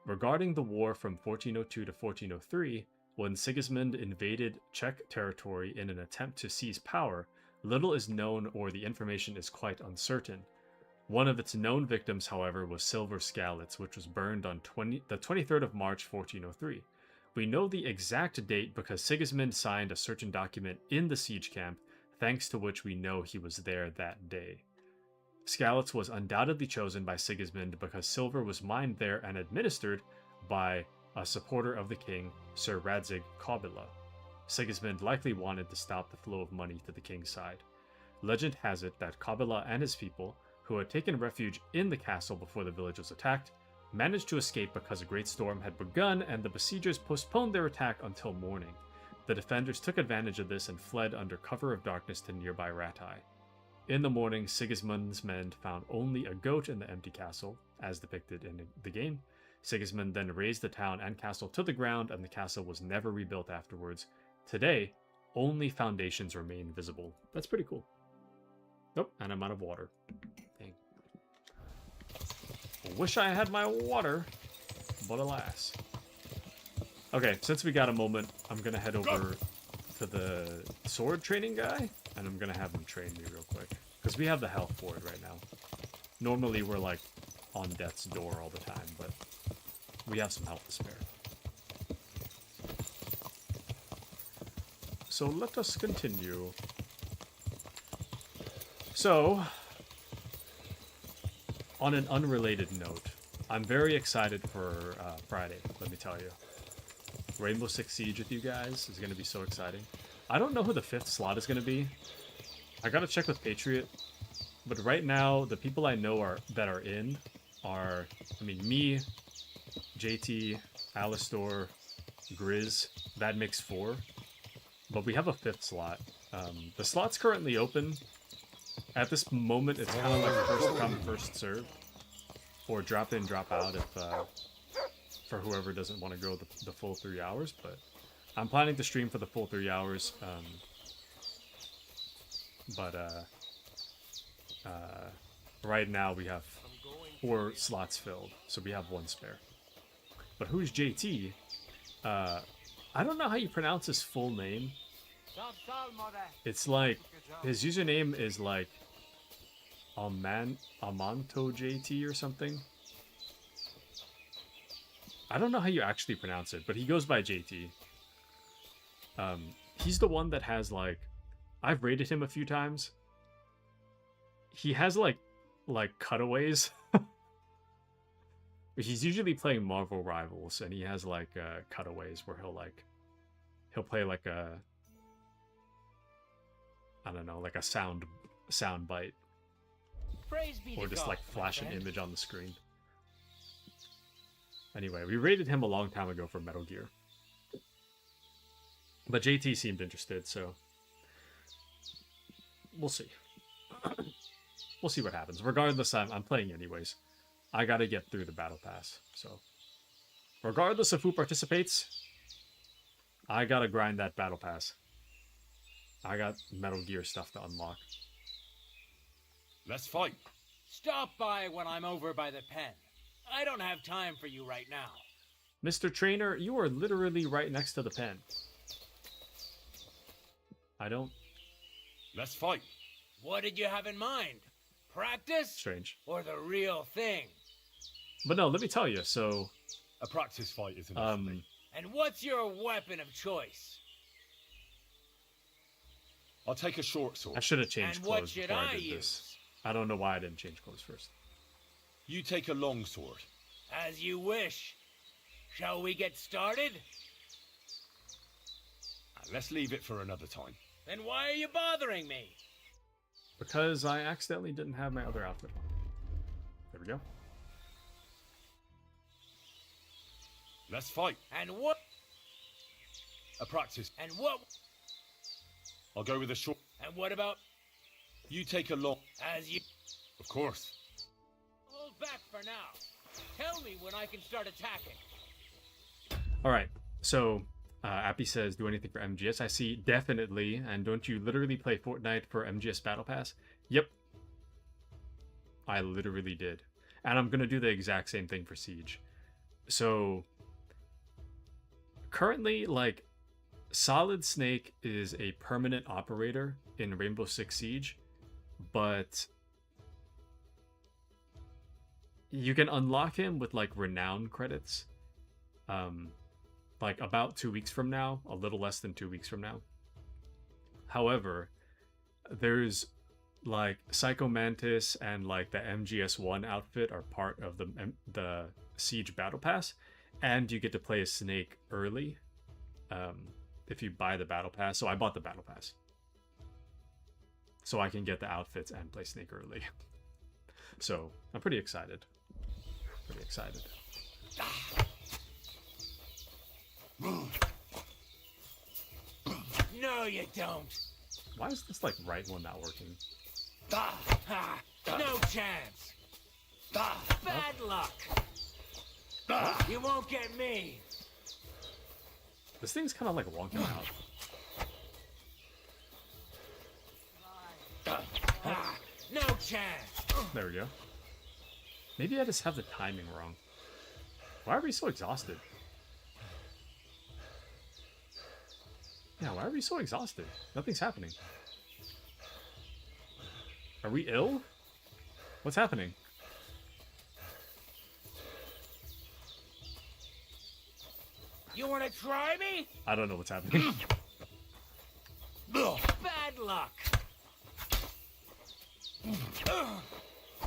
Regarding the war from 1402 to 1403, when Sigismund invaded Czech territory in an attempt to seize power, little is known or the information is quite uncertain. One of its known victims, however, was Silver Skalitz, which was burned on the 23rd of March 1403. We know the exact date because Sigismund signed a certain document in the siege camp, thanks to which we know he was there that day. Skalitz was undoubtedly chosen by Sigismund because silver was mined there and administered by a supporter of the king, Sir Radzig Kobyla. Sigismund likely wanted to stop the flow of money to the king's side. Legend has it that Kobyla and his people, who had taken refuge in the castle before the village was attacked, managed to escape because a great storm had begun and the besiegers postponed their attack until morning. The defenders took advantage of this and fled under cover of darkness to nearby Ratai. In the morning, Sigismund's men found only a goat in the empty castle, as depicted in the game. Sigismund then razed the town and castle to the ground, and the castle was never rebuilt afterwards. Today, only foundations remain visible. That's pretty cool. Nope, and I'm out of water. Dang. Wish I had my water, but alas. Okay, since we got a moment, I'm gonna head over to the sword training guy, and I'm gonna have him train me real quick. Because we have the health for it right now. Normally we're like on death's door all the time, but we have some health to spare. So let us continue. So, on an unrelated note, I'm very excited for Friday, let me tell you. Rainbow Six Siege with you guys is going to be so exciting. I don't know who the 5th slot is going to be. I got to check with Patriot. But right now, the people I know that are in are, I mean, me, JT, Alistor, Grizz. That makes 4. But we have a 5th slot. The slot's currently open. At this moment, it's kind of like first come, first serve. Or drop in, drop out if for whoever doesn't want to go the full 3 hours. But I'm planning to stream for the full 3 hours. Right now we have 4 slots filled, so we have 1 spare. But who's JT? I don't know how you pronounce his full name. It's like, his username is like Amanto JT or something. I don't know how you actually pronounce it, but he goes by JT. He's the one that has like, I've raided him a few times. He has like cutaways. He's usually playing Marvel Rivals, and he has like cutaways where he'll play like a, I don't know, like a sound bite, Praise be or to just God, like my flash an friend. image on the screen. Anyway, we raided him a long time ago for Metal Gear, but JT seemed interested, so we'll see. We'll see what happens. Regardless, I'm playing anyways. I gotta get through the battle pass, so regardless of who participates, I gotta grind that battle pass. I got Metal Gear stuff to unlock. Let's fight. Stop by when I'm over by the pen. I don't have time for you right now. Mr. Trainer, you are literally right next to the pen. I don't... Let's fight. What did you have in mind? Practice? Strange. Or the real thing? But no, let me tell you, so... A practice fight is enough for me. And what's your weapon of choice? I'll take a short sword. I should have changed And what clothes should before I I did use? this. I don't know why I didn't change clothes first. You take a long sword. As you wish. Shall we get started? Let's leave it for another time. Then why are you bothering me? Because I accidentally didn't have my other outfit on. There we go. Let's fight. And what? A practice. And what? I'll go with a short. And what about? You take a long. As you... Of course. Hold back for now. Tell me when I can start attacking. Alright, so Appy says, do anything for MGS? I see, definitely. And don't you literally play Fortnite for MGS Battle Pass? Yep. I literally did. And I'm going to do the exact same thing for Siege. So, currently, like, Solid Snake is a permanent operator in Rainbow Six Siege, but you can unlock him with, like, renown credits. Like about 2 weeks from now, a little less than 2 weeks from now. However, there's like Psycho Mantis and like the MGS1 outfit are part of the Siege Battle Pass, and you get to play a Snake early if you buy the Battle Pass. So I bought the Battle Pass, so I can get the outfits and play Snake early. So I'm pretty excited. Pretty excited. No, you don't. Why is this like right one not working? No chance. Bad luck. You won't get me. This thing's kind of like wonking out. No chance. There we go. Maybe I just have the timing wrong. Why are we so exhausted? Yeah, why are we so exhausted? Nothing's happening. Are we ill? What's happening? You want to try me? I don't know what's happening. Bad luck.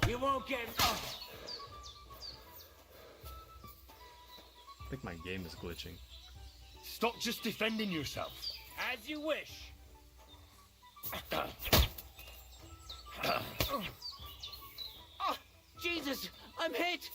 You won't get... I think my game is glitching. Stop just defending yourself. As you wish. Oh, Jesus, I'm hit.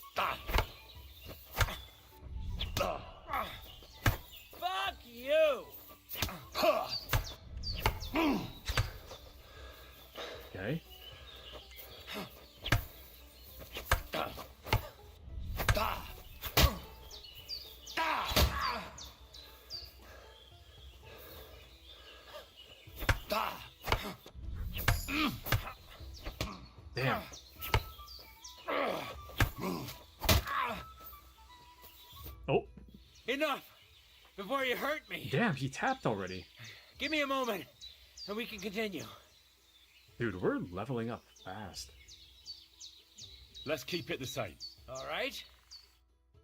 Oh, Enough! Before you hurt me! damn, he tapped already. Give me a moment, and we can continue. Dude, we're leveling up fast. Let's keep it the same. All right?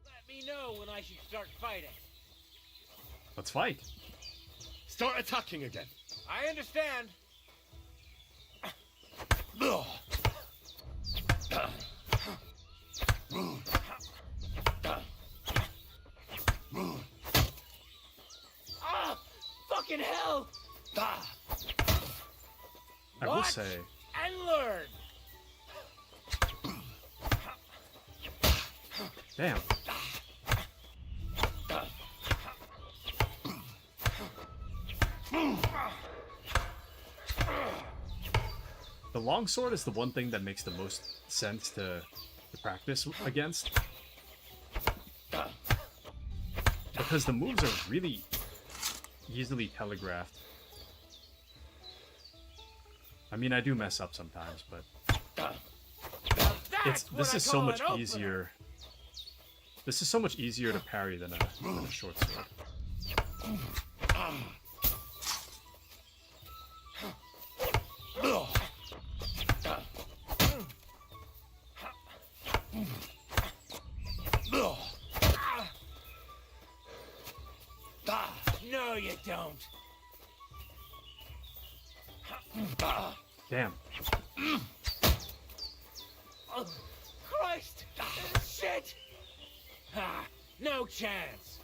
Let me know when I should start fighting. Let's fight. Start attacking again. I understand. Ah! Fucking hell! I will Watch say, and learn. damn. The longsword is the one thing that makes the most sense to practice against. Because the moves are really easily telegraphed. I mean, I do mess up sometimes, but this is so much easier. This is so much easier to parry than a short sword. No, you don't. Damn. Oh, Christ! Shit! Ha! No chance.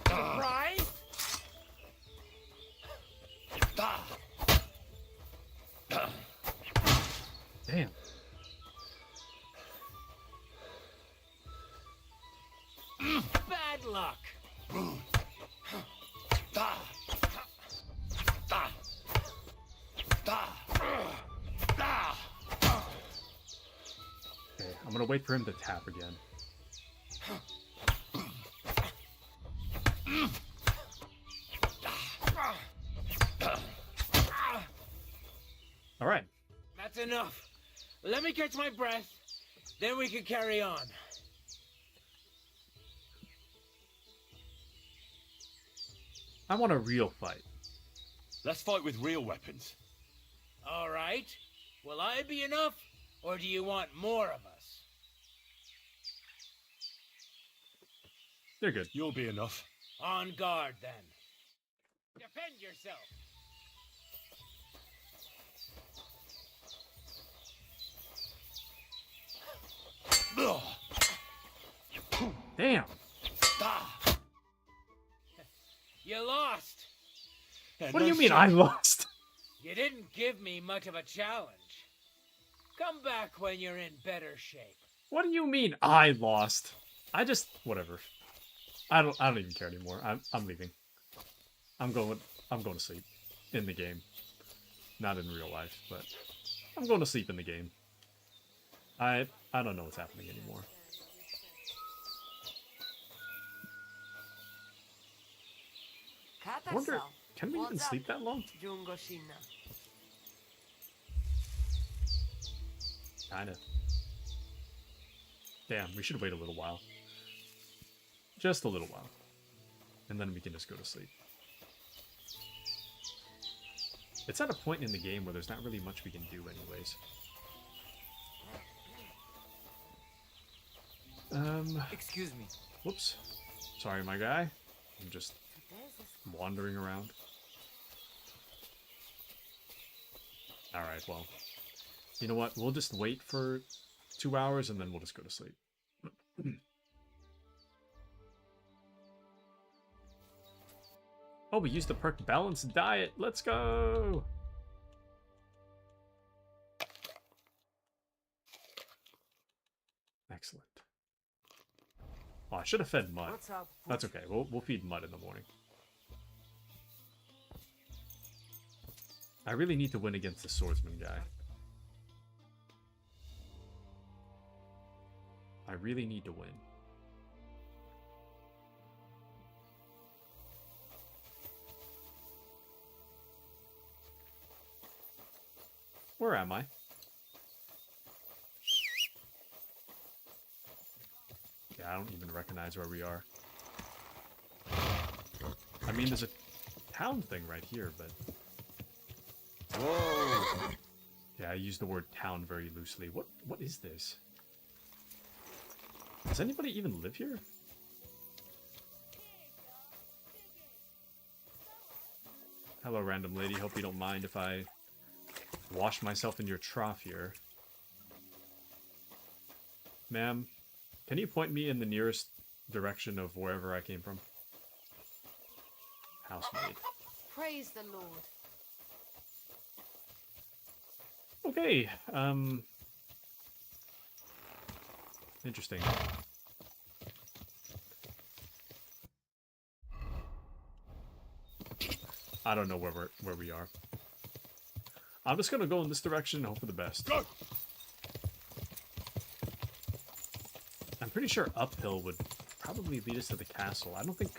Surprise? Damn. Bad luck. Okay, I'm gonna wait for him to tap again. Alright. That's enough. Let me catch my breath, then we can carry on. I want a real fight. Let's fight with real weapons. All right. Will I be enough, or do you want more of us? They're good. You'll be enough. On guard, then. Defend yourself. Damn. You lost. What do you mean I lost? You didn't give me much of a challenge. Come back when you're in better shape. What do you mean I lost? I just whatever. I don't even care anymore. I'm leaving. I'm going to sleep in the game. Not in real life, but I'm going to sleep in the game. I don't know what's happening anymore. I wonder, can we even sleep that long? Kinda. Damn, we should wait a little while. Just a little while. And then we can just go to sleep. It's at a point in the game where there's not really much we can do anyways. Excuse me. Whoops. Sorry, my guy. I'm just wandering around. Alright, well. You know what? We'll just wait for 2 hours and then we'll just go to sleep. Oh, we used the perk Balanced Diet. Let's go! Excellent. Oh, I should have fed Mud. That's okay. We'll feed Mud in the morning. I really need to win against the swordsman guy. I really need to win. Where am I? Yeah, I don't even recognize where we are. I mean, there's a town thing right here, but... Whoa! Yeah, I use the word town very loosely. What is this? Does anybody even live here? Hello, random lady. Hope you don't mind if I wash myself in your trough here. Ma'am, can you point me in the nearest direction of wherever I came from? Housemaid. Praise the Lord. Okay, interesting. I don't know where we are. I'm just gonna go in this direction and hope for the best. Go! I'm pretty sure uphill would probably lead us to the castle. I don't think...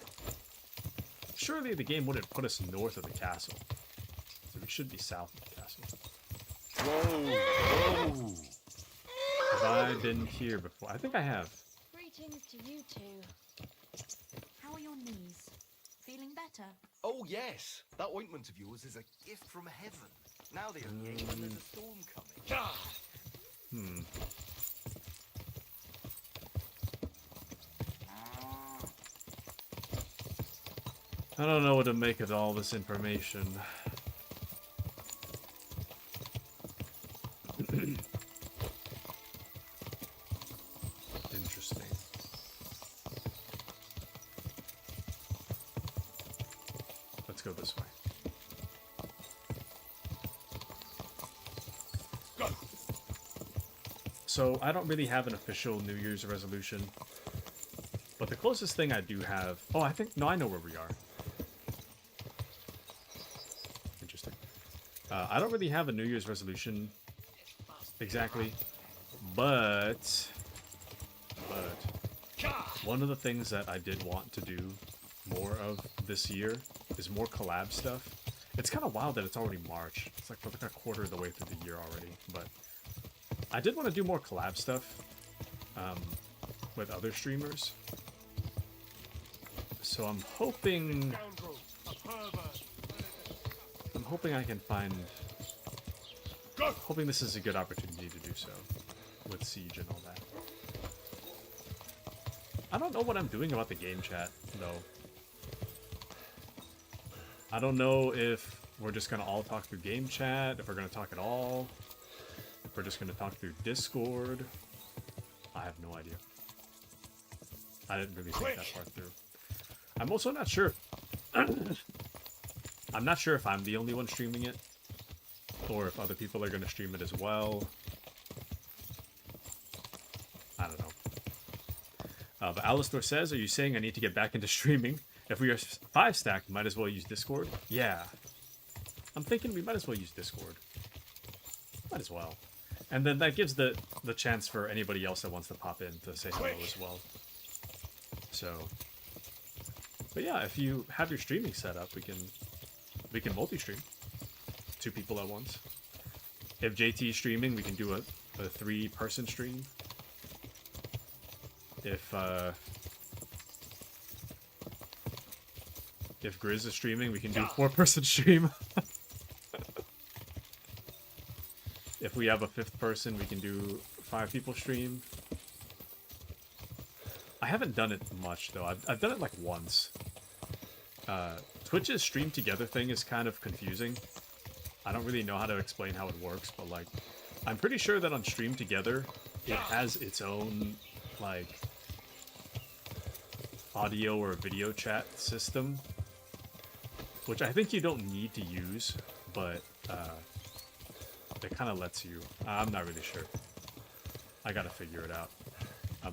Surely the game wouldn't put us north of the castle. So we should be south of the castle. Whoa! Whoa! Have I been here before? I think I have. Greetings to you two. How are your knees? Feeling better? Oh yes, that ointment of yours is a gift from heaven. Now they only ache when there's a storm coming. I don't know what to make of all this information. Interesting. Let's go this way. Go. So, I don't really have an official New Year's resolution. But the closest thing I do have... Oh, I think... No, I know where we are. Interesting. I don't really have a New Year's resolution exactly. But one of the things that I did want to do more of this year is more collab stuff. It's kind of wild that it's already March. It's like we're like a quarter of the way through the year already. But I did want to do more collab stuff with other streamers. So I'm hoping I can find... Hoping this is a good opportunity to do so with Siege and all that. I don't know what I'm doing about the game chat, though. I don't know if we're just going to all talk through game chat, if we're going to talk at all, if we're just going to talk through Discord. I have no idea. I didn't really think that part through. I'm also not sure. I'm not sure if I'm the only one streaming it, or if other people are going to stream it as well. I don't know. But Alistor says, are you saying I need to get back into streaming? If we are 5-stacked, might as well use Discord? Yeah. I'm thinking we might as well use Discord. Might as well. And then that gives the chance for anybody else that wants to pop in to say hello as well. So... But yeah, if you have your streaming set up, we can multi-stream. 2 people at once. If JT is streaming, we can do a 3-person stream. If Grizz is streaming, we can do a 4-person stream. If we have a 5th person, we can do 5 people stream. I haven't done it much though. I've done it like once. Twitch's stream together thing is kind of confusing. I don't really know how to explain how it works, but like, I'm pretty sure that on Stream Together, it has its own like audio or video chat system, which I think you don't need to use, but it kind of lets you. I'm not really sure. I gotta figure it out.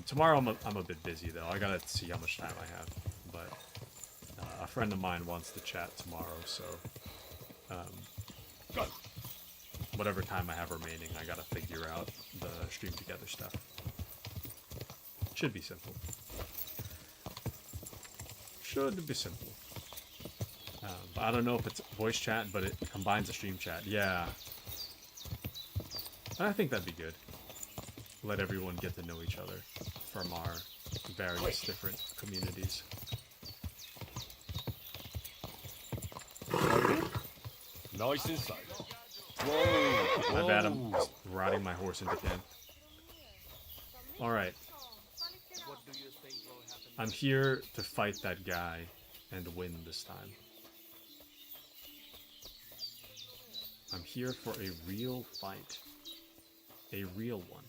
Tomorrow I'm a bit busy though. I gotta see how much time I have. But a friend of mine wants to chat tomorrow, so whatever time I have remaining, I gotta figure out the stream together stuff. Should be simple. Should be simple. But I don't know if it's voice chat, but it combines the stream chat. Yeah. I think that'd be good. Let everyone get to know each other from our various different communities. Nice and slow. My bad, I'm riding my horse into camp. Alright. I'm here to fight that guy and win this time. I'm here for a real fight. A real one.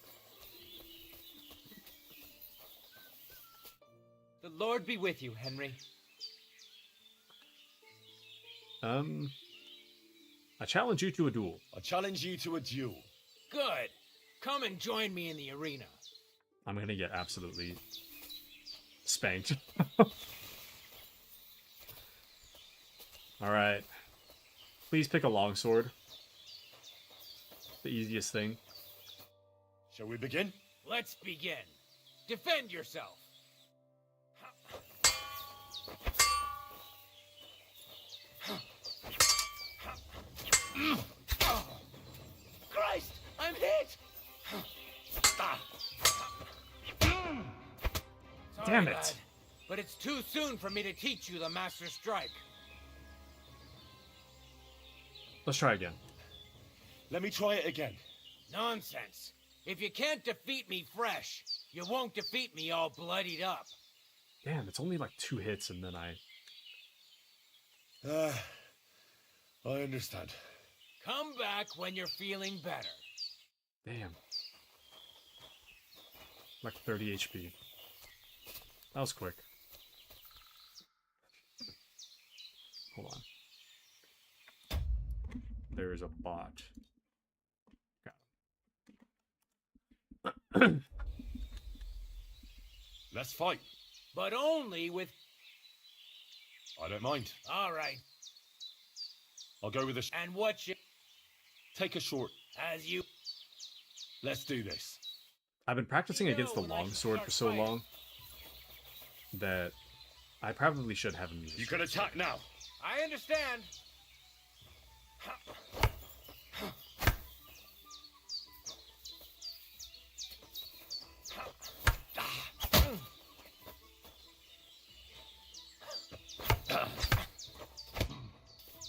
The Lord be with you, Henry. I challenge you to a duel. I challenge you to a duel. Good. Come and join me in the arena. I'm gonna get absolutely spanked. Alright. Please pick a longsword. The easiest thing. Shall we begin? Let's begin. Defend yourself. Christ! I'm hit! Damn Sorry, it. lad, but it's too soon for me to teach you the Master Strike. Let's try again. Let me try it again. Nonsense. If you can't defeat me fresh, you won't defeat me all bloodied up. Damn, it's only like 2 hits and then I... I understand. Come back when you're feeling better. Damn. Like 30 HP. That was quick. Hold on. There is a bot. Got him. Let's fight. But only with... I don't mind. All right. I'll go with a... And what you... Take a short. As you... Let's do this. I've been practicing against the longsword for so long that I probably should have him use. You can attack now. I understand.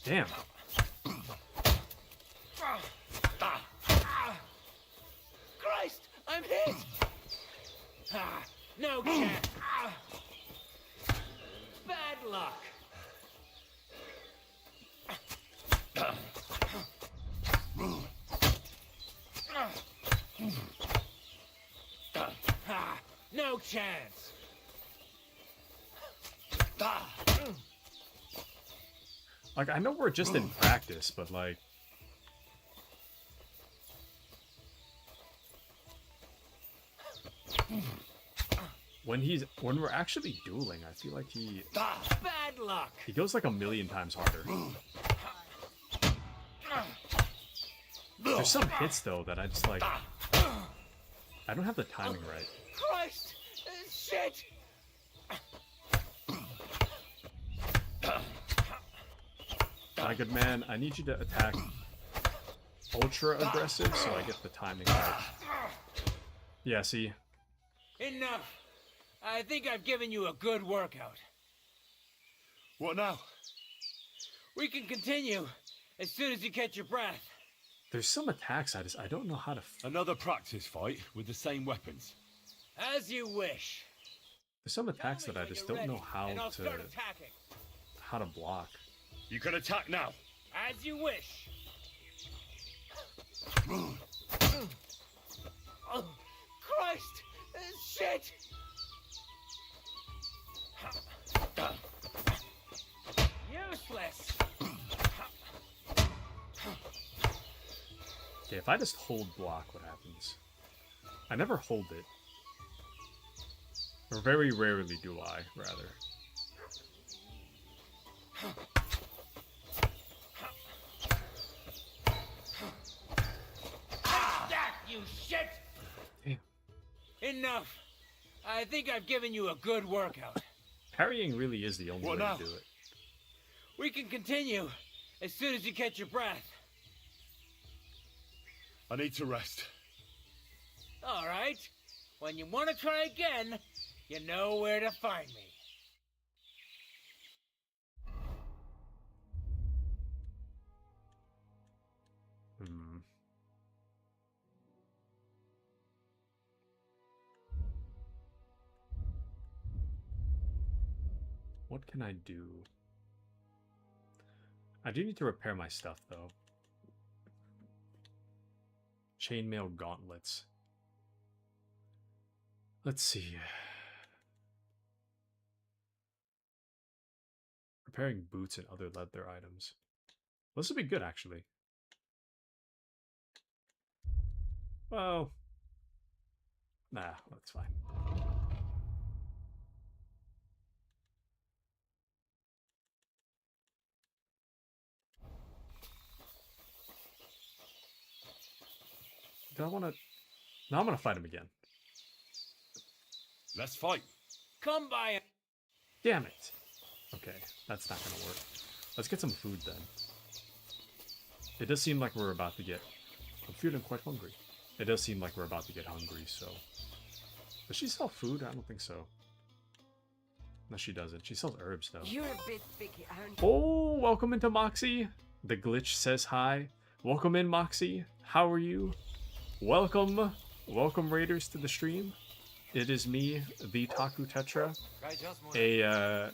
Damn. Christ! I'm hit! No chance. Bad luck. No chance. Like, I know we're just in practice, but like... When we're actually dueling, I feel like Bad luck. he goes like 1,000,000 times harder. There's some hits though that I just like... I don't have the timing right. Christ! Shit! My good man, I need you to attack ultra aggressive so I get the timing right. Yeah, see? Enough. I think I've given you a good workout. What now? We can continue as soon as you catch your breath. There's some attacks I don't know how to... Another practice fight with the same weapons. As you wish. There's some attacks that I just don't know how and I'll to... start attacking. how to block. You can attack now. As you wish. Oh, Christ! Shit! Useless. Okay, if I just hold block, what happens? I never hold it. Or very rarely do I, rather. That, you shit! Damn. Enough. I think I've given you a good workout. Parrying really is the only What way now? to do it. We can continue as soon as you catch your breath. I need to rest. All right. When you want to try again, You know where to find me. Hmm. What can I do? I do need to repair my stuff, though. Chainmail gauntlets. Let's see. Repairing boots and other leather items. Well, this would be good, actually. Well, nah, that's fine. Do I want to... No, I'm going to fight him again. Let's fight. Come by. Damn it. Okay, that's not going to work. Let's get some food, then. It does seem like we're about to get... I'm feeling quite hungry. It does seem like we're about to get hungry, so... Does she sell food? I don't think so. No, she doesn't. She sells herbs, though. You're a bit picky, aren't you? Oh, welcome into Moxie. The glitch says hi. Welcome in, Moxie. How are you? Welcome. Welcome, Raiders, to the stream. It is me, the Taku Tetra. A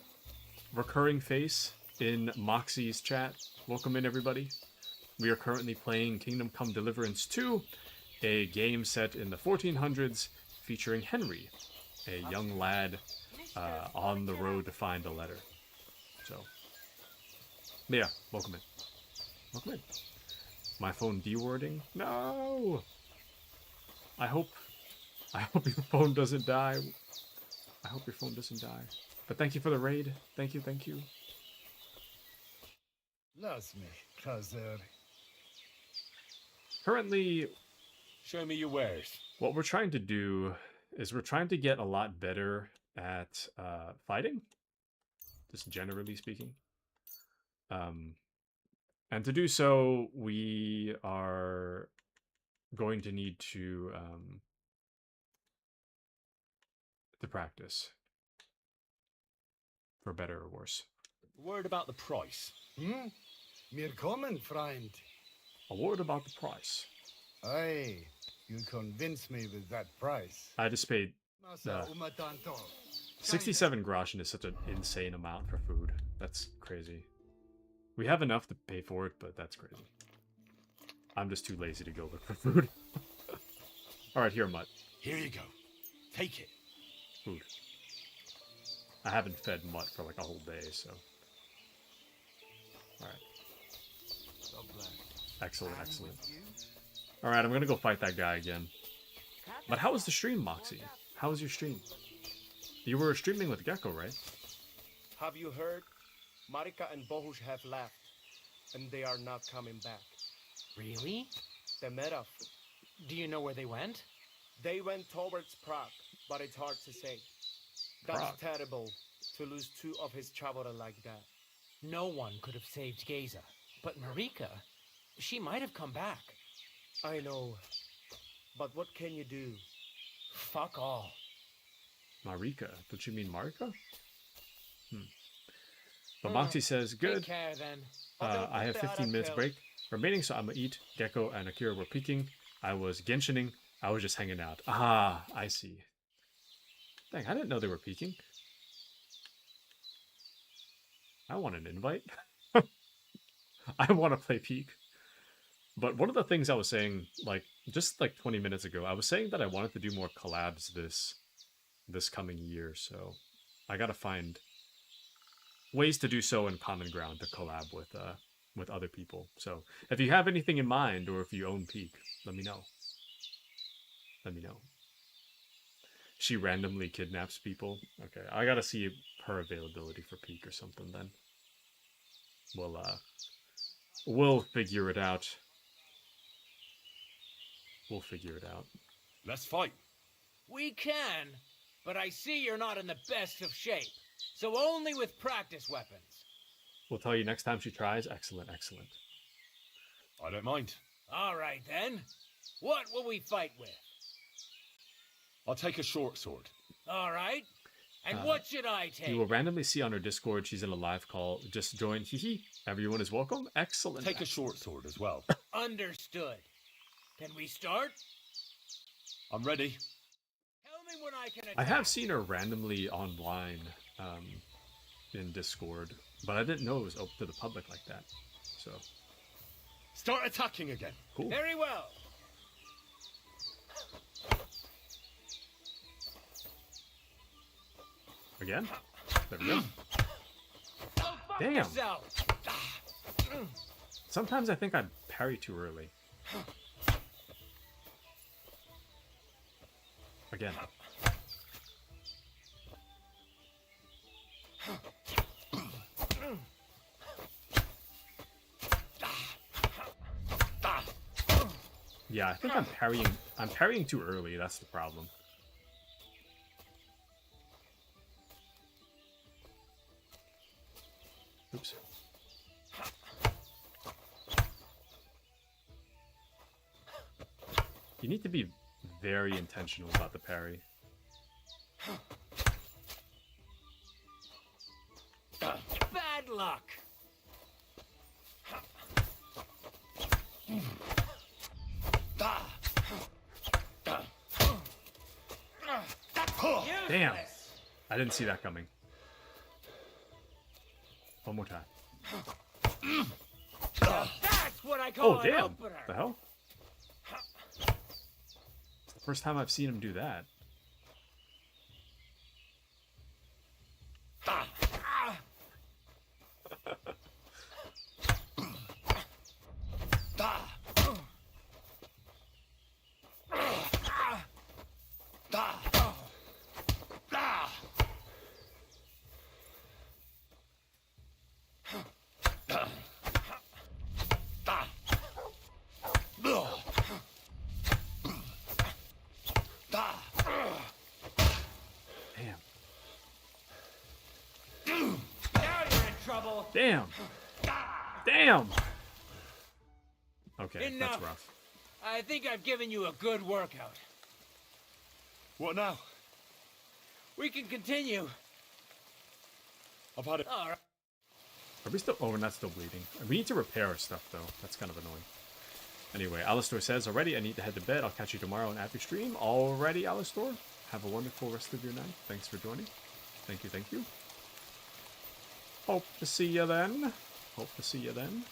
recurring face in Moxie's chat. Welcome in, everybody. We are currently playing Kingdom Come Deliverance 2, a game set in the 1400s featuring Henry, a young lad on the road to find a letter. So, yeah, welcome in. Welcome in. My phone de-wording? No! I hope your phone doesn't die. I hope your phone doesn't die. But thank you for the raid. Thank you, thank you. Lass mich, Chaser. Currently, show me your wares. What we're trying to do is we're trying to get a lot better at fighting, just generally speaking. And to do so, we are going to need to practice, for better or worse. Word about the price. Mir kommen, Freund. A word about the price. Aye, you convince me with that price. I just paid 67 groschen is such an insane amount for food. That's crazy. We have enough to pay for it, but that's crazy. I'm just too lazy to go look for food. Alright, here, Mutt. Here you go. Take it. Food. I haven't fed Mutt for like a whole day, so... Alright. Excellent, excellent. Alright, I'm gonna go fight that guy again. But how was the stream, Moxie? How was your stream? You were streaming with Gecko, right? Have you heard? Marika and Bohush have left, and they are not coming back. Really? They met up. Do you know where they went? They went towards Prague, but it's hard to say. That's Prague. terrible, to lose two of his traveler like that. No one could have saved Geza, but Marika, she might have come back. I know, but what can you do? Fuck all. Marika? Don't you mean Marika? But Moxie says, good. Take care, then. I have 15 minutes break remaining, so I'm gonna eat. Gecko and Akira were peeking. I was genshining. I was just hanging out. Ah, I see. Dang, I didn't know they were peeking. I want an invite. I want to play peek. But one of the things I was saying, like, just like 20 minutes ago, I was saying that I wanted to do more collabs this coming year, so I gotta find ways to do so in common ground to collab with other people. So if you have anything in mind, or if you own Peak, let me know. Let me know. She randomly kidnaps people. Okay, I gotta see her availability for Peak or something then. We'll figure it out. We'll figure it out. Let's fight. We can, but I see you're not in the best of shape. So only with practice weapons. We'll tell you next time she tries. Excellent, excellent. I don't mind. All right, then. What will we fight with? I'll take a short sword. All right. And what should I take? You will randomly see on her Discord she's in a live call. Just join. Hee. Everyone is welcome. Excellent. Take a short sword as well. Understood. Can we start? I'm ready. Tell me when I can attack. I have seen her randomly online in Discord, but I didn't know it was open to the public like that. So Start attacking again. cool. Very well. Again. There we go. Go fuck Damn. yourself. Sometimes I think I parry too early. Again. Yeah, I think I'm parrying too early, that's the problem. Oops. You need to be very intentional about the parry. Bad luck. Damn! I didn't see that coming. One more time. That's what I call Oh, an damn! opener. The hell? It's the first time I've seen him do that. Damn! Damn! Okay, Enough. that's rough. I think I've given you a good workout. What now? We can continue. I've had it. All right. Are we still... Oh, we're not still bleeding. We need to repair our stuff, though. That's kind of annoying. Anyway, Alistor says, already, I need to head to bed. I'll catch you tomorrow on After Stream. Alrighty, Alistor. Have a wonderful rest of your night. Thanks for joining. Thank you, thank you. Hope to see you then. Hope to see you then.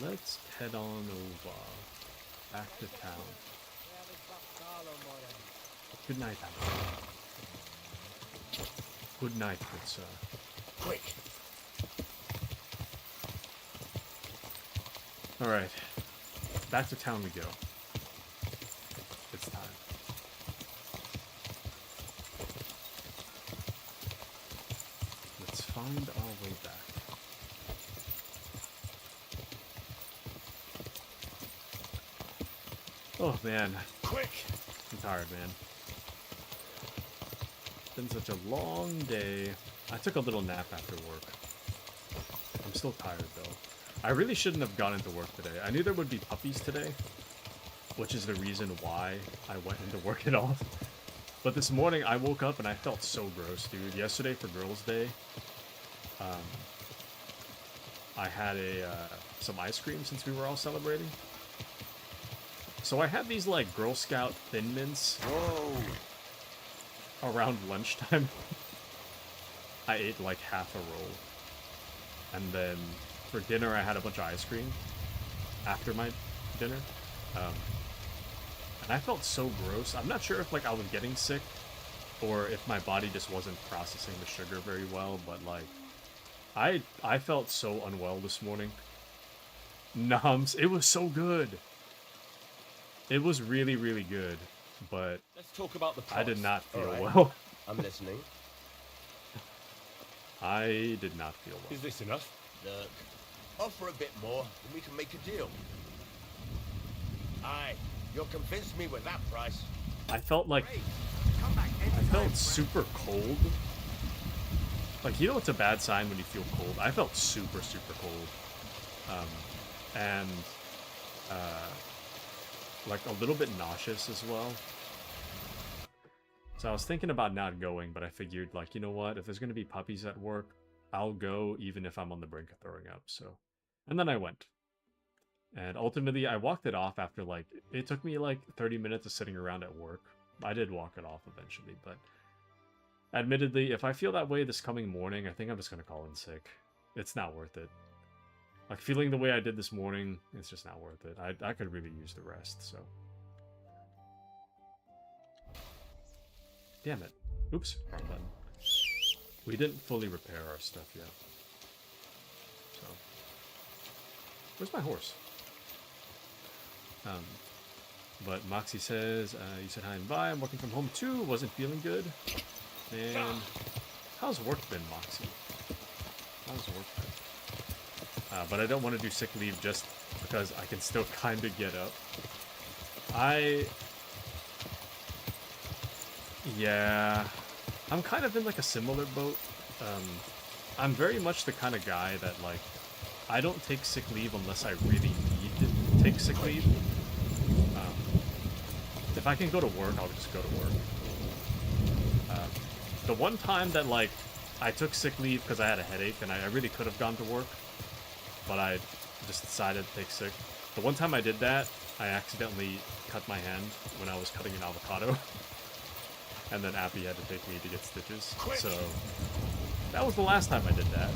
Let's head on over. Back to town. Good night, Alistor. Good night, good sir. Quick. Alright. Back to town we go. It's time. Let's find our way back. Oh man. Quick. I'm tired, man. It's been such a long day. I took a little nap after work. I'm still tired though. I really shouldn't have gone into work today. I knew there would be puppies today, which is the reason why I went into work at all. But this morning I woke up and I felt so gross, dude. Yesterday for Girls' Day, I had some ice cream since we were all celebrating. So I had these like Girl Scout Thin Mints. Whoa. Around lunchtime. I ate like half a roll. And then for dinner I had a bunch of ice cream after my dinner. And I felt so gross. I'm not sure if like I was getting sick or if my body just wasn't processing the sugar very well, but like I felt so unwell this morning. Nums, it was so good. It was really, really good, but Let's talk about the price. I did not feel Alright. well. I'm listening. I did not feel well. Is this enough? Look, offer a bit more and we can make a deal. Aye, you'll convince me with that price. I felt like I felt super cold. Like, you know what's a bad sign when you feel cold? I felt super, super cold. like a little bit nauseous as well. So I was thinking about not going, but I figured, like, you know what? If there's going to be puppies at work, I'll go even if I'm on the brink of throwing up. So, and then I went. And ultimately, I walked it off after, like, it took me, like, 30 minutes of sitting around at work. I did walk it off eventually, but admittedly, if I feel that way this coming morning, I think I'm just going to call in sick. It's not worth it. Like, feeling the way I did this morning, it's just not worth it. I could really use the rest, so. Damn it. Oops, wrong button. We didn't fully repair our stuff yet. So. Where's my horse? But Moxie says, you said hi and bye. I'm working from home too. Wasn't feeling good. And how's work been, Moxie? How's work been? But I don't want to do sick leave just because I can still kind of get up. Yeah, I'm kind of in like a similar boat. I'm very much the kind of guy that, like, I don't take sick leave unless I really need to take sick leave. If I can go to work, I'll just go to work. The one time that, like, I took sick leave because I had a headache and I really could have gone to work, but I just decided to take sick. The one time I did that, I accidentally cut my hand when I was cutting an avocado. And then Appy had to take me to get stitches. So that was the last time I did that.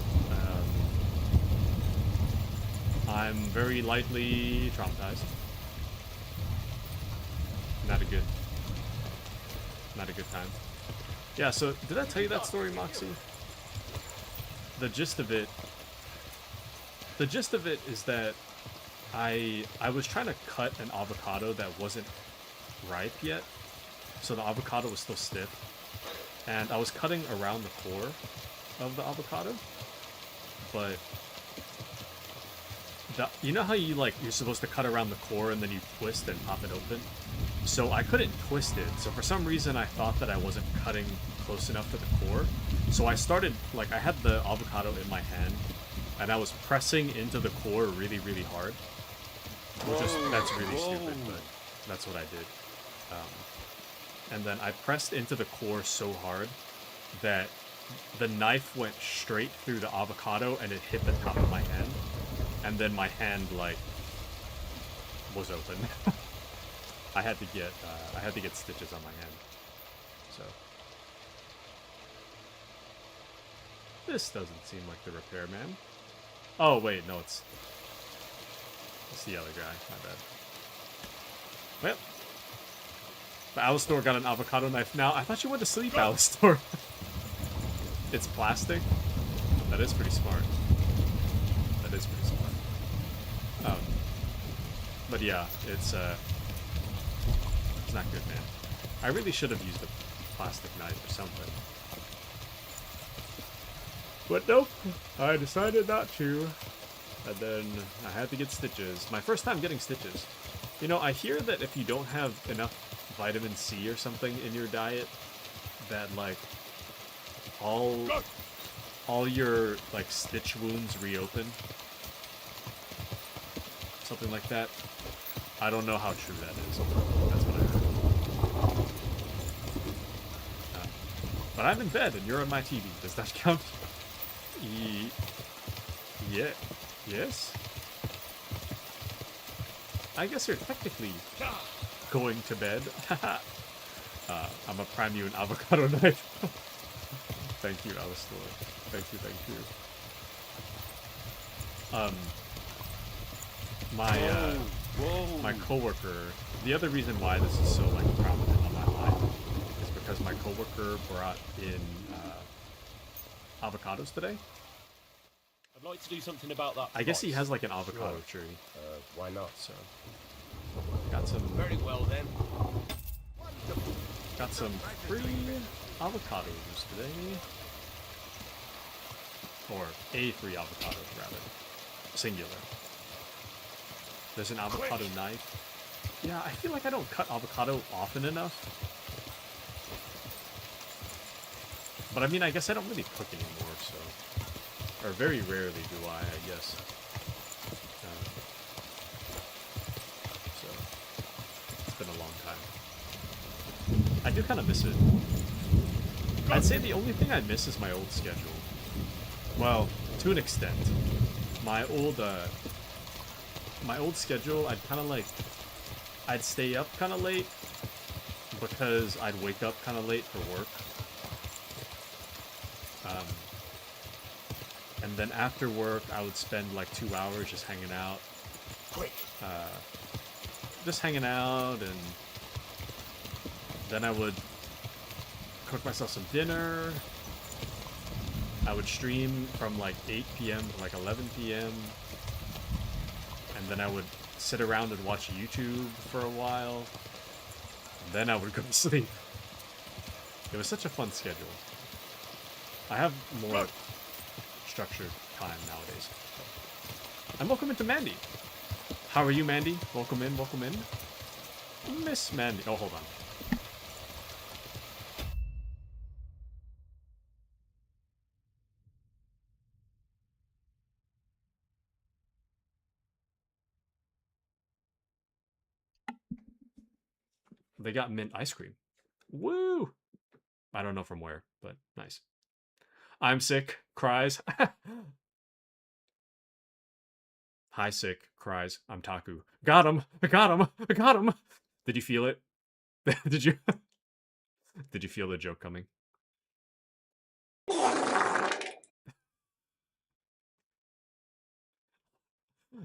I'm very lightly traumatized. Not a good time. Yeah, so did I tell you that story, Moxie? The gist of it is that I was trying to cut an avocado that wasn't ripe yet. So the avocado was still stiff. And I was cutting around the core of the avocado. But you know how you're supposed to cut around the core and then you twist and pop it open? So I couldn't twist it. So for some reason I thought that I wasn't cutting close enough to the core. So I started, like, I had the avocado in my hand and I was pressing into the core really, really hard. That's really stupid, but that's what I did. And then I pressed into the core so hard that the knife went straight through the avocado and it hit the top of my hand. And then my hand, like, was open. I had to get stitches on my hand. So this doesn't seem like the repairman. Oh wait, no, it's the other guy. My bad. Well, the Alistor got an avocado knife now. I thought you went to sleep, Alistor. It's plastic. That is pretty smart. That is pretty smart. But yeah, it's not good, man. I really should have used a plastic knife or something. But nope, I decided not to. And then I had to get stitches. My first time getting stitches. You know, I hear that if you don't have enough vitamin C or something in your diet, that, like, all your, like, stitch wounds reopen. Something like that. I don't know how true that is. That's what I heard. But I'm in bed and you're on my TV. Does that count? Yeah. Yes? I guess you're technically going to bed. I'm a prime you an avocado knife. Thank you, Alistor. Thank you. My coworker, the other reason why this is so, like, prominent on my mind is because my coworker brought in avocados today. I'd like to do something about that. I guess he has, like, an avocado tree. Why not? So got some. Very well then. Got some free avocados today. Or a free avocado, rather. Singular. There's an avocado knife. Yeah, I feel like I don't cut avocado often enough. But I mean, I guess I don't really cook anymore, so. Or very rarely do I guess. So. do kind of miss it. I'd say the only thing I miss is my old schedule. Well, to an extent. My old schedule, I'd kind of like... I'd stay up kind of late because I'd wake up kind of late for work. And then after work, I would spend like 2 hours just hanging out. Just hanging out, and then I would cook myself some dinner. I would stream from like 8 p.m. to like 11 p.m. And then I would sit around and watch YouTube for a while. And then I would go to sleep. It was such a fun schedule. I have more structured time nowadays. And welcome into Mandy. How are you, Mandy? Welcome in, welcome in. Miss Mandy. Oh, hold on. They got mint ice cream. Woo! I don't know from where, but nice. I'm sick, cries. Hi, sick, cries. I'm Taku. Got him! I got him! I got him! Did you feel it? Did you? Did you feel the joke coming?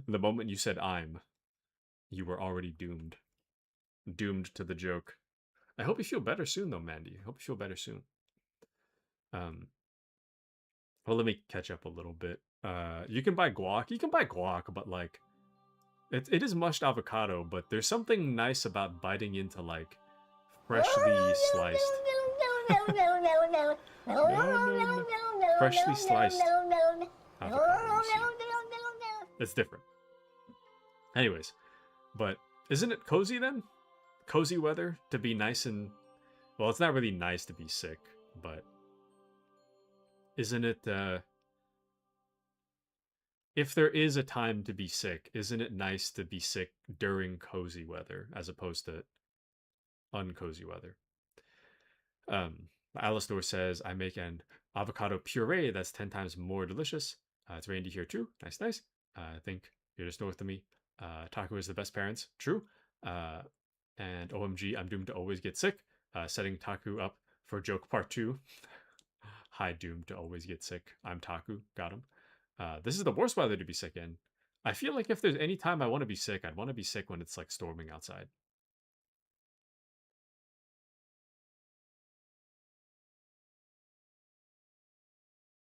The moment you said I'm, you were already doomed. Doomed to the joke. I hope you feel better soon, though, Mandy. I hope you feel better soon. Well, let me catch up a little bit. You can buy guac. You can buy guac, but like, it is mushed avocado. But there's something nice about biting into like freshly sliced, freshly sliced avocado. It's different. Anyways, but isn't it cozy then? Cozy weather to be nice and... Well, it's not really nice to be sick, but... Isn't it, if there is a time to be sick, isn't it nice to be sick during cozy weather, as opposed to uncozy weather? Alastor says, I make an avocado puree that's 10 times more delicious. It's Randy here too. Nice, nice. I think you're just north of me. Taku is the best parents. True. And OMG, I'm doomed to always get sick. Setting Taku up for joke part 2. Hi, doomed to always get sick. I'm Taku. Got him. This is the worst weather to be sick in. I feel like if there's any time I want to be sick, I'd want to be sick when it's like storming outside.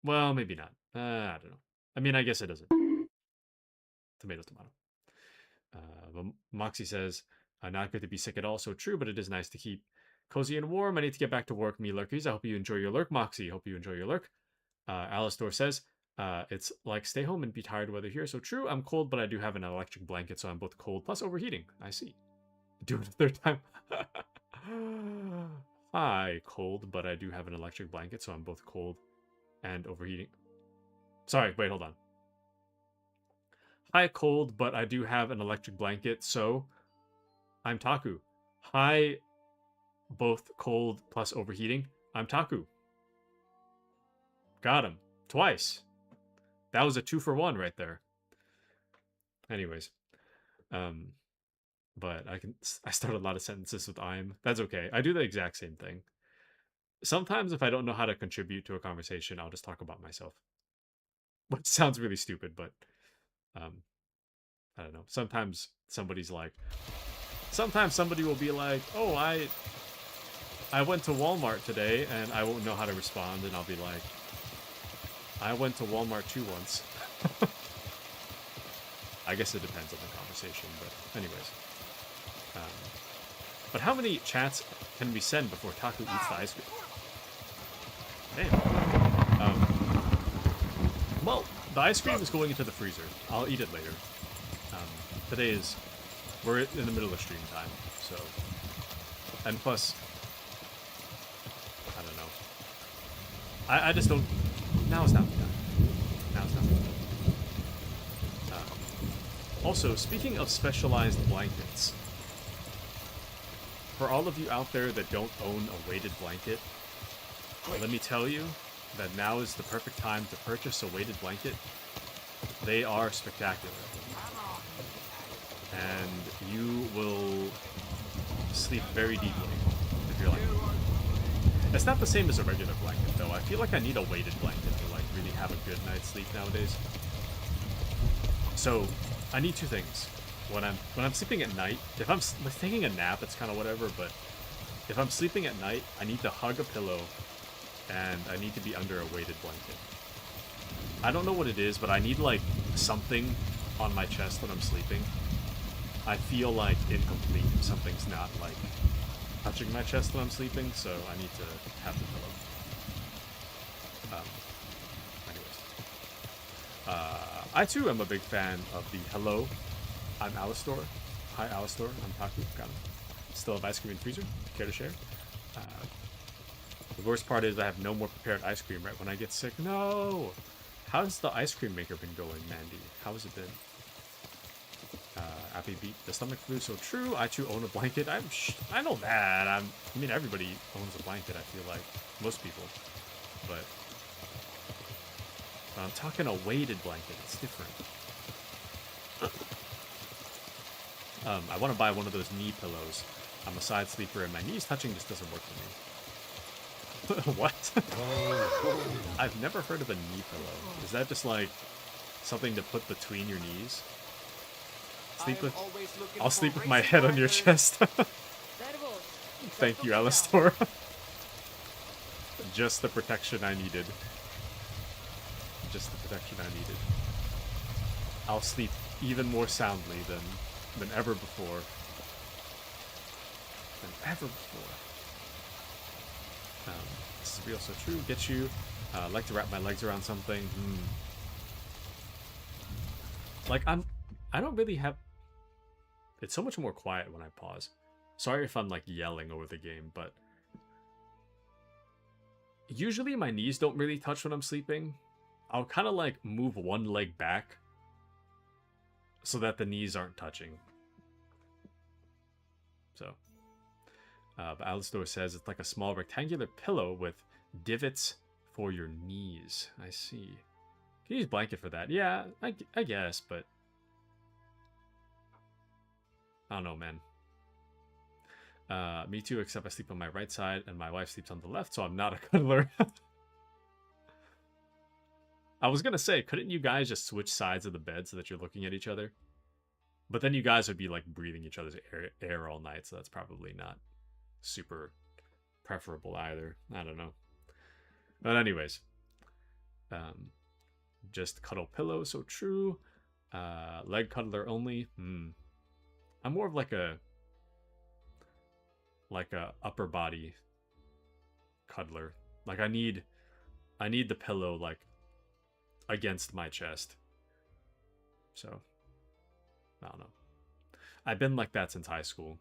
Well, maybe not. I don't know. I mean, I guess it doesn't. Tomato, tomato. But Moxie says, not good to be sick at all. So true, but it is nice to keep cozy and warm. I need to get back to work, me lurkies. I hope you enjoy your lurk, Moxie. Hope you enjoy your lurk. Alastor says, it's like stay home and be tired weather here. So true, I'm cold, but I do have an electric blanket, so I'm both cold plus overheating. I see. Do it a third time. Hi, cold, but I do have an electric blanket, so I'm both cold and overheating. Sorry, wait, hold on. Hi, cold, but I do have an electric blanket, so I'm Taku. Hi, both cold plus overheating. I'm Taku. Got him. Twice. That was a 2-for-1 right there. Anyways. But I start a lot of sentences with I'm. That's okay. I do the exact same thing. Sometimes if I don't know how to contribute to a conversation, I'll just talk about myself. Which sounds really stupid, but I don't know. Sometimes somebody will be like, oh, I went to Walmart today, and I won't know how to respond, and I'll be like, I went to Walmart too once. I guess it depends on the conversation, but anyways. But how many chats can we send before Taku eats the ice cream? Damn. Well, the ice cream is going into the freezer. I'll eat it later. We're in the middle of stream time, so... And plus... I don't know. I just don't... Now is not the time. Now is not the time. Also, speaking of specialized blankets... for all of you out there that don't own a weighted blanket, let me tell you that now is the perfect time to purchase a weighted blanket. They are spectacular. And you will sleep very deeply if you're like me. It's not the same as a regular blanket, though. I feel like I need a weighted blanket to like really have a good night's sleep nowadays. So I need two things. When I'm sleeping at night, if I'm like taking a nap, it's kind of whatever. But if I'm sleeping at night, I need to hug a pillow, and I need to be under a weighted blanket. I don't know what it is, but I need like something on my chest when I'm sleeping. I feel like incomplete if something's not like touching my chest when I'm sleeping, so I need to have the pillow. I too am a big fan of the hello, I'm Alistor. Hi Alistor, I'm Taku. Got him. Still have ice cream in the freezer. Care to share? The worst part is I have no more prepared ice cream right when I get sick. No! How's the ice cream maker been going, Mandy? How has it been? Appy beat the stomach flu, so true. I too own a blanket. I know that. I mean, everybody owns a blanket, I feel like. Most people. But I'm talking a weighted blanket. It's different. I want to buy one of those knee pillows. I'm a side sleeper and my knees touching just doesn't work for me. What? I've never heard of a knee pillow. Is that just like something to put between your knees? I'll sleep with my head on your chest. Thank you, Alistor. Just the protection I needed. Just the protection I needed. I'll sleep even more soundly than ever before. This is real, so true. Get you. Like to wrap my legs around something. Like I don't really have. It's so much more quiet when I pause. Sorry if I'm like yelling over the game, but usually my knees don't really touch when I'm sleeping. I'll kind of like move one leg back so that the knees aren't touching. So, but Alistor says it's like a small rectangular pillow with divots for your knees. I see. Can you use blanket for that? Yeah, I guess, but I don't know, man. Me too, except I sleep on my right side and my wife sleeps on the left, so I'm not a cuddler. I was gonna say, couldn't you guys just switch sides of the bed so that you're looking at each other? But then you guys would be like breathing each other's air all night, so that's probably not super preferable either. I don't know. But anyways, just cuddle pillow, so true. Leg cuddler only. I'm more of like a upper body cuddler. Like I need the pillow like against my chest. So I don't know. I've been like that since high school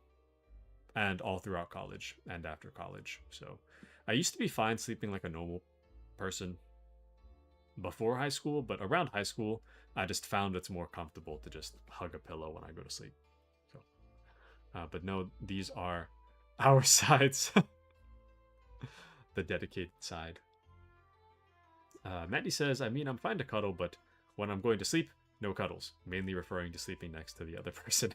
and all throughout college and after college. So I used to be fine sleeping like a normal person before high school, but around high school I just found it's more comfortable to just hug a pillow when I go to sleep. So but no, these are our sides. The dedicated side. Mandy says, I mean, I'm fine to cuddle, but when I'm going to sleep, no cuddles. Mainly referring to sleeping next to the other person.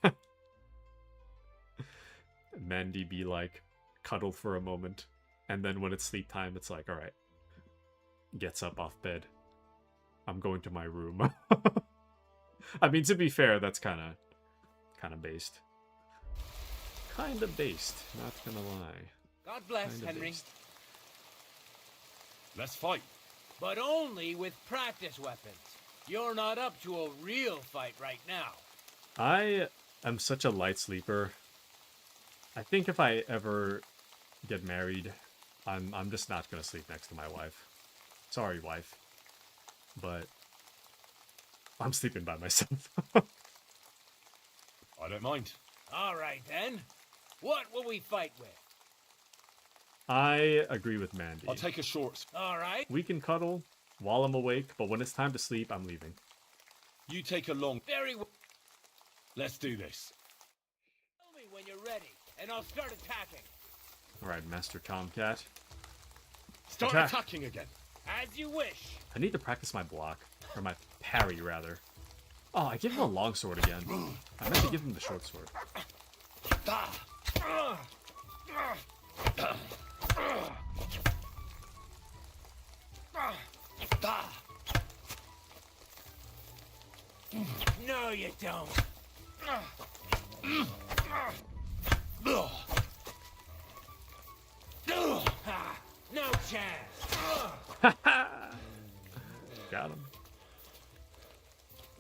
Mandy be like, cuddle for a moment. And then when it's sleep time, it's like, alright. Gets up off bed. I'm going to my room. I mean, to be fair, that's kind of based. Kind of based, not gonna lie. God bless, Kinda Henry. based. Let's fight. But only with practice weapons. You're not up to a real fight right now. I am such a light sleeper. I think if I ever get married, I'm just not gonna sleep next to my wife. Sorry, wife. But I'm sleeping by myself. I don't mind. All right, then. What will we fight with? I agree with Mandy. I'll take a short. All right. We can cuddle while I'm awake, but when it's time to sleep, I'm leaving. You take a long. Very well. Let's do this. Tell me when you're ready. and I'll start attacking. Alright, Master Tomcat. Start Attack. attacking again. As you wish. I need to practice my block. Or my parry, rather. Oh, I give him a longsword again. I meant to give him the short sword. No, you don't. No chance. Got him.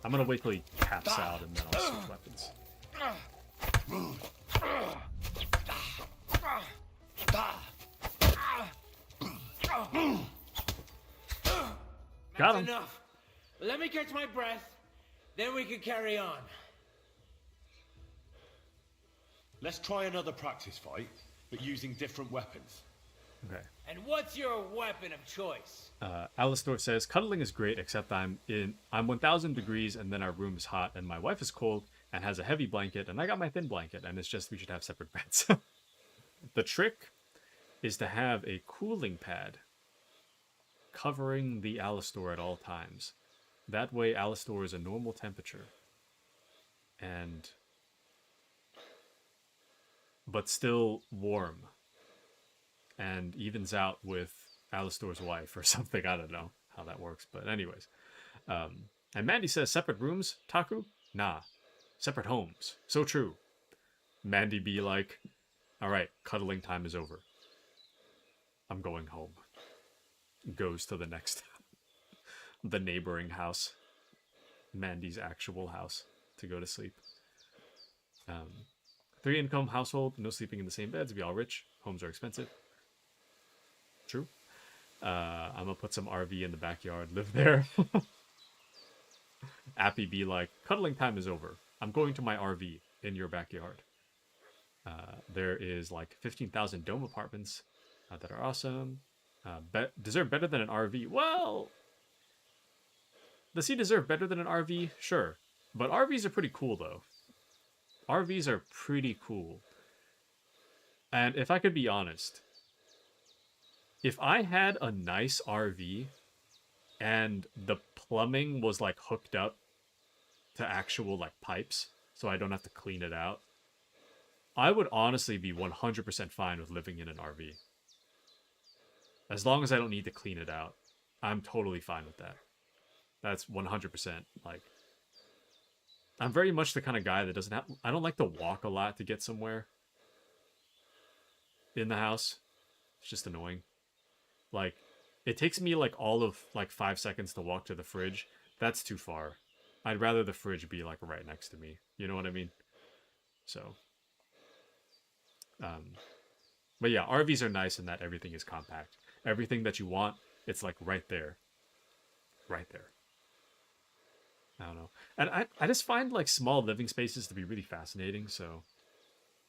I'm gonna wait till he taps out and then I'll switch weapons. Got him. That's enough. Let me catch my breath, then we can carry on. Let's try another practice fight, but using different weapons. Okay. And what's your weapon of choice? Alistor says, cuddling is great, except I'm 1,000 degrees and then our room is hot and my wife is cold and has a heavy blanket and I got my thin blanket and it's just we should have separate beds. The trick is to have a cooling pad covering the Alistor at all times. That way Alistor is a normal temperature. But still warm. And evens out with Alistor's wife or something. I don't know how that works. But anyways. And Mandy says, separate rooms, Taku? Nah. Separate homes. So true. Mandy be like, alright, cuddling time is over. I'm going home. Goes to the next, the neighboring house. Mandy's actual house to go to sleep. 3-income household, no sleeping in the same beds, be all rich. Homes are expensive. True. I'm gonna put some RV in the backyard, live there. Appy be like, cuddling time is over. I'm going to my RV in your backyard. There is like 15,000 dome apartments that are awesome. Deserve better than an RV. Well, does he deserve better than an RV? Sure. But RVs are pretty cool, though. RVs are pretty cool. And if I could be honest, if I had a nice RV and the plumbing was like hooked up to actual like pipes, so I don't have to clean it out, I would honestly be 100% fine with living in an RV. As long as I don't need to clean it out, I'm totally fine with that. That's 100%. Like, I'm very much the kind of guy that doesn't have... I don't like to walk a lot to get somewhere in the house. It's just annoying. Like, it takes me like all of like 5 seconds to walk to the fridge. That's too far. I'd rather the fridge be like right next to me. You know what I mean? So... but yeah, RVs are nice in that everything is compact. Everything that you want, it's like right there. Right there. I don't know. And I just find like small living spaces to be really fascinating, so...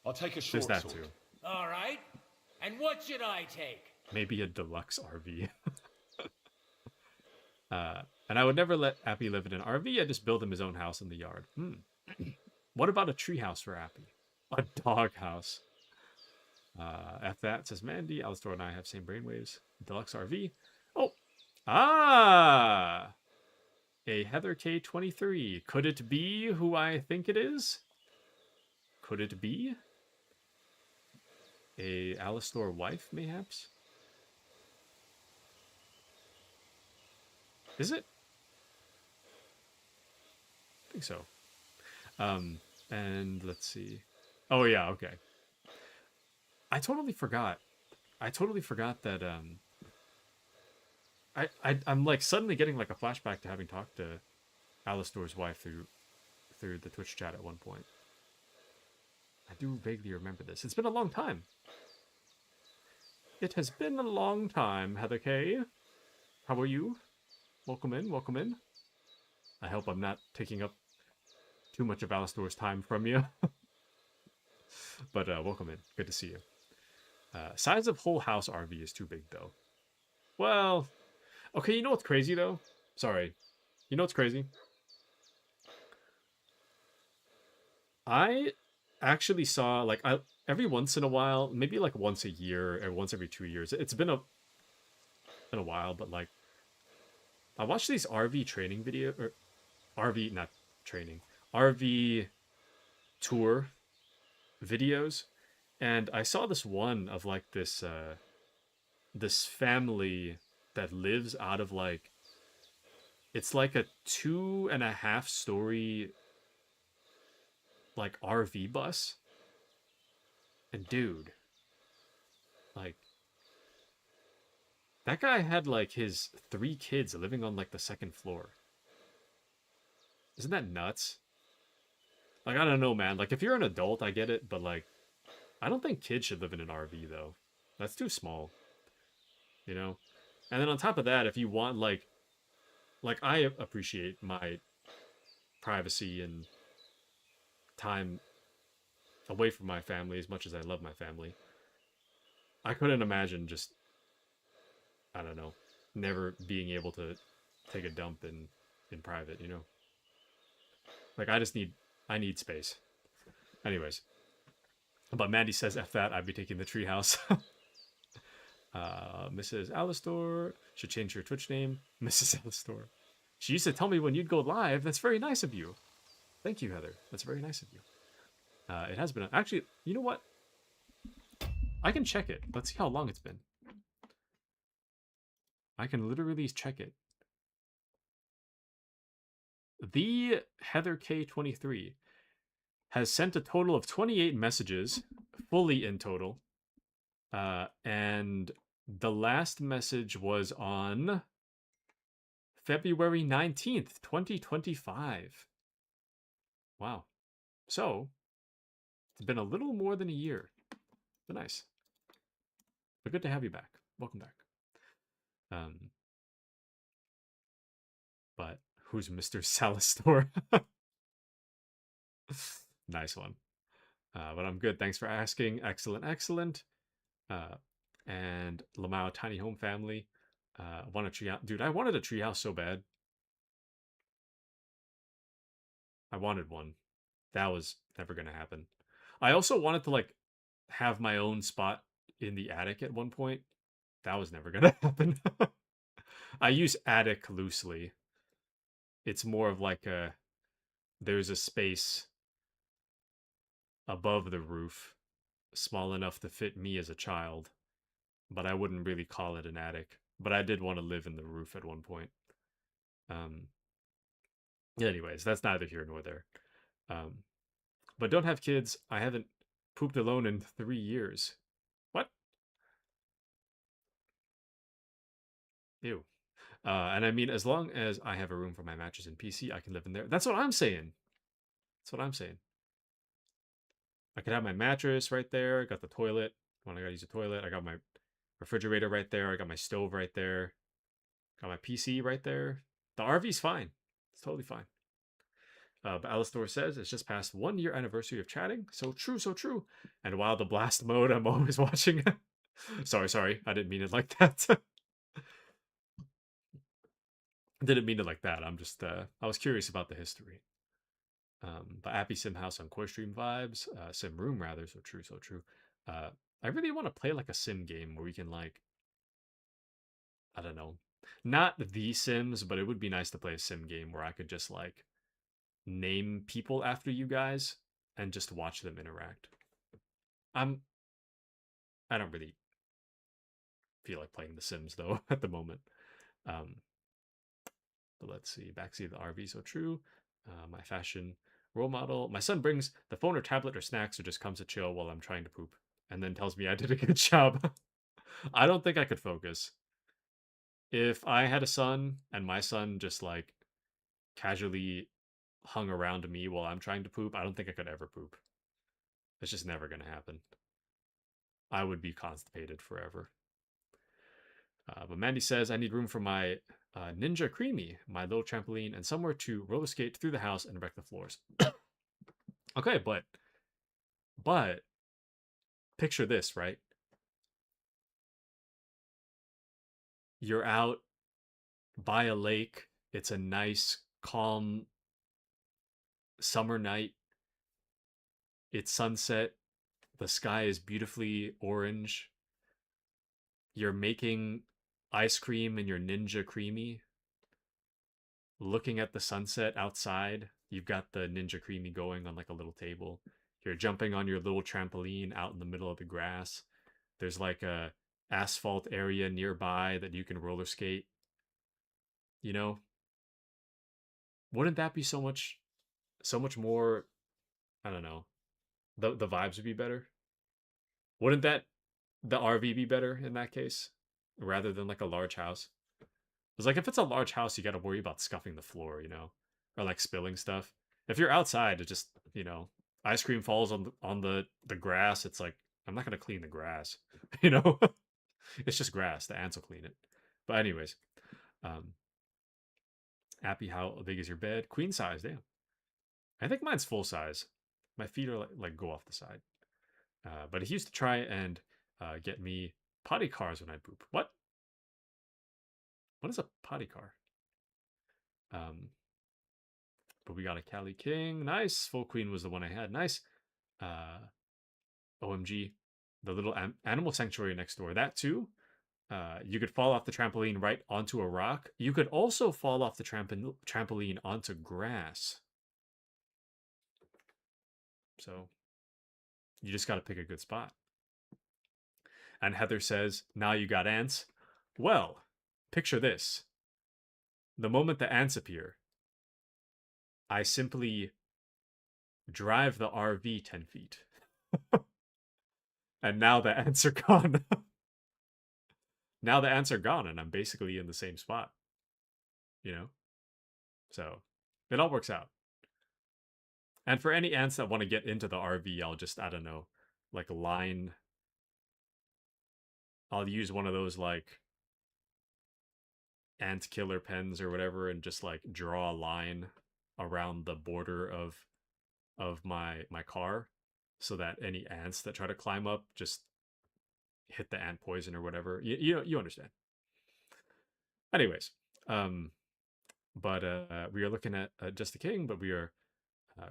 I'll take a short there's that sword. too. Alright. And what should I take? Maybe a deluxe RV. And I would never let Appy live in an RV, I just build him his own house in the yard. What about a tree house for Appy? A dog house. F that, says Mandy. Alistor and I have same brainwaves. Deluxe RV. Oh! Ah! A Heather K23. Could it be who I think it is? Could it be? A Alistor wife, mayhaps? Is it? I think so. And let's see. Oh yeah, okay. I totally forgot. That I'm like suddenly getting like a flashback to having talked to Alistor's wife through the Twitch chat at one point. I do vaguely remember this. It's been a long time. It has been a long time, Heather K. How are you? Welcome in, welcome in. I hope I'm not taking up too much of Alistor's time from you. But welcome in. Good to see you. Size of whole house RV is too big, though. Well, okay, you know what's crazy, though? Sorry. You know what's crazy? I actually saw, like, every once in a while, maybe like once a year or once every 2 years. It's been a while, but like I watch these RV training video or RV not training RV tour videos, and I saw this one of like this family that lives out of like it's like a 2.5 story like RV bus. And dude, like that guy had like his 3 kids living on like the second floor. Isn't that nuts? Like I don't know, man. Like if you're an adult, I get it, but like I don't think kids should live in an RV though. That's too small, you know? And then on top of that, if you want like I appreciate my privacy and time away from my family as much as I love my family. I couldn't imagine just I don't know, never being able to take a dump in private, you know? Like I need space. Anyways. But Mandy says F that, I'd be taking the treehouse. Mrs. Alistor should change your Twitch name. Mrs. Alistor. She used to tell me when you'd go live. That's very nice of you. Thank you, Heather. That's very nice of you. It has been actually, you know what? I can check it. Let's see how long it's been. I can literally check it. The Heather K23 has sent a total of 28 messages, fully in total. And the last message was on February 19th, 2025. Wow. So, it's been a little more than a year. But nice. But good to have you back. Welcome back. But who's Mr. Salastor? Nice one. But I'm good. Thanks for asking. Excellent, excellent. And Lamau Tiny Home Family. Want a treehouse. Dude, I wanted a treehouse so bad. I wanted one. That was never going to happen. I also wanted to like have my own spot in the attic at one point. That was never going to happen. I use attic loosely. It's more of like there's a space above the roof small enough to fit me as a child, but I wouldn't really call it an attic. But I did want to live in the roof at one point. Anyways, that's neither here nor there. But don't have kids. I haven't pooped alone in 3 years. What? Ew. And I mean, as long as I have a room for my mattress and PC, I can live in there. That's what I'm saying. That's what I'm saying. I could have my mattress right there. I got the toilet when I gotta use the toilet. I got my refrigerator right there. I got my stove right there. Got my PC right there. The RV's fine. It's totally fine. But Alistor says it's just past 1 year anniversary of chatting. So true, so true. And while the blast mode, I'm always watching. Sorry. I didn't mean it like that. Didn't mean it like that. I'm just, I was curious about the history. But Appy Sim House on Core Stream vibes. Sim Room, rather. So true, so true. I really want to play like a sim game where we can like, I don't know, not the Sims, but it would be nice to play a sim game where I could just like name people after you guys and just watch them interact. I don't really feel like playing The Sims though at the moment. But let's see. Backseat of the RV, so true. My fashion role model. My son brings the phone or tablet or snacks or just comes to chill while I'm trying to poop and then tells me I did a good job. I don't think I could focus. If I had a son and my son just like casually hung around me while I'm trying to poop, I don't think I could ever poop. It's just never going to happen. I would be constipated forever. But Mandy says, I need room for my Ninja Creamy, my little trampoline, and somewhere to roller skate through the house and wreck the floors. Okay, but picture this, right? You're out by a lake. It's a nice, calm summer night. It's sunset. The sky is beautifully orange. You're making ice cream in your Ninja Creamy. Looking at the sunset outside. You've got the Ninja Creamy going on like a little table. You're jumping on your little trampoline out in the middle of the grass. There's like a asphalt area nearby that you can roller skate. You know, wouldn't that be so much more, I don't know, the vibes would be better? Wouldn't that the RV be better in that case rather than like a large house? It's like if it's a large house, you got to worry about scuffing the floor, you know, or like spilling stuff. If you're outside, it just, you know, ice cream falls on the grass. It's like I'm not gonna clean the grass, you know. It's just grass. The ants will clean it. But anyways, um, Appy, how big is your bed? Queen size, damn. I think mine's full size. My feet are like go off the side. But he used to try and get me potty cars when I poop. What? What is a potty car? But we got a Cali King. Nice. Full Queen was the one I had. Nice. OMG. The little animal sanctuary next door. That too. You could fall off the trampoline right onto a rock. You could also fall off the trampoline onto grass. So you just got to pick a good spot. And Heather says, now you got ants. Well, picture this. The moment the ants appear, I simply drive the RV 10 feet. And now the ants are gone. Now the ants are gone, and I'm basically in the same spot. You know? So, it all works out. And for any ants that want to get into the RV, I'll just, I don't know, like line. I'll use one of those, like, ant killer pens or whatever and just, like, draw a line around the border of my car so that any ants that try to climb up just hit the ant poison or whatever. You understand. Anyways, but we are looking at Just the King, but we are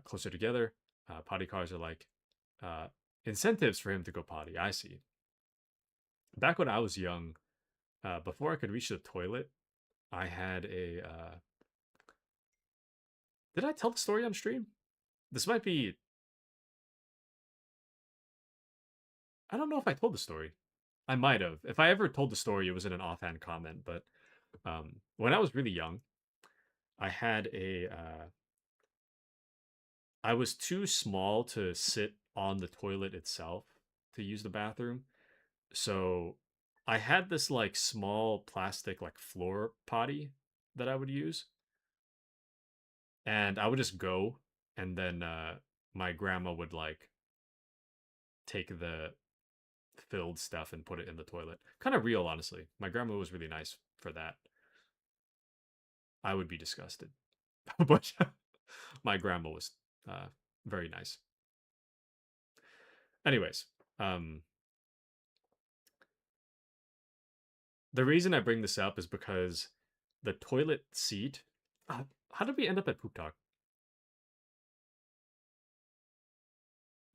closer together. Potty cars are like incentives for him to go potty. I see. Back when I was young, before I could reach the toilet, I had a. Did I tell the story on stream? This might be. I don't know if I told the story. I might have. If I ever told the story, it was in an offhand comment. But when I was really young, I had a. I was too small to sit on the toilet itself to use the bathroom. So I had this like small plastic like floor potty that I would use. And I would just go and then my grandma would like take the filled stuff and put it in the toilet. Kind of real, honestly. My grandma was really nice for that. I would be disgusted. But my grandma was very nice. Anyways, the reason I bring this up is because the toilet seat. How did we end up at Poop Talk?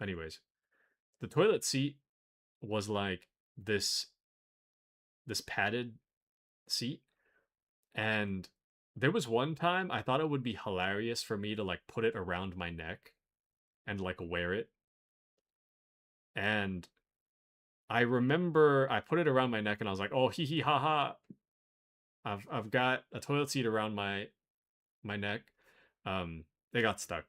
Anyways, the toilet seat was like this padded seat, and there was one time I thought it would be hilarious for me to like put it around my neck and like wear it. And I remember I put it around my neck and I was like, "Oh, hee hee ha ha. I've got a toilet seat around my neck." They got stuck.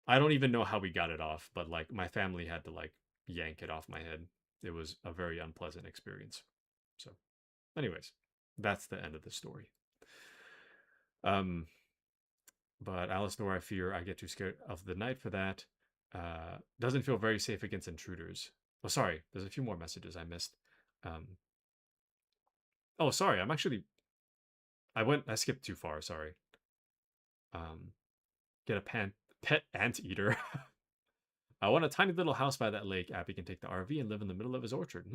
I don't even know how we got it off, but like my family had to like yank it off my head. It was a very unpleasant experience. So, anyways, that's the end of the story. But Alistair, I fear I get too scared of the night for that. Doesn't feel very safe against intruders. Oh, sorry. There's a few more messages I missed. Oh, sorry. I skipped too far. Sorry. Get a pet anteater. I want a tiny little house by that lake. Abby can take the RV and live in the middle of his orchard.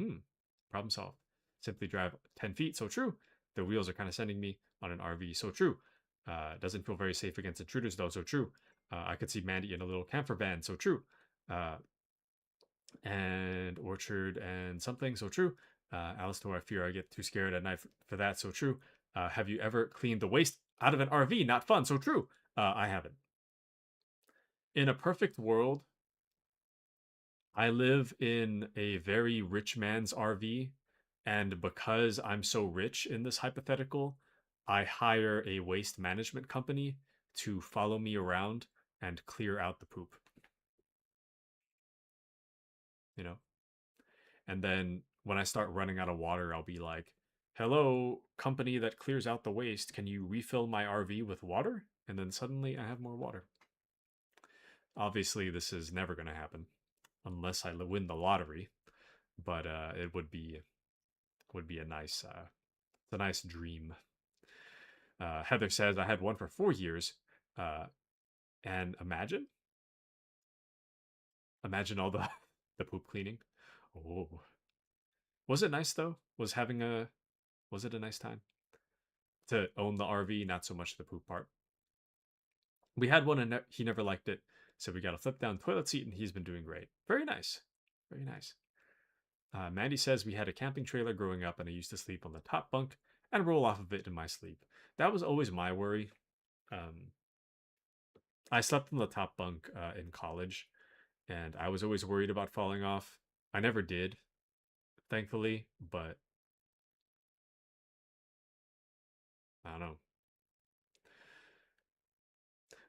Problem solved. Simply drive 10 feet. So true. The wheels are kind of sending me on an RV. So true. Doesn't feel very safe against intruders, though. So true. I could see Mandy in a little camper van. So true. And orchard and something, so true. Alistair, I fear I get too scared at night for that, so true. Have you ever cleaned the waste out of an RV? Not fun, so true. I haven't. In a perfect world, I live in a very rich man's RV, and because I'm so rich in this hypothetical, I hire a waste management company to follow me around and clear out the poop. You know? And then when I start running out of water, I'll be like, hello, company that clears out the waste, can you refill my RV with water? And then suddenly I have more water. Obviously, this is never going to happen unless I win the lottery, but it would be a nice it's a nice dream. Heather says I had one for 4 years, and imagine all the the poop cleaning. Oh, was it nice though? Was it a nice time to own the RV? Not so much the poop part. We had one and he never liked it, so we got a flip down toilet seat and he's been doing great. Very nice, very nice. Mandy says we had a camping trailer growing up and I used to sleep on the top bunk and roll off of it in my sleep. That was always my worry. I slept on the top bunk in college, and I was always worried about falling off. I never did, thankfully, but I don't know.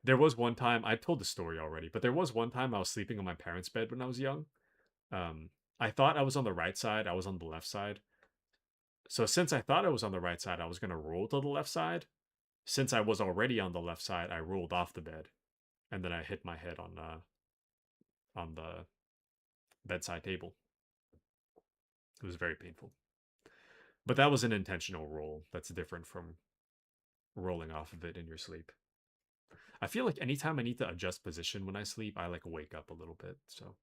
There was one time, I told the story already, but there was one time I was sleeping on my parents' bed when I was young. I thought I was on the right side, I was on the left side. So since I thought I was on the right side, I was going to roll to the left side. Since I was already on the left side, I rolled off the bed, and then I hit my head on the bedside table. It was very painful. But that was an intentional roll. That's different from rolling off of it in your sleep. I feel like anytime I need to adjust position when I sleep, I like wake up a little bit. So,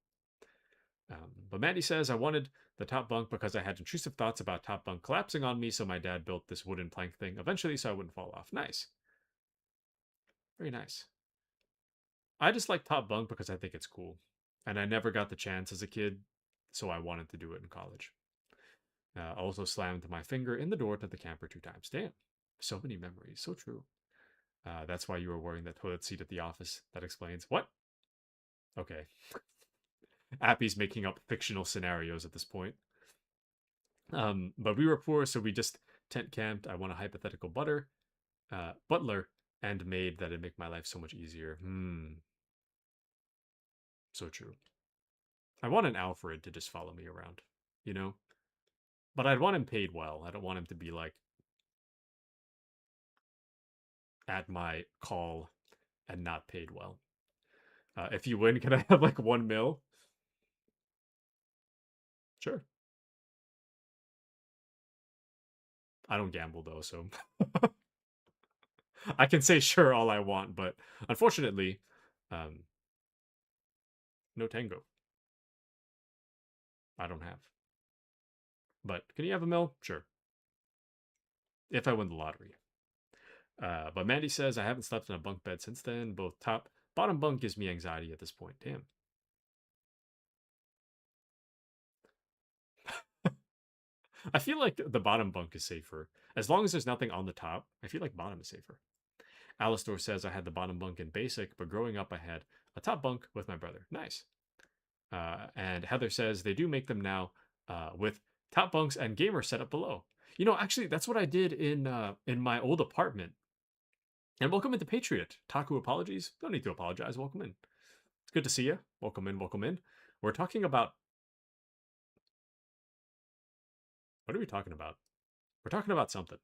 but Mandy says I wanted the top bunk because I had intrusive thoughts about top bunk collapsing on me. So my dad built this wooden plank thing eventually, so I wouldn't fall off. Nice, very nice. I just like top bunk because I think it's cool, and I never got the chance as a kid, so I wanted to do it in college. Also slammed my finger in the door to the camper 2 times. Damn, so many memories. So true. That's why you were wearing that toilet seat at the office. That explains. What? Okay. Appy's making up fictional scenarios at this point. But we were poor, so we just tent camped. I want a hypothetical butler and maid that'd make my life so much easier. So true. I want an Alfred to just follow me around, you know? But I'd want him paid well. I don't want him to be like at my call and not paid well. If you win, can I have like 1 mil? Sure. I don't gamble though, so I can say sure all I want, but unfortunately, no tango. I don't have. But can you have 1 mil? Sure. If I win the lottery. But Mandy says I haven't slept in a bunk bed since then. Both bottom bunk gives me anxiety at this point. Damn. I feel like the bottom bunk is safer. As long as there's nothing on the top, I feel like bottom is safer. Alistair says I had the bottom bunk in basic, but growing up I had a top bunk with my brother. Nice. And Heather says they do make them now with top bunks and gamer setup below. You know, actually, that's what I did in my old apartment. And welcome into Patriot. Taku apologies. No need to apologize. Welcome in. It's good to see you. Welcome in. Welcome in. We're talking about. What are we talking about? We're talking about something.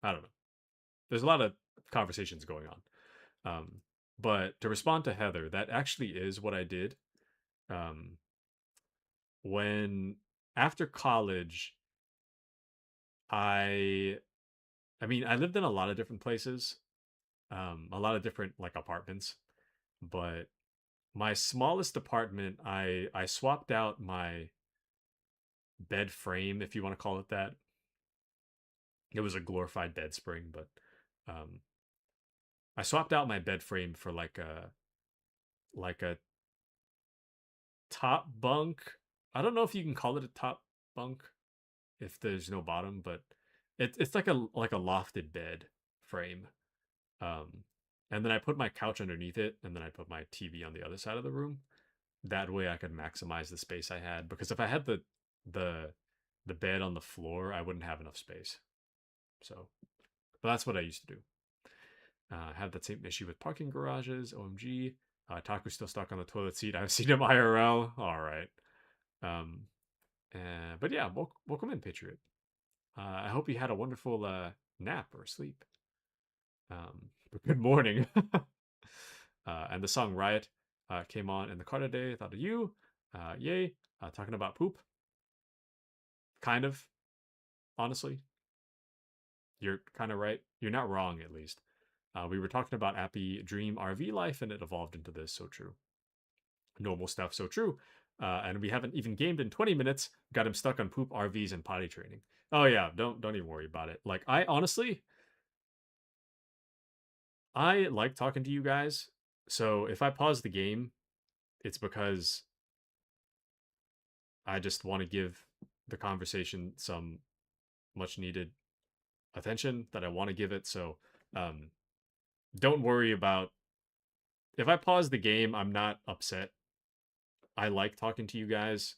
I don't know. There's a lot of conversations going on. But to respond to Heather, that actually is what I did. When after college, I mean, I lived in a lot of different places, a lot of different like apartments, but my smallest apartment, I swapped out my bed frame, if you want to call it that. It was a glorified bed spring, but I swapped out my bed frame for like a top bunk. I don't know if you can call it a top bunk if there's no bottom, but it's like a lofted bed frame. And then I put my couch underneath it, and then I put my TV on the other side of the room. That way I could maximize the space I had, because if I had the bed on the floor, I wouldn't have enough space. So, but that's what I used to do. I have that same issue with parking garages. OMG. Taku's still stuck on the toilet seat. I've seen him IRL. All right. But yeah, welcome in, Patriot. I hope you had a wonderful nap or sleep. Good morning. And the song Riot came on in the car today. I thought of you. Yay. Talking about poop. Kind of. Honestly. You're kind of right. You're not wrong, at least. We were talking about Appy Dream RV life, and it evolved into this. So true. Normal stuff. So true. And we haven't even gamed in 20 minutes. Got him stuck on poop, RVs, and potty training. Oh yeah, don't even worry about it. Like, I honestly, I like talking to you guys. So if I pause the game, it's because I just want to give the conversation some much needed attention that I want to give it. So don't worry about if I pause the game. I'm not upset. I like talking to you guys.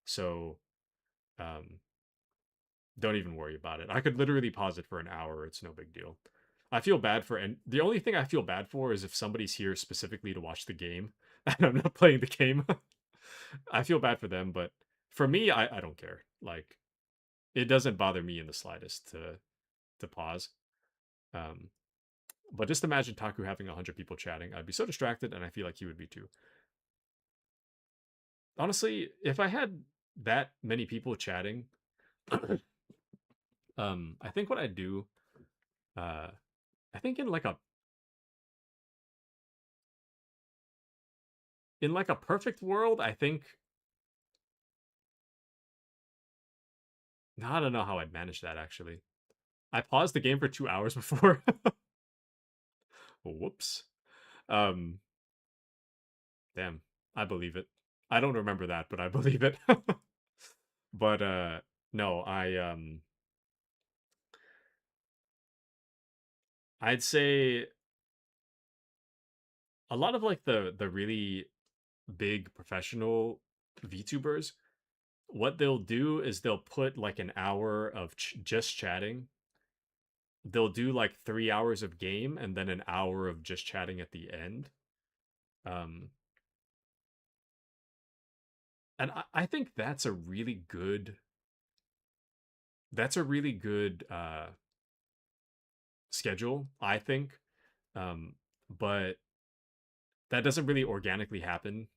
So don't even worry about it. I could literally pause it for an hour. It's no big deal. I feel bad for, and the only thing I feel bad for is if somebody's here specifically to watch the game and I'm not playing the game. I feel bad for them, but for me, I don't care. Like, it doesn't bother me in the slightest to pause. But just imagine Taku having 100 people chatting. I'd be so distracted, and I feel like he would be too. Honestly, if I had that many people chatting, I think what I'd do, I think in like a perfect world, I think, I don't know how I'd manage that, actually. I paused the game for 2 hours before. Whoops. Damn, I believe it. I don't remember that, but I believe it. But no, I'd say a lot of like the really big professional VTubers, what they'll do is they'll put like an hour of just chatting. They'll do like 3 hours of game and then an hour of just chatting at the end. And I think that's a really good schedule, I think. But that doesn't really organically happen.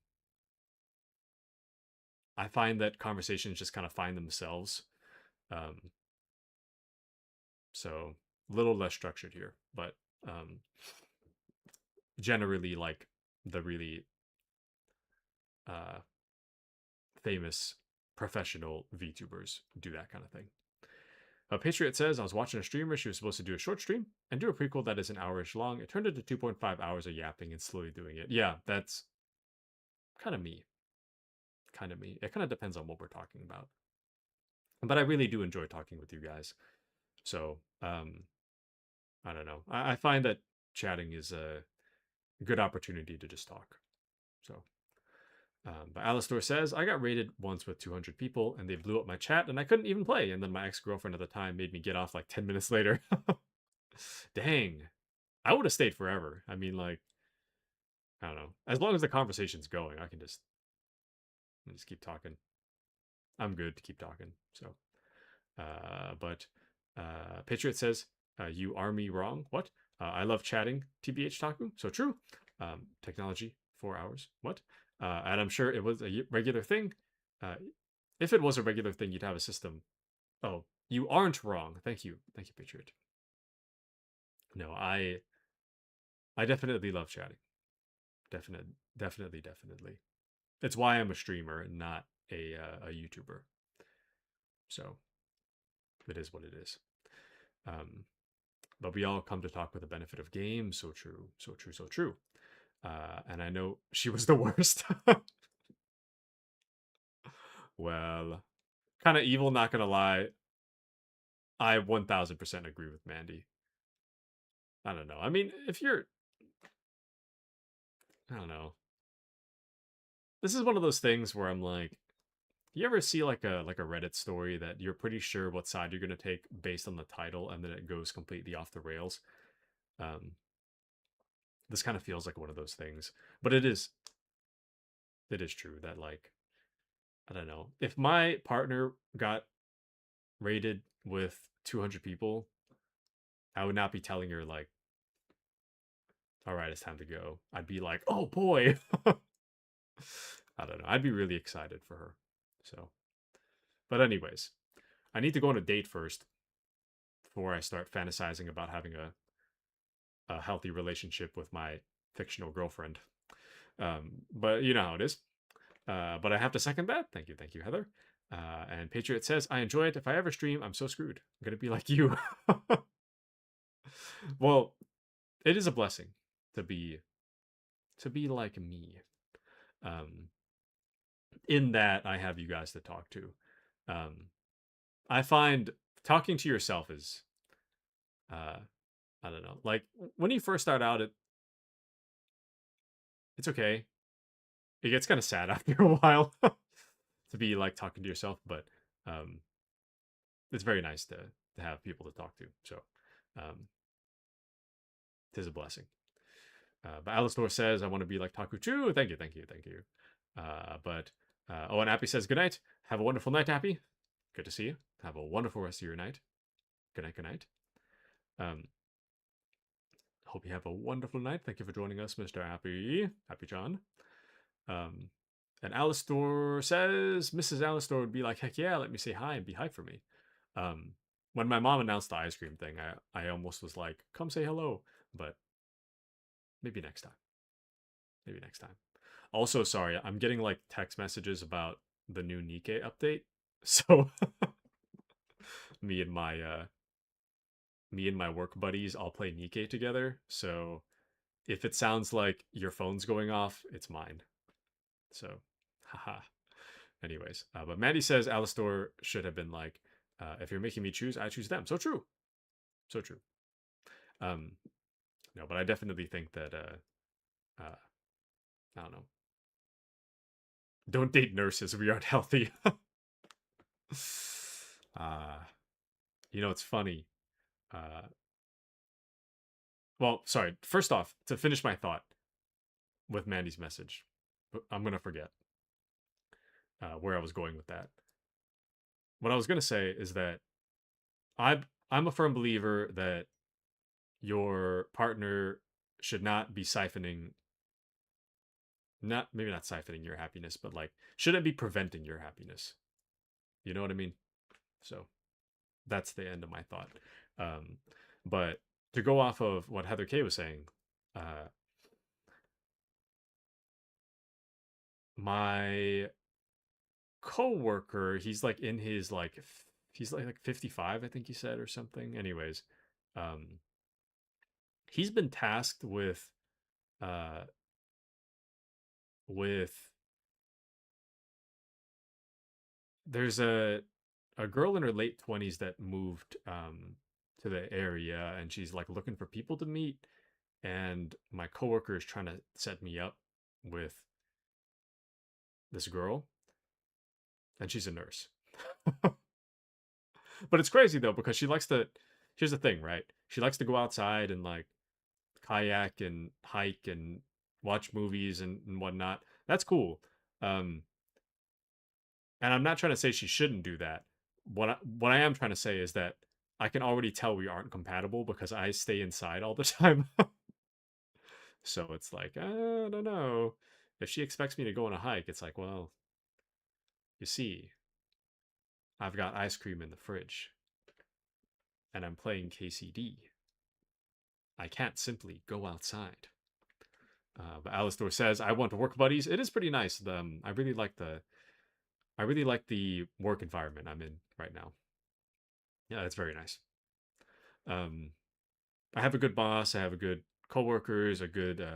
I find that conversations just kind of find themselves. So a little less structured here, but generally, like, the really famous professional VTubers do that kind of thing. Patriot says, I was watching a streamer. She was supposed to do a short stream and do a prequel that is an hour-ish long. It turned into 2.5 hours of yapping and slowly doing it. Yeah, that's kind of me. It kind of depends on what we're talking about. But I really do enjoy talking with you guys. So, I don't know. I find that chatting is a good opportunity to just talk. So, but Alistor says, I got raided once with 200 people and they blew up my chat and I couldn't even play. And then my ex-girlfriend at the time made me get off like 10 minutes later. Dang. I would have stayed forever. I mean, like, I don't know. As long as the conversation's going, I can just keep talking. I'm good to keep talking. So, but Patriot says, you are me wrong. What? I love chatting, TBH Taku. So true. Technology, 4 hours. What? And I'm sure it was a regular thing. If it was a regular thing, you'd have a system. Oh, you aren't wrong. Thank you. Thank you, Patriot. No, I definitely love chatting. Definitely. It's why I'm a streamer and not a YouTuber. So it is what it is. But we all come to talk with the benefit of games. So true. And I know she was the worst. Well, kind of evil, not gonna lie. I 1000% agree with Mandy. I don't know. I mean, if you're, I don't know. This is one of those things where I'm like, you ever see like a Reddit story that you're pretty sure what side you're gonna take based on the title, and then it goes completely off the rails? Um, this kind of feels like one of those things, but it is true that, like, I don't know, if my partner got raided with 200 people, I would not be telling her like, all right, it's time to go. I'd be like, oh boy. I don't know. I'd be really excited for her. So, but anyways, I need to go on a date first before I start fantasizing about having a healthy relationship with my fictional girlfriend. But you know how it is. But I have to second that. Thank you, Heather. And Patriot says, I enjoy it. If I ever stream, I'm so screwed. I'm going to be like you. Well, it is a blessing to be like me. In that I have you guys to talk to. I find talking to yourself is, I don't know, like when you first start out, it's okay. It gets kind of sad after a while to be like talking to yourself, but it's very nice to have people to talk to. So it is a blessing. But Alistor says, I want to be like Taku Chu. Thank you. And Appy says, good night. Have a wonderful night, Appy. Good to see you. Have a wonderful rest of your night. Good night. Hope you have a wonderful night. Thank you for joining us, Mr. Happy John. And Alistor says, Mrs. Alistor would be like, heck yeah, let me say hi and be hyped for me. When my mom announced the ice cream thing, I almost was like, come say hello. But maybe next time. Also, sorry, I'm getting like text messages about the new Nikkei update. So me and my work buddies all play Nikkei together. So if it sounds like your phone's going off, it's mine. So, haha. Anyways, but Maddie says Alistor should have been like, if you're making me choose, I choose them. So true. No, but I definitely think that I don't know. Don't date nurses. We aren't healthy. It's funny. Well, sorry. First off, to finish my thought with Mandy's message, I'm gonna forget where I was going with that. What I was gonna say is that I'm a firm believer that your partner should not be siphoning, maybe not siphoning your happiness, but like shouldn't be preventing your happiness. You know what I mean? So that's the end of my thought. But to go off of what Heather K was saying, my coworker, he's like in his he's like 55, I think he said, or something. Anyways, he's been tasked with there's a girl in her late 20s that moved to the area, and she's like looking for people to meet, and my coworker is trying to set me up with this girl, and she's a nurse. But it's crazy though, because she likes to, here's the thing, right? She likes to go outside and like kayak and hike and watch movies and whatnot. That's cool. And I'm not trying to say she shouldn't do that. What I am trying to say is that I can already tell we aren't compatible because I stay inside all the time. So it's like, I don't know. If she expects me to go on a hike, it's like, well, you see, I've got ice cream in the fridge and I'm playing KCD. I can't simply go outside. But Alistor says, I want work buddies. It is pretty nice. I really like the work environment I'm in right now. Yeah, it's very nice. I have a good boss. I have a good coworkers, a good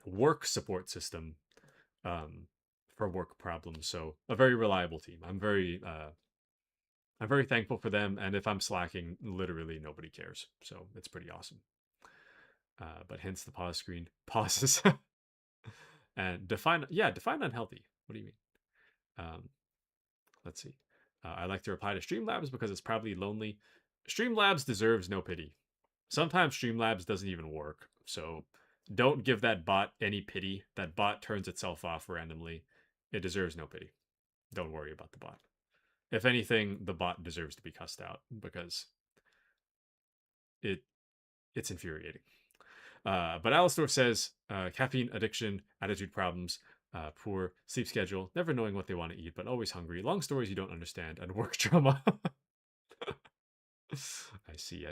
work support system for work problems. So a very reliable team. I'm very thankful for them. And if I'm slacking, literally nobody cares. So it's pretty awesome. But hence the pause screen pauses. And define unhealthy. What do you mean? Let's see. I like to reply to Streamlabs because it's probably lonely. Streamlabs deserves no pity. Sometimes Streamlabs doesn't even work, so don't give that bot any pity. That bot turns itself off randomly. It deserves no pity. Don't worry about the bot. If anything, the bot deserves to be cussed out because it's infuriating. But Alistair says caffeine addiction, attitude problems, poor sleep schedule, never knowing what they want to eat, but always hungry, long stories you don't understand, and work trauma. I see.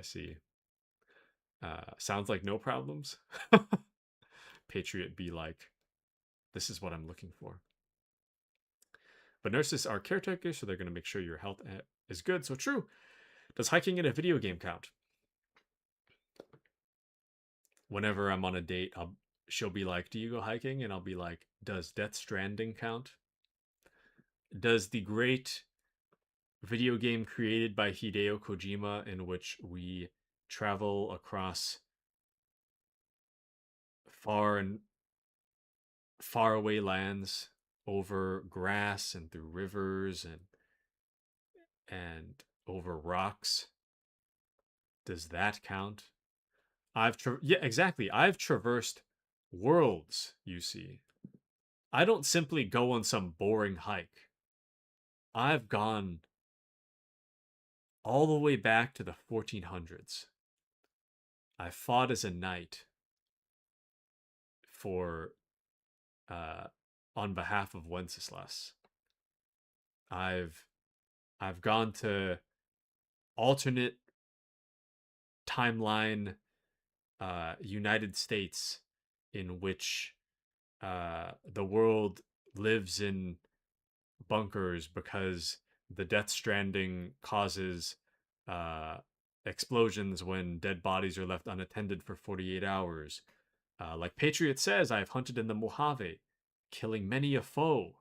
Sounds like no problems. Patriot be like, this is what I'm looking for. But nurses are caretakers, so they're going to make sure your health is good. So true. Does hiking in a video game count? Whenever I'm on a date, she'll be like, do you go hiking? And I'll be like, does Death Stranding count? Does the great video game created by Hideo Kojima, in which we travel across far away lands, over grass and through rivers and over rocks, does that count? Yeah, exactly. I've traversed worlds, you see. I don't simply go on some boring hike. I've gone all the way back to the 1400s. I fought as a knight for on behalf of Wenceslas. I've gone to alternate timeline United States in which the world lives in bunkers because the Death Stranding causes explosions when dead bodies are left unattended for 48 hours. Like Patriot says, I've hunted in the Mojave, killing many a foe.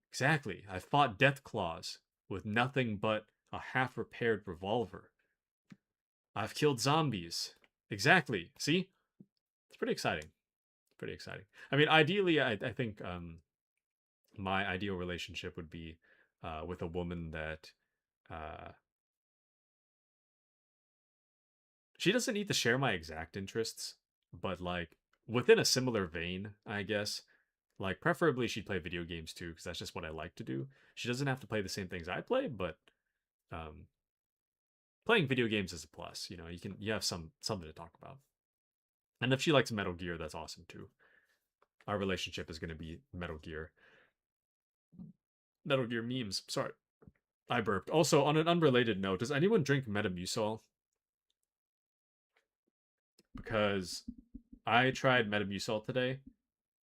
Exactly. I fought death claws with nothing but a half-repaired revolver. I've killed zombies. Exactly. See? It's pretty exciting. Pretty exciting. I mean, ideally, I think my ideal relationship would be with a woman that she doesn't need to share my exact interests, but like within a similar vein, I guess. Like preferably she'd play video games too, because that's just what I like to do. She doesn't have to play the same things I play, but playing video games is a plus. You know, you have something to talk about. And if she likes Metal Gear, that's awesome too. Our relationship is going to be Metal Gear. Metal Gear memes. Sorry, I burped. Also, on an unrelated note, does anyone drink Metamucil? Because I tried Metamucil today,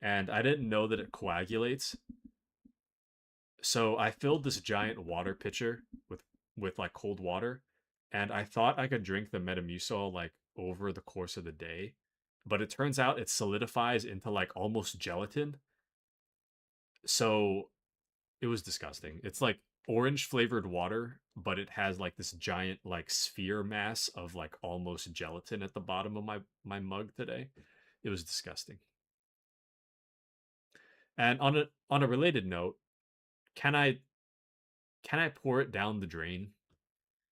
and I didn't know that it coagulates. So I filled this giant water pitcher with like cold water, and I thought I could drink the Metamucil like over the course of the day, but it turns out it solidifies into like almost gelatin. So it was disgusting. It's like orange flavored water, but it has like this giant like sphere mass of like almost gelatin at the bottom of my mug today. It was disgusting. And on a related note, can I pour it down the drain?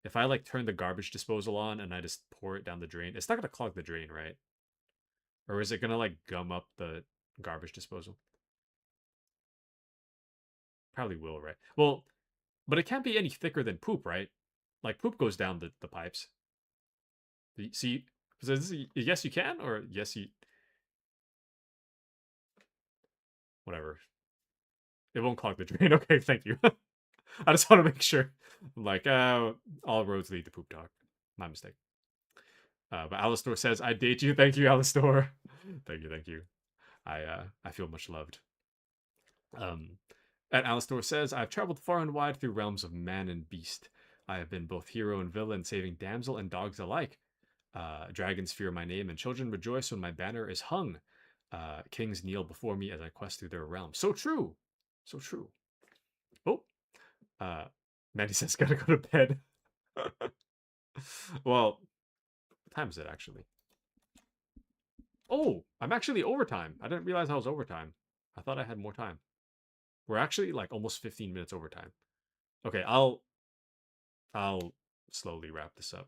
If I like turn the garbage disposal on and I just pour it down the drain, it's not gonna clog the drain, right? Or is it gonna like gum up the garbage disposal? Probably will, right? Well, but it can't be any thicker than poop, right? Like poop goes down the pipes. See, so this is, yes you can, or yes you. Whatever. It won't clog the drain. Okay, thank you. I just want to make sure. Like, all roads lead to poop talk. My mistake. But Alistor says, I date you. Thank you, Alistor. Thank you. I feel much loved. And Alistor says, I've traveled far and wide through realms of man and beast. I have been both hero and villain, saving damsel and dogs alike. Dragons fear my name, and children rejoice when my banner is hung. Kings kneel before me as I quest through their realm. So true. So true. Oh, Mandy says gotta go to bed. Well, what time is it actually? Oh, I'm actually overtime. I didn't realize I was overtime. I thought I had more time. We're actually like almost 15 minutes overtime. Okay, I'll slowly wrap this up.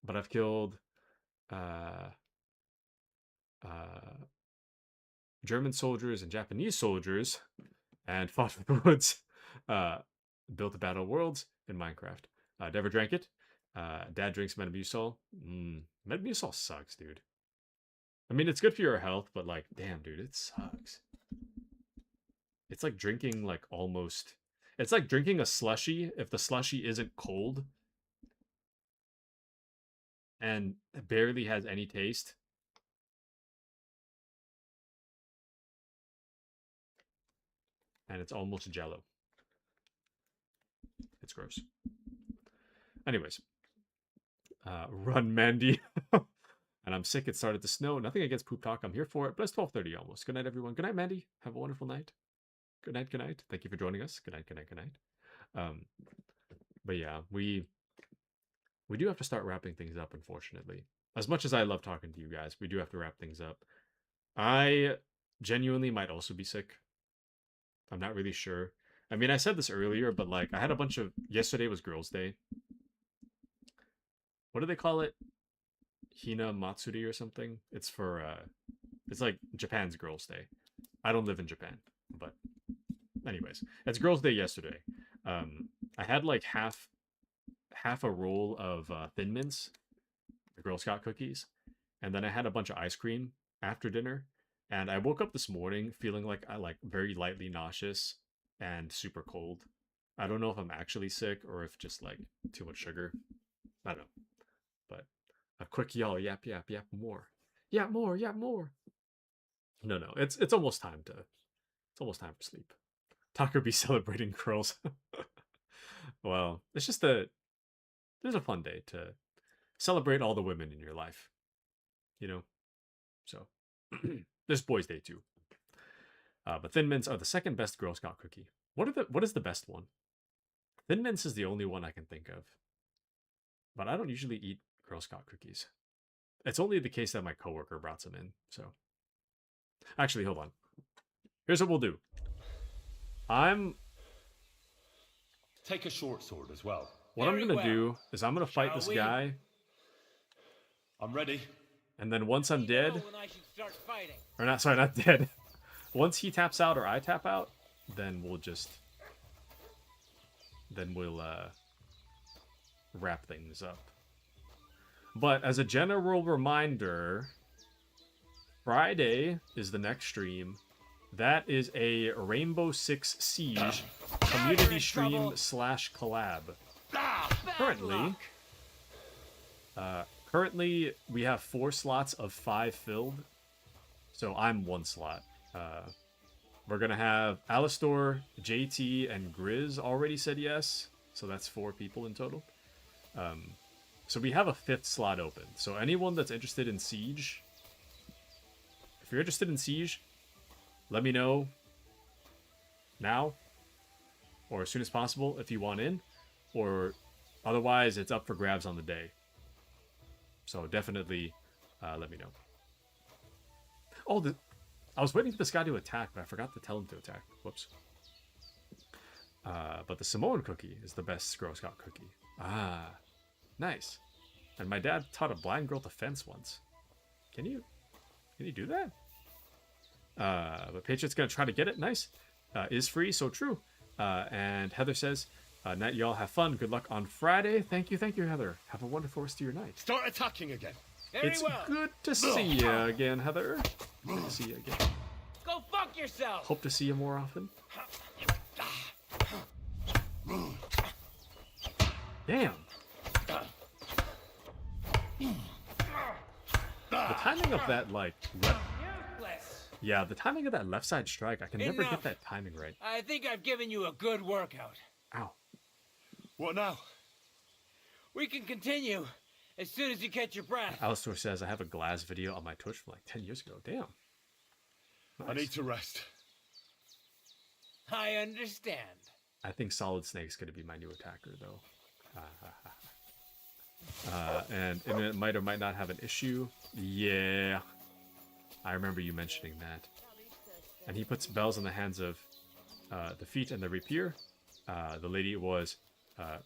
But I've killed German soldiers and Japanese soldiers and fought with the woods. Built a battle worlds in Minecraft. Never drank it. Dad drinks Metamucil. Metamucil sucks, dude. I mean, it's good for your health, but like, damn, dude, it sucks. It's like drinking like almost... It's like drinking a slushie if the slushie isn't cold and barely has any taste. And it's almost jello. It's gross. Anyways. Run, Mandy. And I'm sick. It started to snow. Nothing against poop talk. I'm here for it. But it's 12:30 almost. Good night, everyone. Good night, Mandy. Have a wonderful night. Good night. Good night. Thank you for joining us. Good night. Good night. Good night. But yeah, we do have to start wrapping things up, unfortunately. As much as I love talking to you guys, we do have to wrap things up. I genuinely might also be sick. I'm not really sure. I mean, I said this earlier, but like, I had a bunch of... Yesterday was Girls' Day. What do they call it? Hina Matsuri or something? It's for, it's like Japan's Girls' Day. I don't live in Japan, but anyways. It's Girls' Day yesterday. I had like half a roll of Thin Mints, the Girl Scout cookies, and then I had a bunch of ice cream after dinner, and I woke up this morning feeling like I like very lightly nauseous and super cold. I don't know if I'm actually sick or if just like too much sugar. I don't know. But a quick yell, yap, yap, yap more. Yap more, yap more. No, it's almost time to... It's almost time for sleep. Taku be celebrating curls. Well, it's just there's a fun day to celebrate all the women in your life. You know? So, there's Boys' Day too. But Thin Mints are the second best Girl Scout cookie. What is the best one? Thin Mints is the only one I can think of. But I don't usually eat Girl Scout cookies. It's only the case that my coworker brought some in, so. Actually, hold on. Here's what we'll do. Take a short sword as well. What I'm gonna do is I'm gonna fight this guy. I'm ready. And then once I'm dead... When I should start fighting. Or not, sorry, not dead. Once he taps out or I tap out, then we'll just... Then we'll, wrap things up. But as a general reminder, Friday is the next stream. That is a Rainbow Six Siege community stream / collab. Currently, we have 4 slots of 5 filled. So I'm 1 slot. We're gonna have Alistor, JT, and Grizz already said yes. So that's 4 people in total. So we have a 5th slot open. So anyone that's interested in Siege, if you're interested in Siege, let me know now or as soon as possible if you want in, or otherwise it's up for grabs on the day. So definitely let me know. Oh, I was waiting for this guy to attack, but I forgot to tell him to attack. Whoops. But the Samoan cookie is the best Girl Scout cookie. Ah, nice. And my dad taught a blind girl to fence once. Can you do that? But Patriot's gonna try to get it. Nice. Is free, so true. And Heather says, night y'all, have fun. Good luck on Friday. Thank you, Heather. Have a wonderful rest of your night. Start attacking again. It's good to see you again, Heather. Good to see you again. Go fuck yourself. Hope to see you more often. Damn. The timing of that, like, yeah, the timing of that left side strike, I can never get that timing right. I think I've given you a good workout. Ow. What now? We can continue as soon as you catch your breath. Alistor says I have a Glass video on my Twitch from like 10 years ago. Damn. Nice. I need to rest. I understand. I think Solid Snake's going to be my new attacker, though. And it might or might not have an issue. Yeah. I remember you mentioning that. And he puts bells in the hands of the feet and the rapier. The lady was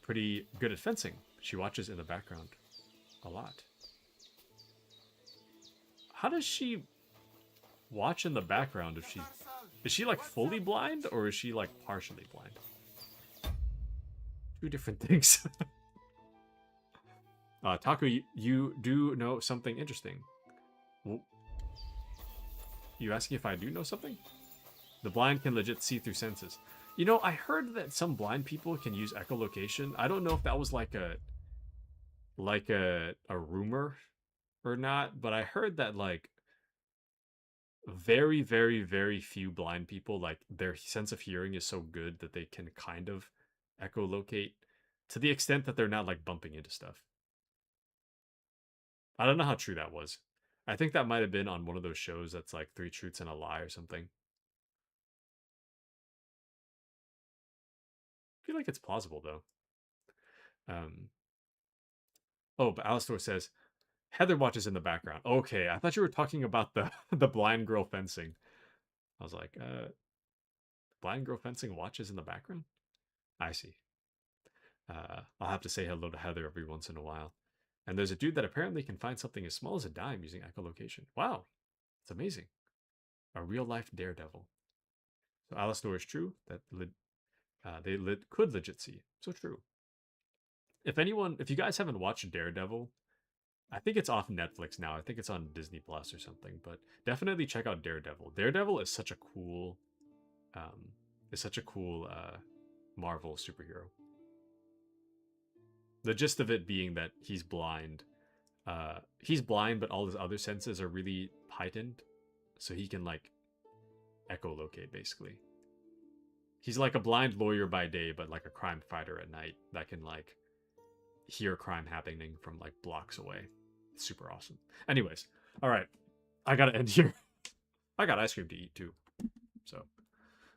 pretty good at fencing. She watches in the background a lot. How does she watch in the background if she... Is she like fully blind or is she like partially blind? Two different things. Taku, you do know something interesting. You asking if I do know something? The blind can legit see through senses. You know, I heard that some blind people can use echolocation. I don't know if that was like a rumor or not, but I heard that like very, very, very few blind people, like their sense of hearing is so good that they can kind of echolocate to the extent that they're not like bumping into stuff. I don't know how true that was. I think that might have been on one of those shows that's like 3 Truths and a Lie or something. I feel like it's plausible though. Oh, but Alistor says, Heather watches in the background. Okay, I thought you were talking about the the blind girl fencing. I was like, blind girl fencing watches in the background? I see. I'll have to say hello to Heather every once in a while. And there's a dude that apparently can find something as small as a dime using echolocation. Wow, it's amazing. A real-life daredevil. So Alistor is true that they could legit see. So true. If you guys haven't watched Daredevil, I think it's off Netflix now. I think it's on Disney Plus or something, but definitely check out Daredevil. Daredevil is such a cool Marvel superhero. The gist of it being that he's blind. He's blind, but all his other senses are really heightened, so he can like echolocate basically. He's like a blind lawyer by day, but like a crime fighter at night that can like hear crime happening from like blocks away. It's super awesome. Anyways, all right, I gotta end here. I got ice cream to eat too. So,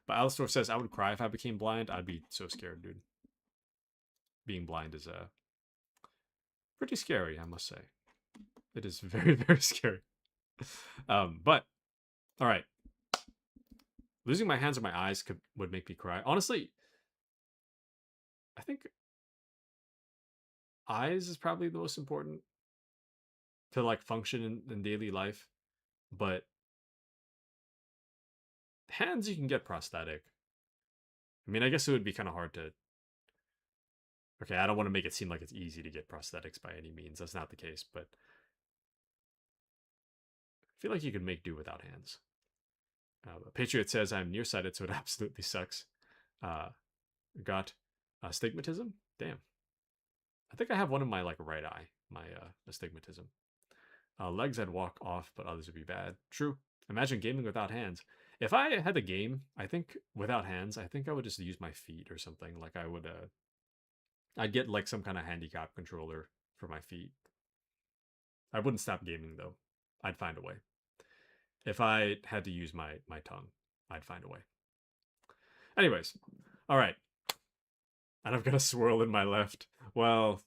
but Alistor says I would cry if I became blind. I'd be so scared, dude. Being blind is pretty scary, I must say. It is very, very scary. But all right. Losing my hands or my eyes would make me cry. Honestly, I think eyes is probably the most important to like function in daily life. But hands, you can get prosthetic. I mean, I guess it would be kind of hard to... Okay, I don't want to make it seem like it's easy to get prosthetics by any means. That's not the case, but I feel like you could make do without hands. Patriot says, I'm nearsighted, so it absolutely sucks. Got astigmatism? Damn. I think I have one in my like right eye, my astigmatism. Legs I'd walk off, but others would be bad. True. Imagine gaming without hands. If I had the game, I think without hands, I think I would just use my feet or something. Like I would, I'd get like some kind of handicap controller for my feet. I wouldn't stop gaming though. I'd find a way. If I had to use my tongue, I'd find a way. Anyways, all right. And I've got a swirl in my left. Well,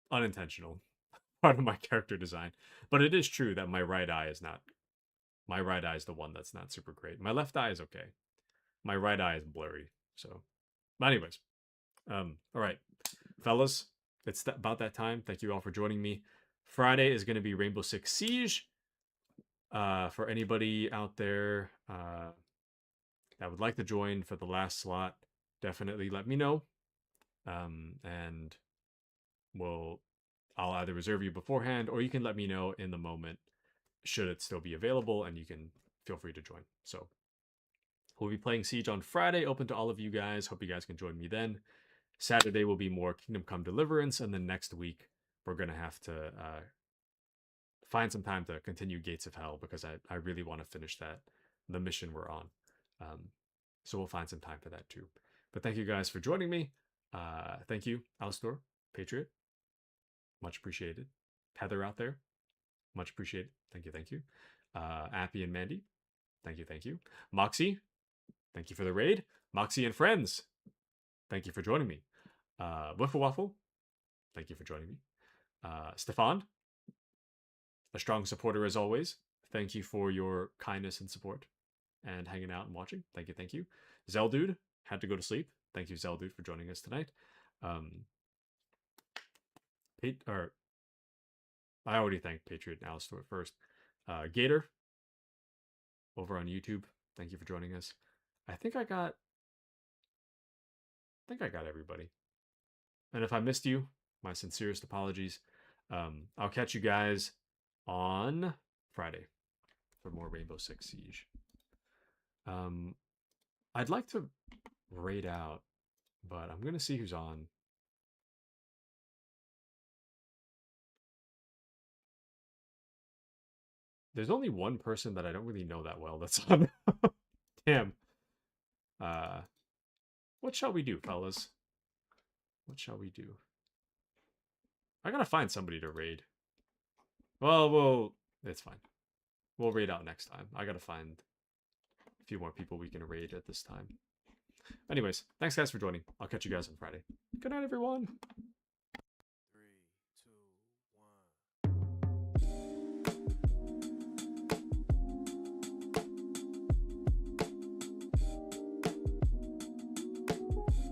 unintentional. Part of my character design. But it is true that my right eye is not... My right eye is the one that's not super great. My left eye is okay. My right eye is blurry. So, but anyways. All right. Fellas, it's about that time. Thank you all for joining me. Friday is going to be Rainbow Six Siege. For anybody out there that would like to join for the last slot, definitely let me know. And I'll either reserve you beforehand or you can let me know in the moment should it still be available, and you can feel free to join. So we'll be playing Siege on Friday, open to all of you guys. Hope you guys can join me then. Saturday will be more Kingdom Come Deliverance, and then next week we're going to have to find some time to continue Gates of Hell because I really want to finish the mission we're on. So we'll find some time for that too. But thank you guys for joining me. Thank you, Alistor, Patriot. Much appreciated. Heather out there. Much appreciated. Thank you, thank you. Appy and Mandy. Thank you, thank you. Moxie. thank you for the raid. Moxie and friends, thank you for joining me. Wiffle Waffle, thank you for joining me. Stefan, a strong supporter as always. Thank you for your kindness and support and hanging out and watching. Thank you, thank you. Zeldude had to go to sleep. Thank you, Zeldude, for joining us tonight. I already thanked Patriot and Alice Stewart first. Gator, over on YouTube, thank you for joining us. I think I got everybody. And if I missed you, my sincerest apologies. I'll catch you guys on Friday for more Rainbow Six Siege. I'd like to raid out, but I'm gonna see who's on. There's only one person that I don't really know that well that's on. Damn. What shall we do, fellas? What shall we do? I gotta find somebody to raid. Well, it's fine. We'll raid out next time. I gotta find a few more people we can raid at this time. Anyways, thanks guys for joining. I'll catch you guys on Friday. Good night, everyone.